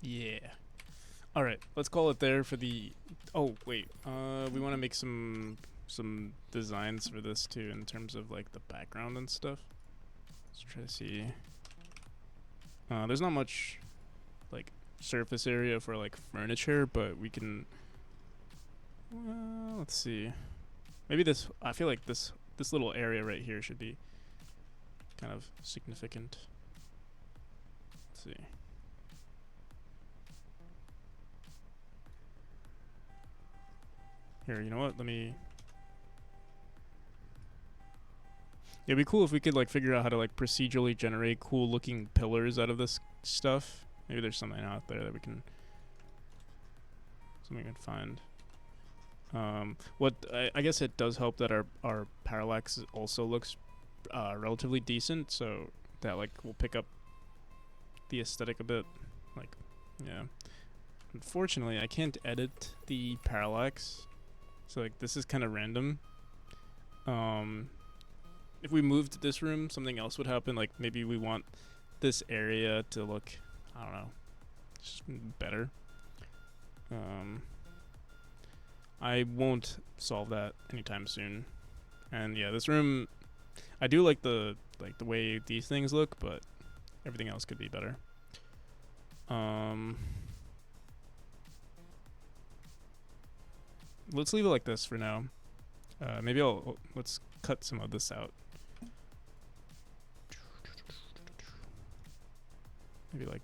Yeah. All right, let's call it there for the. Oh wait, we want to make some designs for this too in terms of like the background and stuff. Let's try to see. There's not much like surface area for like furniture, but we can. Let's see. Maybe this. I feel like this little area right here should be kind of significant. Let's see. Here, you know what? Let me. It'd be cool if we could like figure out how to like procedurally generate cool looking pillars out of this stuff. Maybe there's something out there that we can find. What I guess it does help that our parallax also looks relatively decent, so that like will pick up the aesthetic a bit. Like, yeah. Unfortunately, I can't edit the parallax, so like this is kind of random. If we moved this room, something else would happen. Like maybe we want this area to look, I don't know, just better. I won't solve that anytime soon. And yeah, this room, I do like the way these things look, but everything else could be better. Let's leave it like this for now. Maybe let's cut some of this out. Maybe like.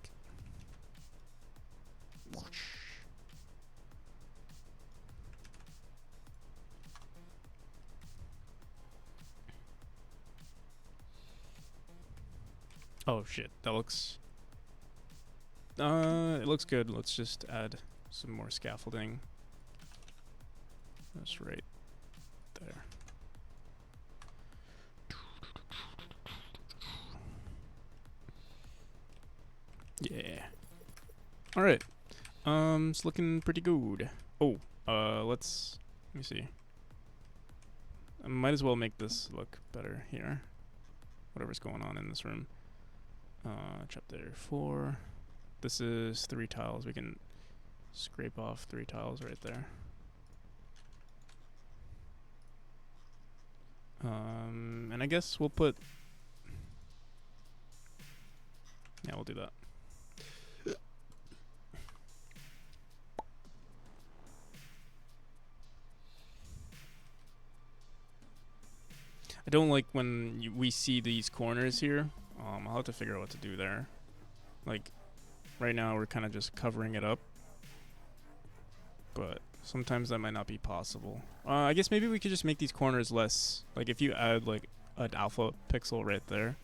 Oh shit, that looks. It looks good. Let's just add some more scaffolding. That's right there. Yeah. All right. It's looking pretty good. Oh, let me see. I might as well make this look better here. Whatever's going on in this room. Chop there 4. This is 3 tiles. We can scrape off 3 tiles right there. And I guess we'll put. Yeah, we'll do that. I don't like when we see these corners here. I'll have to figure out what to do there. Like, right now we're kind of just covering it up. But sometimes that might not be possible. I guess maybe we could just make these corners less. Like, if you add, like, an alpha pixel right there.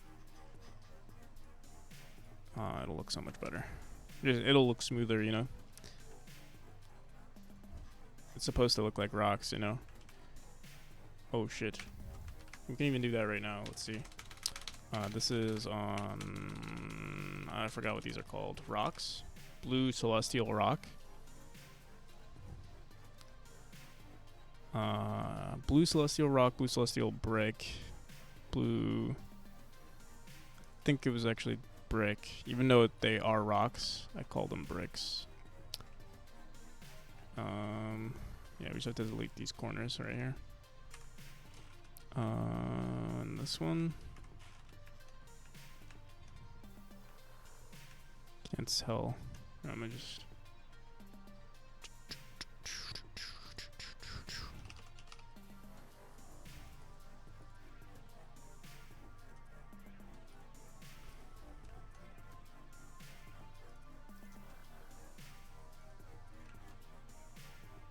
It'll look so much better. It'll look smoother, you know? It's supposed to look like rocks, you know? Oh, shit. We can even do that right now. Let's see. This is on. I forgot what these are called. Rocks? Blue celestial rock. Blue celestial rock, blue celestial brick, blue. I think it was actually brick. Even though they are rocks, I call them bricks. Yeah, we just have to delete these corners right here. And this one. Can't tell. I'm gonna just.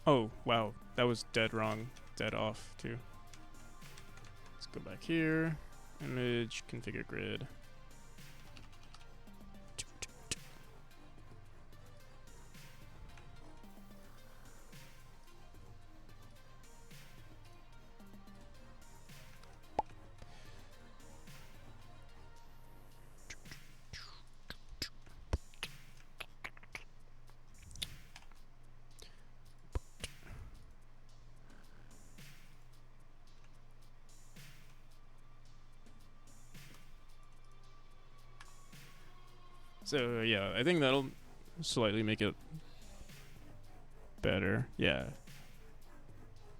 Oh, wow. That was dead wrong. Dead off, too. Let's go back here. Image, configure grid. So yeah, I think that'll slightly make it better. Yeah.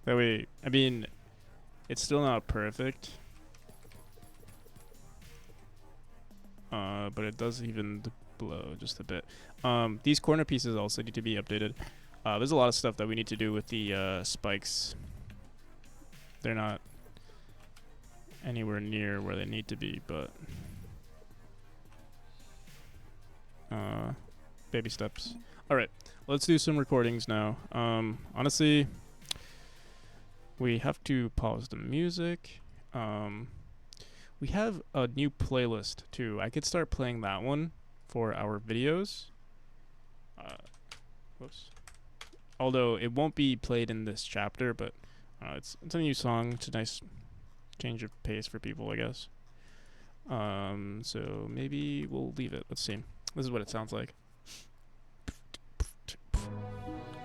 That way, I mean, it's still not perfect. But it does even the blow just a bit. These corner pieces also need to be updated. There's a lot of stuff that we need to do with the spikes. They're not anywhere near where they need to be, but baby steps. All right, let's do some recordings now. Honestly, we have to pause the music. We have a new playlist too. I could start playing that one for our videos. Whoops. Although it won't be played in this chapter, but it's a new song. It's a nice change of pace for people, I guess. So maybe we'll leave it. Let's see. This is what it sounds like.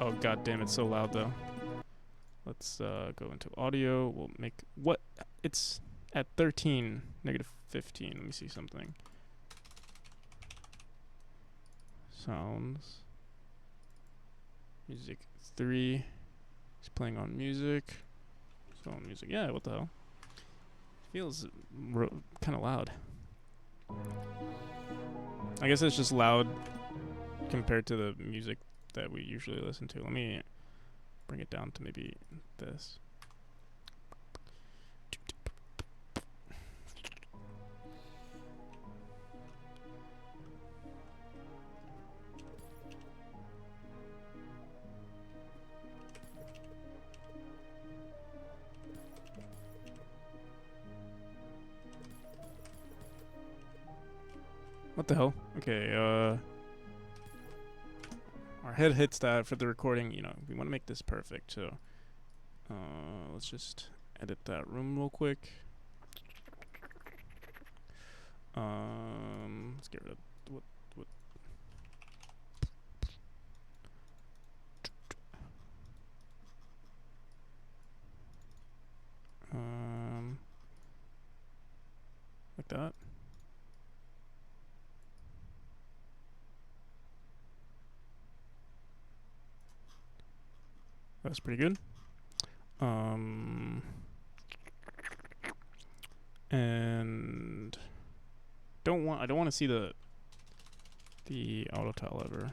Oh god damn, it's so loud though. Let's go into audio. We'll make what it's at 13, -15. Let me see something. Sounds. Music 3. He's playing on music. So on music. Yeah, what the hell? Feels kind of loud. I guess it's just loud compared to the music that we usually listen to. Let me bring it down to maybe this. What the hell? Okay, our head hits that for the recording. You know, we want to make this perfect, so let's just edit that room real quick. Let's get rid of what like that. That's pretty good. And I don't want to see the auto tile ever.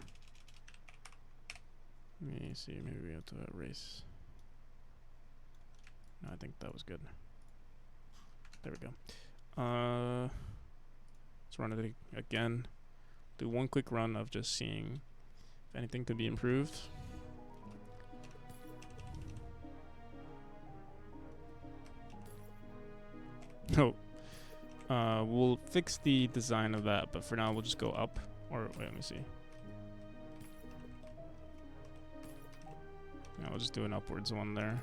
Let me see, maybe we have to erase. No, I think that was good. There we go. Let's run it again. Do one quick run of just seeing if anything could be improved. Oh, we'll fix the design of that, but for now we'll just go up. Or wait, let me see. No, we'll just do an upwards one there.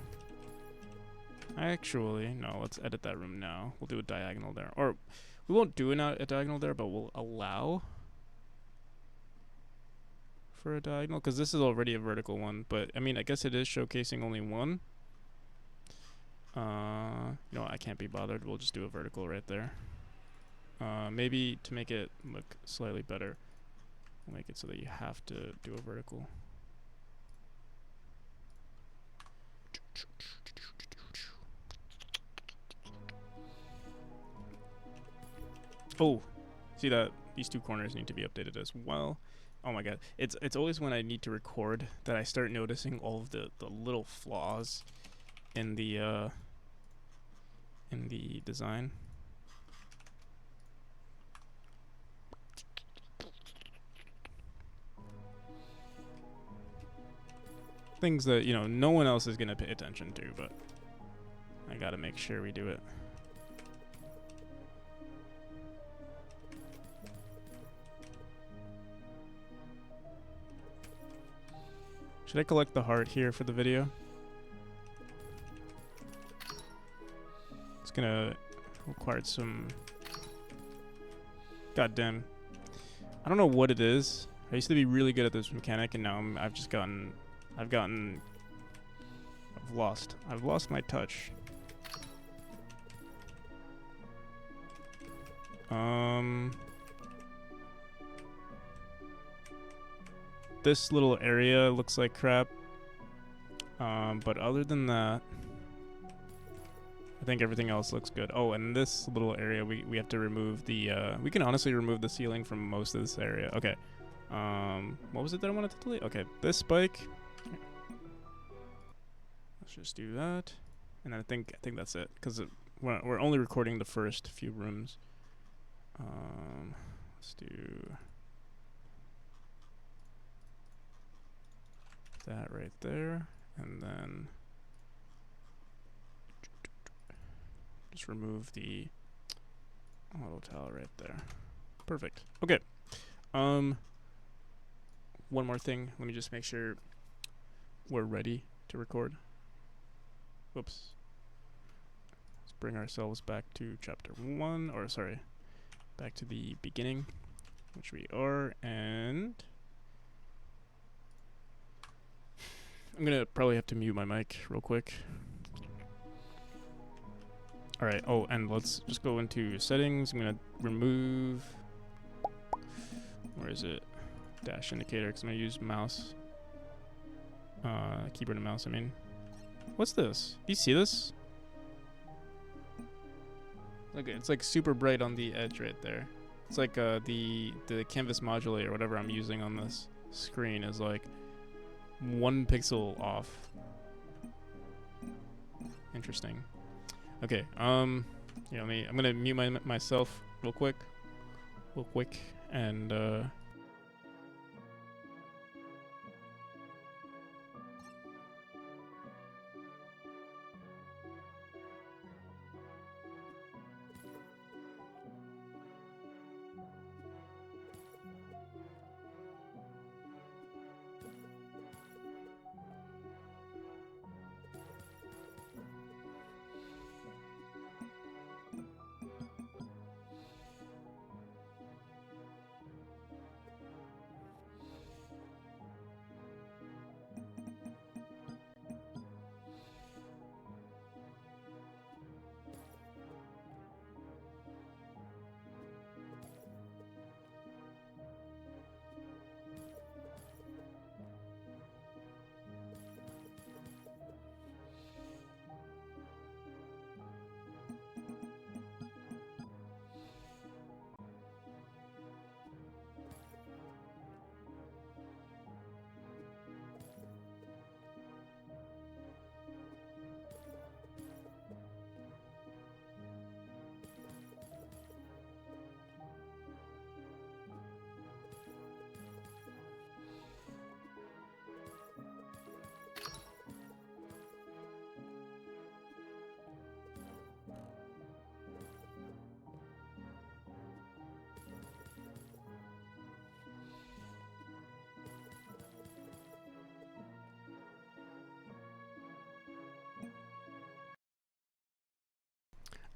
Actually, no, let's edit that room now. We'll do a diagonal there. Or we won't do a diagonal there, but we'll allow for a diagonal, because this is already a vertical one. But I mean, I guess it is showcasing only one. You know, I can't be bothered. We'll just do a vertical right there. Maybe to make it look slightly better, we'll make it so that you have to do a vertical. Oh, see that these two corners need to be updated as well. Oh my god, it's always when I need to record that I start noticing all of the little flaws in the design. Things that, you know, no one else is gonna pay attention to, but I gotta make sure we do it. Should I collect the heart here for the video? It's gonna require some... God damn. I don't know what it is. I used to be really good at this mechanic, and now I've lost my touch. this little area looks like crap. But other than that, I think everything else looks good. Oh, and this little area, we have to remove the, we can honestly remove the ceiling from most of this area. Okay. What was it that I wanted to delete? Okay, this spike. Let's just do that. And I think that's it, because we're only recording the first few rooms. Let's do that right there, and then just remove the auto tile right there. Perfect. Okay. One more thing. Let me just make sure we're ready to record. Whoops. Let's bring ourselves back to chapter 1, or sorry, back to the beginning, which we are, and I'm gonna probably have to mute my mic real quick. Alright, oh, and let's just go into settings. I'm gonna remove, where is it? Dash indicator, because I'm gonna use mouse. Keyboard and mouse, I mean. What's this? Do you see this? Look, it's like super bright on the edge right there. It's like the canvas modulator, whatever I'm using on this screen, is like 1 pixel off. Interesting. Okay, I'm gonna mute myself real quick, and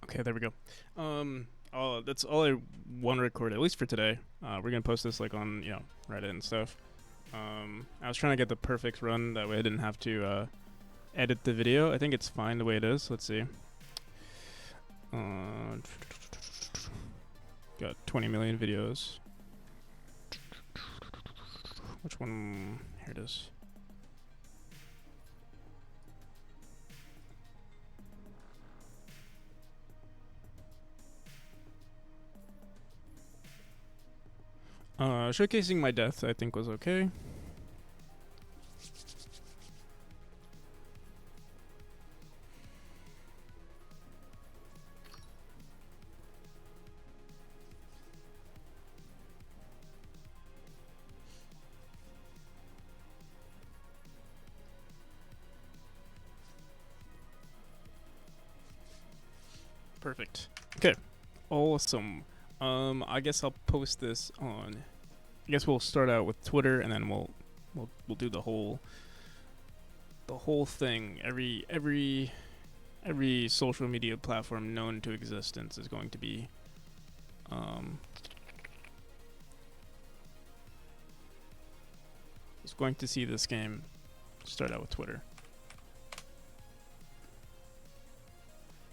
okay, there we go. That's all I want to record, at least for today. We're gonna post this like on Reddit and stuff. I was trying to get the perfect run, that way I didn't have to edit the video. I think it's fine the way it is. Let's see. Got 20 million videos. Which one? Here it is. Showcasing my death, I think, was okay. Perfect. Okay. Awesome. I guess I'll post this on. I guess we'll start out with Twitter, and then we'll do the whole thing. Every social media platform known to existence is going to be is going to see this game. Start out with Twitter.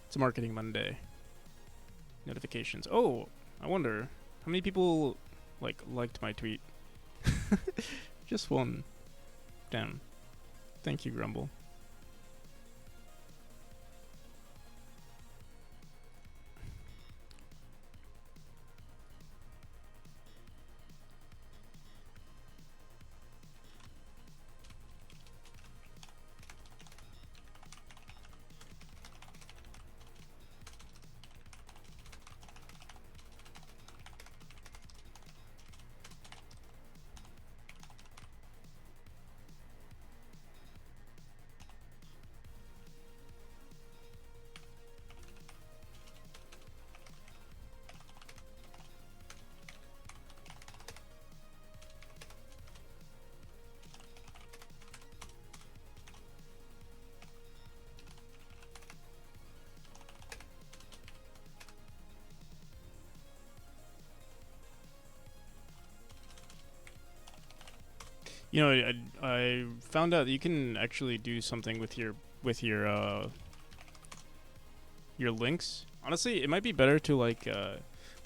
It's Marketing Monday. Notifications. Oh, I wonder how many people liked my tweet. Just one. Damn. Thank you, Grumble. You know, I found out that you can actually do something with your links. Honestly, it might be better to like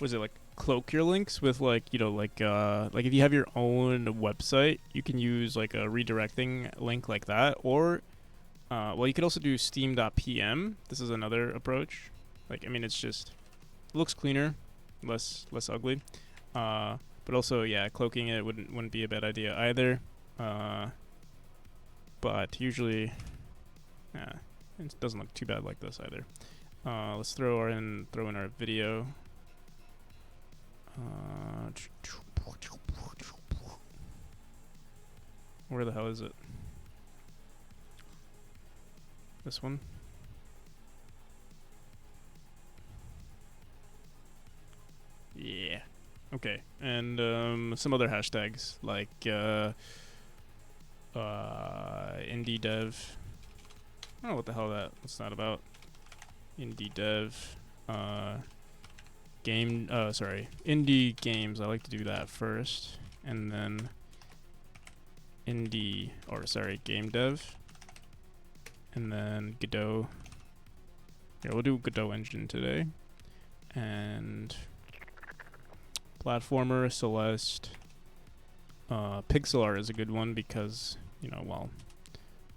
was it like cloak your links with like, you know, like if you have your own website, you can use like a redirecting link like that, or well, you could also do steam.pm. This is another approach. Like, I mean, it's just it looks cleaner, less ugly. But also, yeah, cloaking it wouldn't be a bad idea either. But usually, yeah, it doesn't look too bad like this either. Let's throw in our video. Where the hell is it? This one? Yeah. Okay. And some other hashtags like indie dev. I don't know what the hell what's that about. Indie dev. Indie games. I like to do that first, and then game dev, and then Godot. Yeah, we'll do Godot engine today, and platformer Celeste. Pixel art is a good one because, you know, well,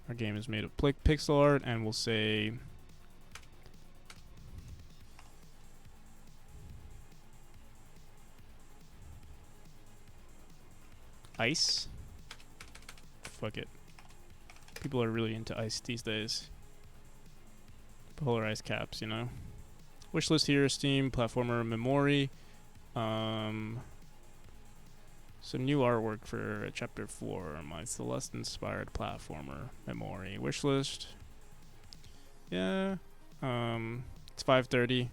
our game is made of pixel art, and we'll say ice. Fuck it. People are really into ice these days. Polarized caps, you know. Wishlist here, Steam, platformer Memori. Some new artwork for Chapter 4, my Celeste-inspired platformer Memori. Wishlist. Yeah. It's 5:30.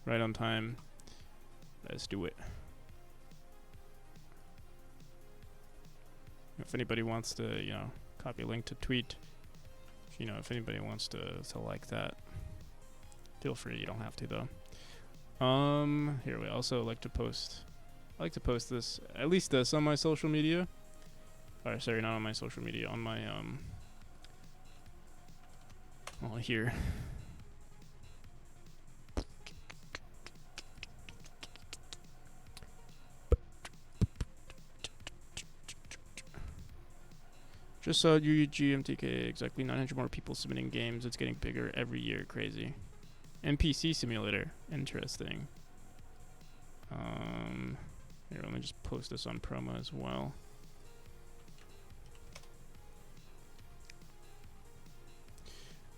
Right on time. Let's do it. If anybody wants to, you know, copy a link to tweet, you know, if anybody wants to like that, feel free. You don't have to though. Here we also like to post. I like to post this, at least this, on my social media. Or sorry, not on my social media, on my here. Just saw UGMTK, exactly 900 more people submitting games. It's getting bigger every year. Crazy. NPC simulator. Interesting. Here, let me just post this on promo as well.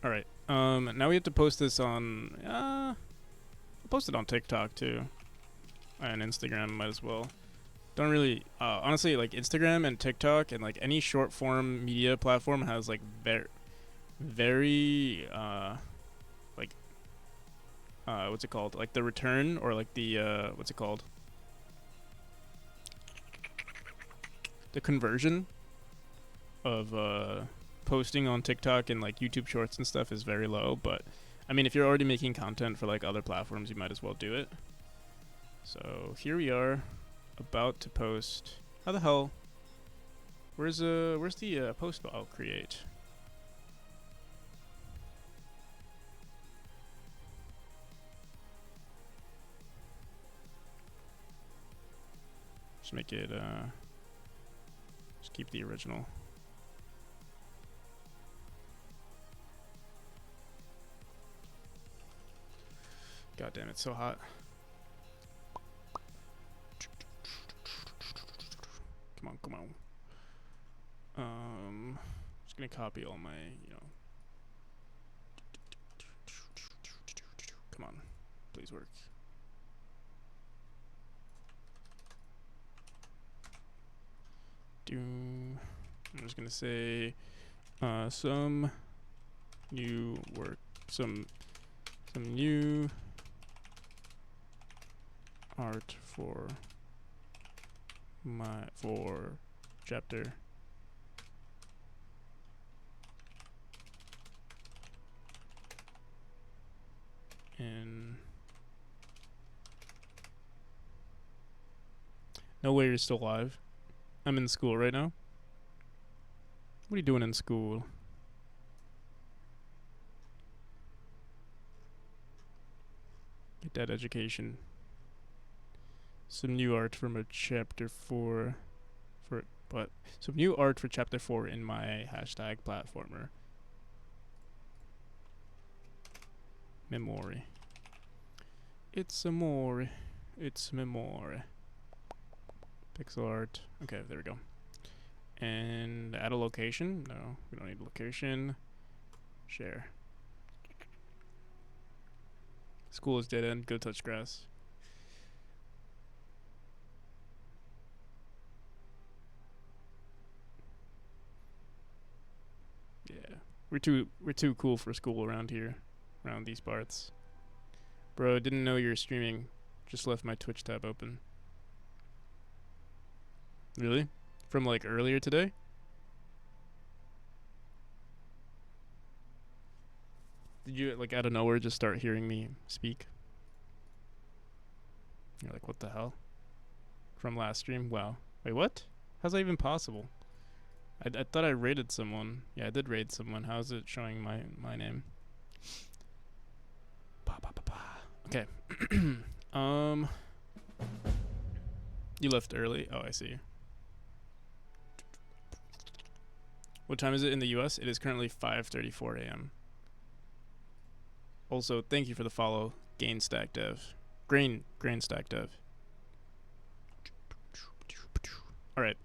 Alright. Now we have to post this on... I'll post it on TikTok too. And Instagram might as well. Don't really... honestly, like Instagram and TikTok and like any short form media platform has like very what's it called? Like the return, or like the what's it called? The conversion of posting on TikTok and like YouTube Shorts and stuff is very low. But I mean, if you're already making content for like other platforms, you might as well do it. So here we are, about to post. How the hell? Where's the post I'll create? Just Just keep the original. God damn, it's so hot. Come on, come on. Just gonna copy all my, Come on, please work. I'm just gonna say, some new art for chapter. No way you're still live. I'm in school right now. What are you doing in school? Get that education. Some new art from a chapter 4 some new art for chapter 4 in my hashtag platformer. Memori. It's Memori. It's Memori. Pixel art. Okay, there we go. And add a location. No, we don't need a location. Share. School is dead end. Go touch grass. Yeah, we're too cool for school around here, around these parts. Bro, didn't know you were streaming. Just left my Twitch tab open. Really? From like earlier today? Did you like out of nowhere just start hearing me speak? You're like, what the hell? From last stream? Wow. Wait, what? How's that even possible? I thought I raided someone. Yeah, I did raid someone. How's it showing my name? Okay. You left early. Oh, I see. What time is it in the US? It is currently 5:34 a.m. Also, thank you for the follow, Gainstack Dev. Grainstack Dev. Alright.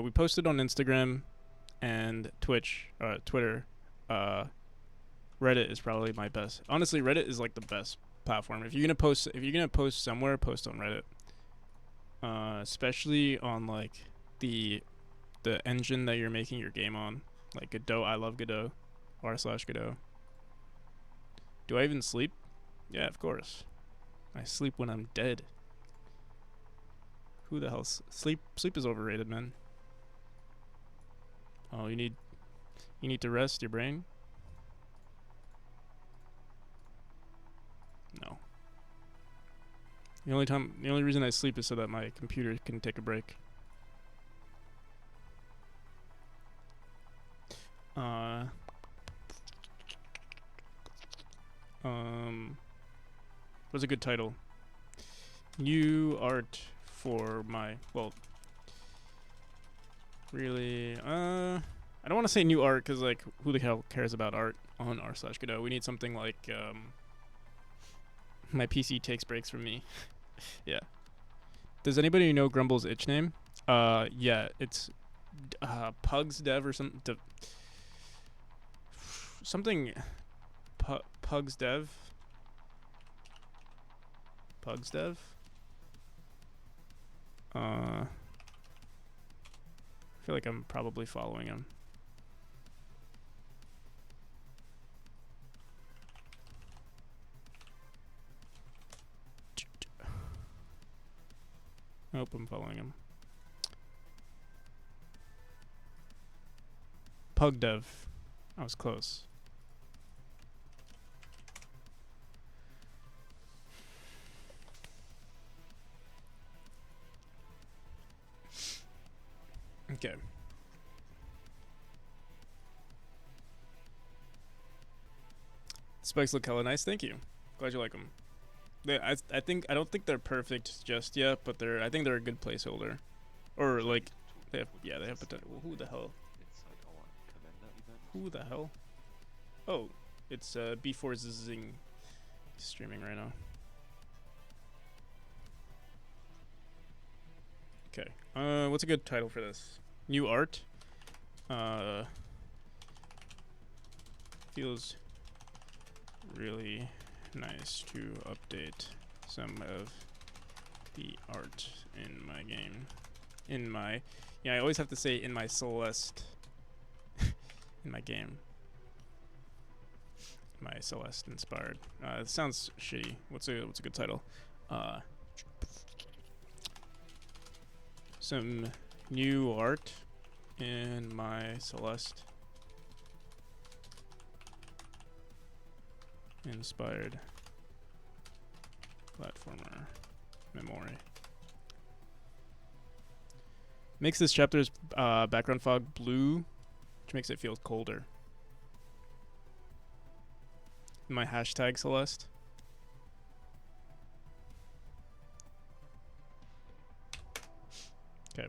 We posted on Instagram and Twitch, Twitter. Reddit is probably my best. Honestly, Reddit is like the best platform. If you're gonna post somewhere, post on Reddit. Especially on like the engine that you're making your game on. Like Godot, I love Godot. r/Godot. Do I even sleep? Yeah, of course. I sleep when I'm dead. Who the hell sleep is overrated, man. Oh, you need to rest your brain? No. The only reason I sleep is so that my computer can take a break. What's a good title? New art for my, well, really, I don't want to say new art because like who the hell cares about art on r/Godot? We need something like my PC takes breaks from me. Yeah. Does anybody know Grumble's itch name? Yeah, it's Pugs Dev or something. Something Pugs Dev. Pugs Dev. I feel like I'm probably following him. Nope, I'm following him. Pug Dev. I was close. Okay. Spikes look hella nice. Thank you. Glad you like them. I don't think they're perfect just yet, but I think they're a good placeholder. Or like They have, yeah, they have potential. Who the hell? Inside our calendar event. Who the hell? Oh, it's B4 Zing streaming right now. Okay. What's a good title for this? New art. Feels really nice to update some of the art in my game. In my, yeah, I always have to say in my Celeste. In my game. My Celeste inspired. It sounds shitty. What's a good title? Some new art in my Celeste inspired platformer Memori. Makes this chapter's background fog blue, which makes it feel colder. My hashtag Celeste. Okay.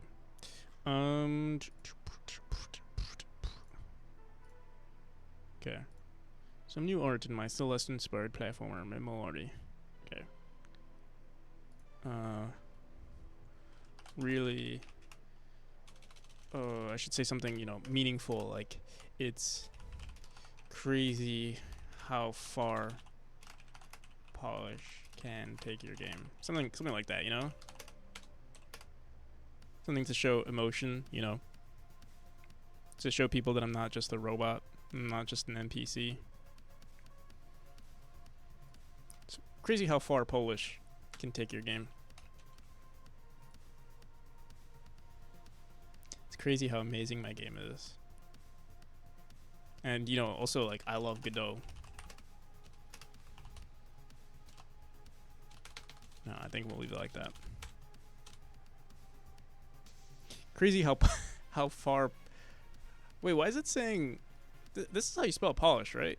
Okay. Some new art in my Celeste-inspired platformer, Memori. Okay. Really. I should say something, meaningful. Like, it's crazy how far polish can take your game. Something like that, Something to show emotion, To show people that I'm not just a robot. I'm not just an NPC. It's crazy how far polish can take your game. It's crazy how amazing my game is. And, also, like, I love Godot. No, I think we'll leave it like that. Crazy how how far. Wait, why is it saying? This is how you spell polish, right?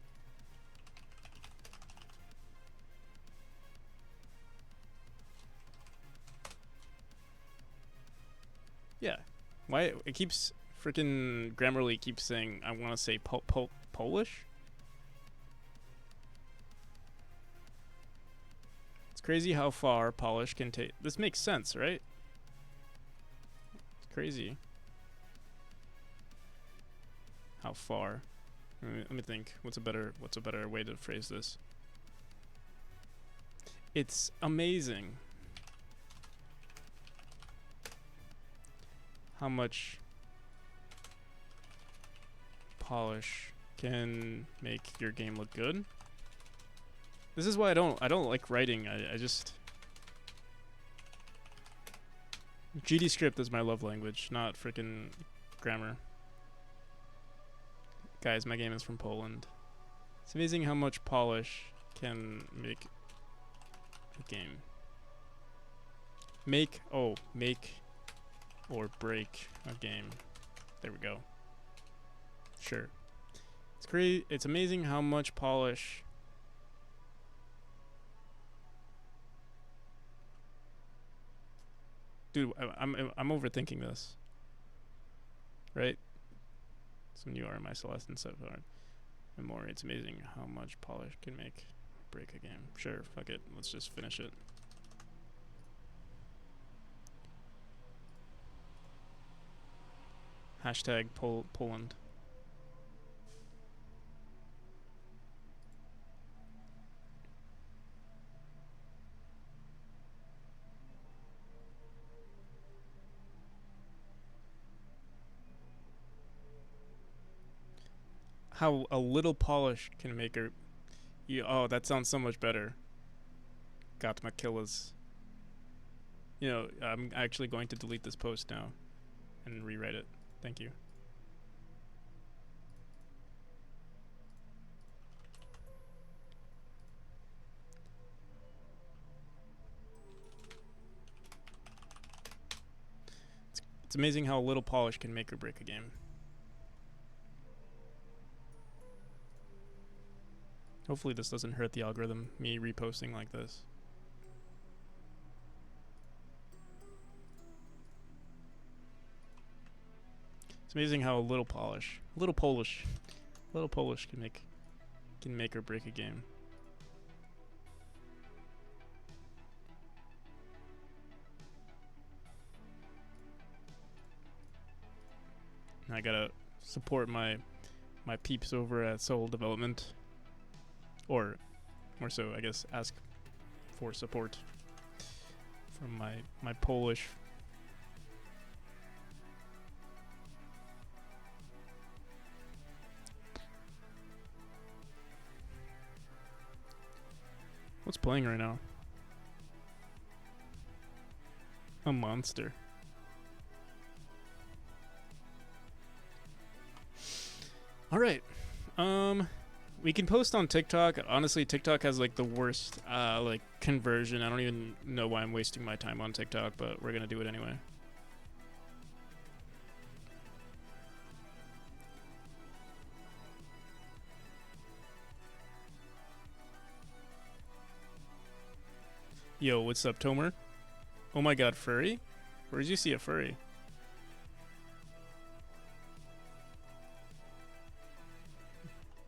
Yeah. Why it keeps freaking Grammarly keeps saying I want to say Polish? It's crazy how far polish can take. This makes sense, right? It's crazy. How far? Let me think. What's a better way to phrase this? It's amazing how much polish can make your game look good. This is why I don't like writing. I just GD script is my love language, not freaking grammar. Guys, my game is from Poland. It's amazing how much polish can make a game. Make or break a game. There we go. Sure. It's great. It's amazing how much polish. Dude, I'm overthinking this. Right? Some new art in my Celeste and stuff. Memori. It's amazing how much polish can make break a game. Sure, fuck it. Let's just finish it. Hashtag Poland. How a little polish can make a. Oh, that sounds so much better. Got my killers. I'm actually going to delete this post now and rewrite it. Thank you. It's amazing how a little polish can make or break a game. Hopefully this doesn't hurt the algorithm, me reposting like this. It's amazing how a little Polish can make or break a game. I gotta support my peeps over at Soul Development, or more so, I guess, ask for support from my Polish. What's playing right now? A monster. All right. We can post on TikTok. Honestly, TikTok has like the worst like conversion. I don't even know why I'm wasting my time on TikTok, but we're gonna do it anyway. Yo, what's up, Tomer? Oh my god, furry? Where did you see a furry?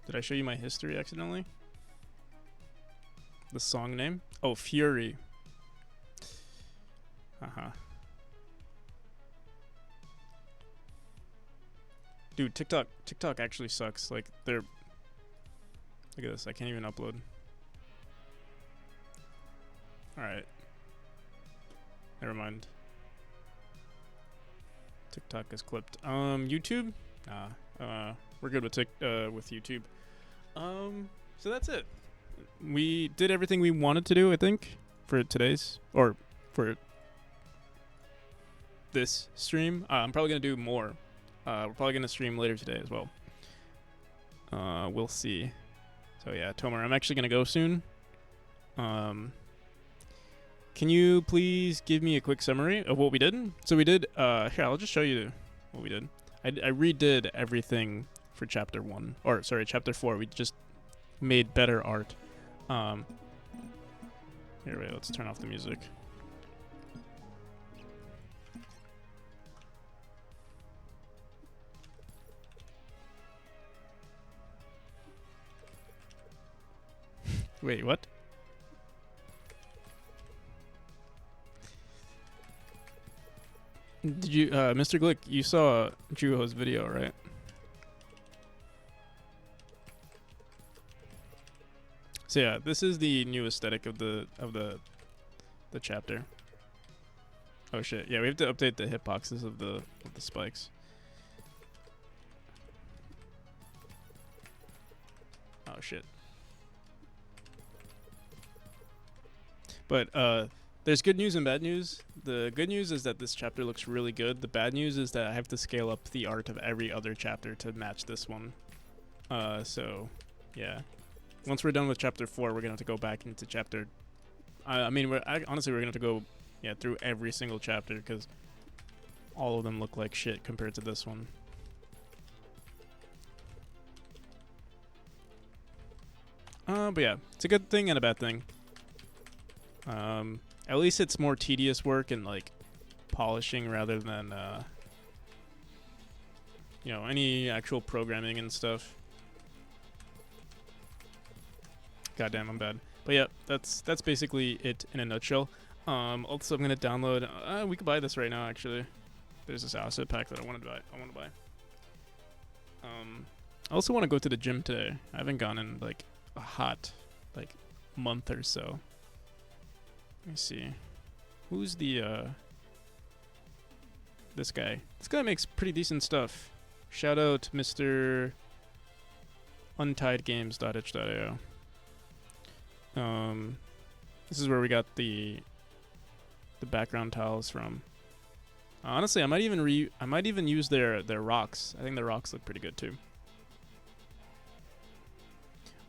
Did I show you my history accidentally? The song name? Oh, Fury. Haha. Dude, TikTok actually sucks. Like, they're... Look at this, I can't even upload. Alright. Never mind. TikTok is clipped. YouTube? Nah. We're good with with YouTube. So that's it. We did everything we wanted to do, I think, for today's, or for this stream. I'm probably gonna do more. We're probably gonna stream later today as well. We'll see. So yeah, Tomer, I'm actually gonna go soon. Can you please give me a quick summary of what we did? So we did, here, I'll just show you what we did. I redid everything for chapter 1, or sorry, chapter 4. We just made better art. Here, wait, let's turn off the music. Wait, what? Did you, Mr. Glick, you saw Juho's video, right? So yeah, this is the new aesthetic of the chapter. Oh shit! Yeah, we have to update the hitboxes of the spikes. Oh shit! But there's good news and bad news. The good news is that this chapter looks really good. The bad news is that I have to scale up the art of every other chapter to match this one. So yeah. Once we're done with chapter 4, we're gonna have to go back into chapter. I mean, honestly, we're gonna have to go, yeah, through every single chapter because all of them look like shit compared to this one. But yeah, it's a good thing and a bad thing. At least it's more tedious work and like polishing rather than you know, any actual programming and stuff. Goddamn, I'm bad. But yeah, that's basically it in a nutshell. Also, I'm gonna download. We could buy this right now. Actually, there's this asset pack that I want to buy. I also want to go to the gym today. I haven't gone in like a hot like month or so. Let me see. Who's the this guy? This guy makes pretty decent stuff. Shout out Mr. UntiedGames.itch.io. This is where we got the background tiles from. Honestly, I might even use their rocks. I think their rocks look pretty good too.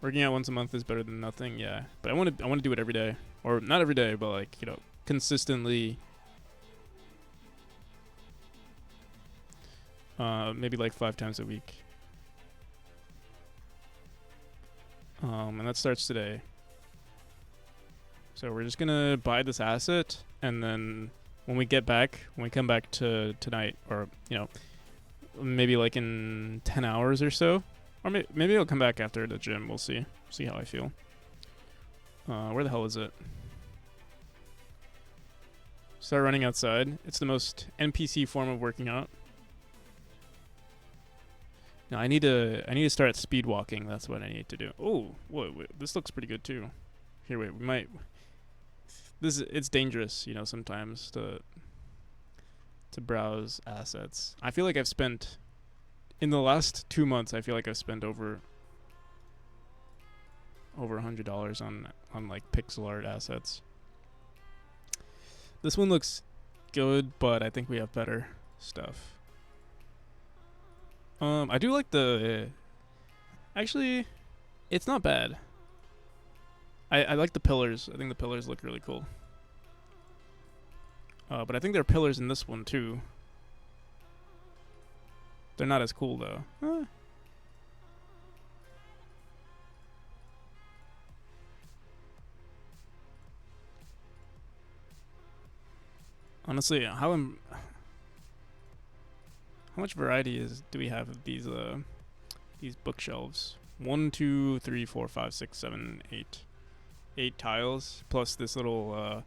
Working out once a month is better than nothing, yeah. But I want to do it every day, or not every day, but like, you know, consistently. Maybe like 5 times a week. And that starts today. So we're just gonna buy this asset, and then when we come back to tonight, or you know, maybe like in 10 hours or so. Or maybe I'll come back after the gym. We'll see. See how I feel. Where the hell is it? Start running outside. It's the most NPC form of working out. No, I need to start speed walking. That's what I need to do. Oh, wait, this looks pretty good too. Here, wait, we might. It's dangerous, you know, sometimes to browse assets. I feel like I've spent in the last 2 months. I feel like I've spent over $100 on like pixel art assets. This one looks good, but I think we have better stuff. I do like the. Actually, it's not bad. I like the pillars. I think the pillars look really cool. But I think there are pillars in this one too. They're not as cool though. Honestly, how much variety do we have of these bookshelves? 1, 2, 3, 4, 5, 6, 7, 8. 8 tiles plus this little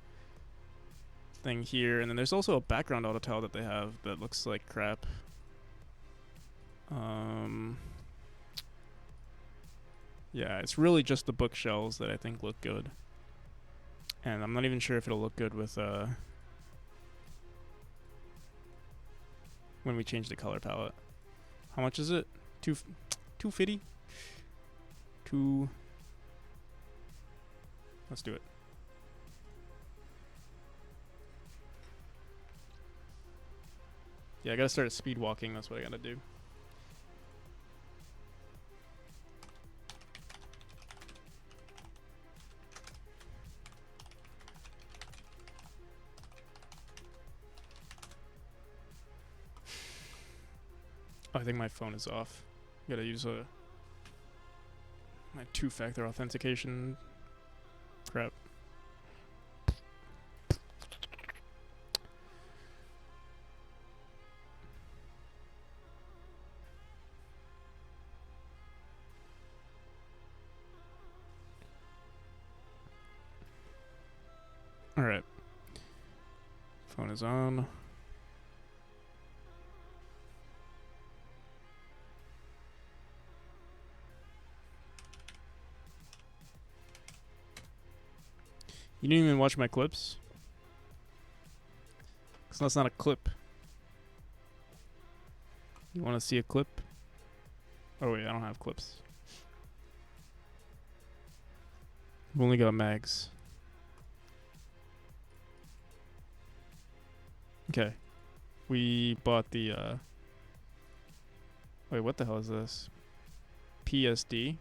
thing here, and then there's also a background auto tile that they have that looks like crap. Yeah, it's really just the bookshelves that I think look good, and I'm not even sure if it'll look good with when we change the color palette. How much is it? 250. Let's do it. Yeah, I gotta start speed walking. That's what I gotta do. Oh, I think my phone is off. Gotta use my 2-factor authentication crap. Alright. Phone is on. You didn't even watch my clips? Because that's not a clip. You want to see a clip? Oh wait, I don't have clips. I've only got mags. Okay. We bought the wait, what the hell is this? PSD.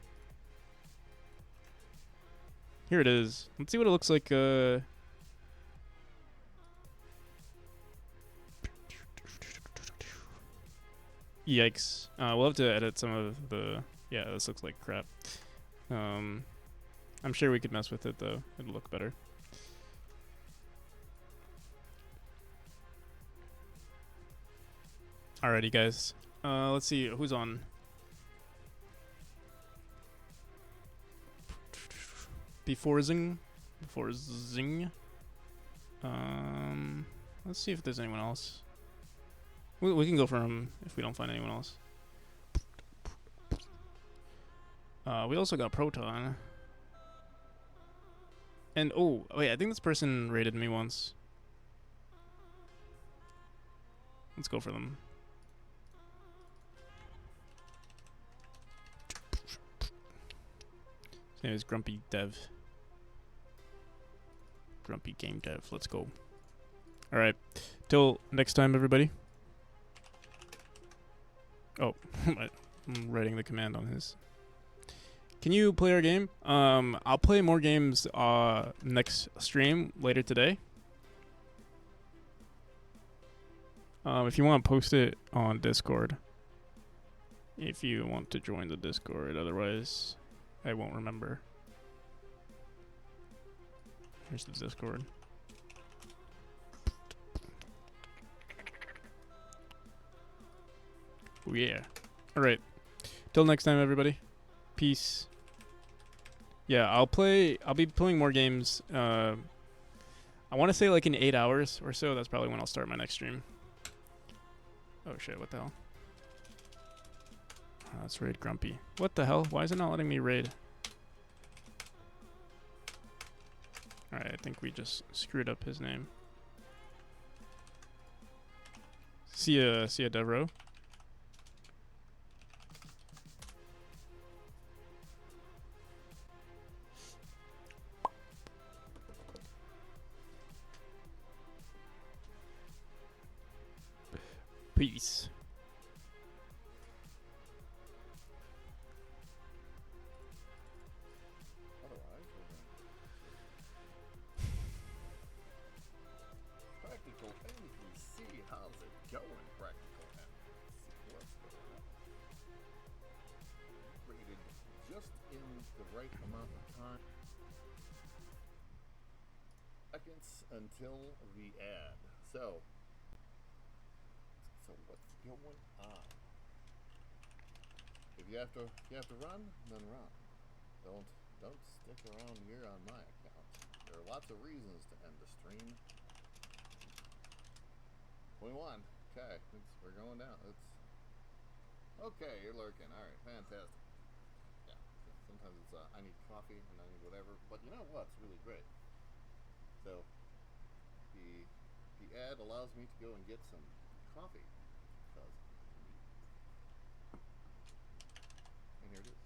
Here it is. Let's see what it looks like. Yikes. We'll have to edit some of the. Yeah, this looks like crap. I'm sure we could mess with it though. It'll look better. Alrighty, guys. Let's see who's on. Before Zing. Let's see if there's anyone else. We can go for him if we don't find anyone else. We also got Proton. And oh wait, I think this person rated me once. Let's go for them. His name is Grumpy Dev. Grumpy Game Dev. Let's go. Alright. Till next time, everybody. Oh, I'm writing the command on his. Can you play our game? I'll play more games next stream later today. If you want to post it on Discord. If you want to join the Discord, otherwise I won't remember. Here's the Discord. Oh, yeah. All right. Till next time, everybody. Peace. Yeah, I'll be playing more games. I want to say like in 8 hours or so. That's probably when I'll start my next stream. Oh shit! What the hell? Oh, let's raid Grumpy. What the hell? Why is it not letting me raid? All right, I think we just screwed up his name. See ya, Devro. Peace. Otherwise, we're going Practical NPC, how's it going, Practical NPC? What's going on? Rated just in the right amount of time. Seconds until the ad. So what's going on? If you have to run, then run. Don't stick around here on my account. There are lots of reasons to end the stream. 21. Okay, we're going down. Okay, you're lurking. All right, fantastic. Yeah. Sometimes it's I need coffee and I need whatever. But you know what's really great? So the ad allows me to go and get some coffee. And here it is.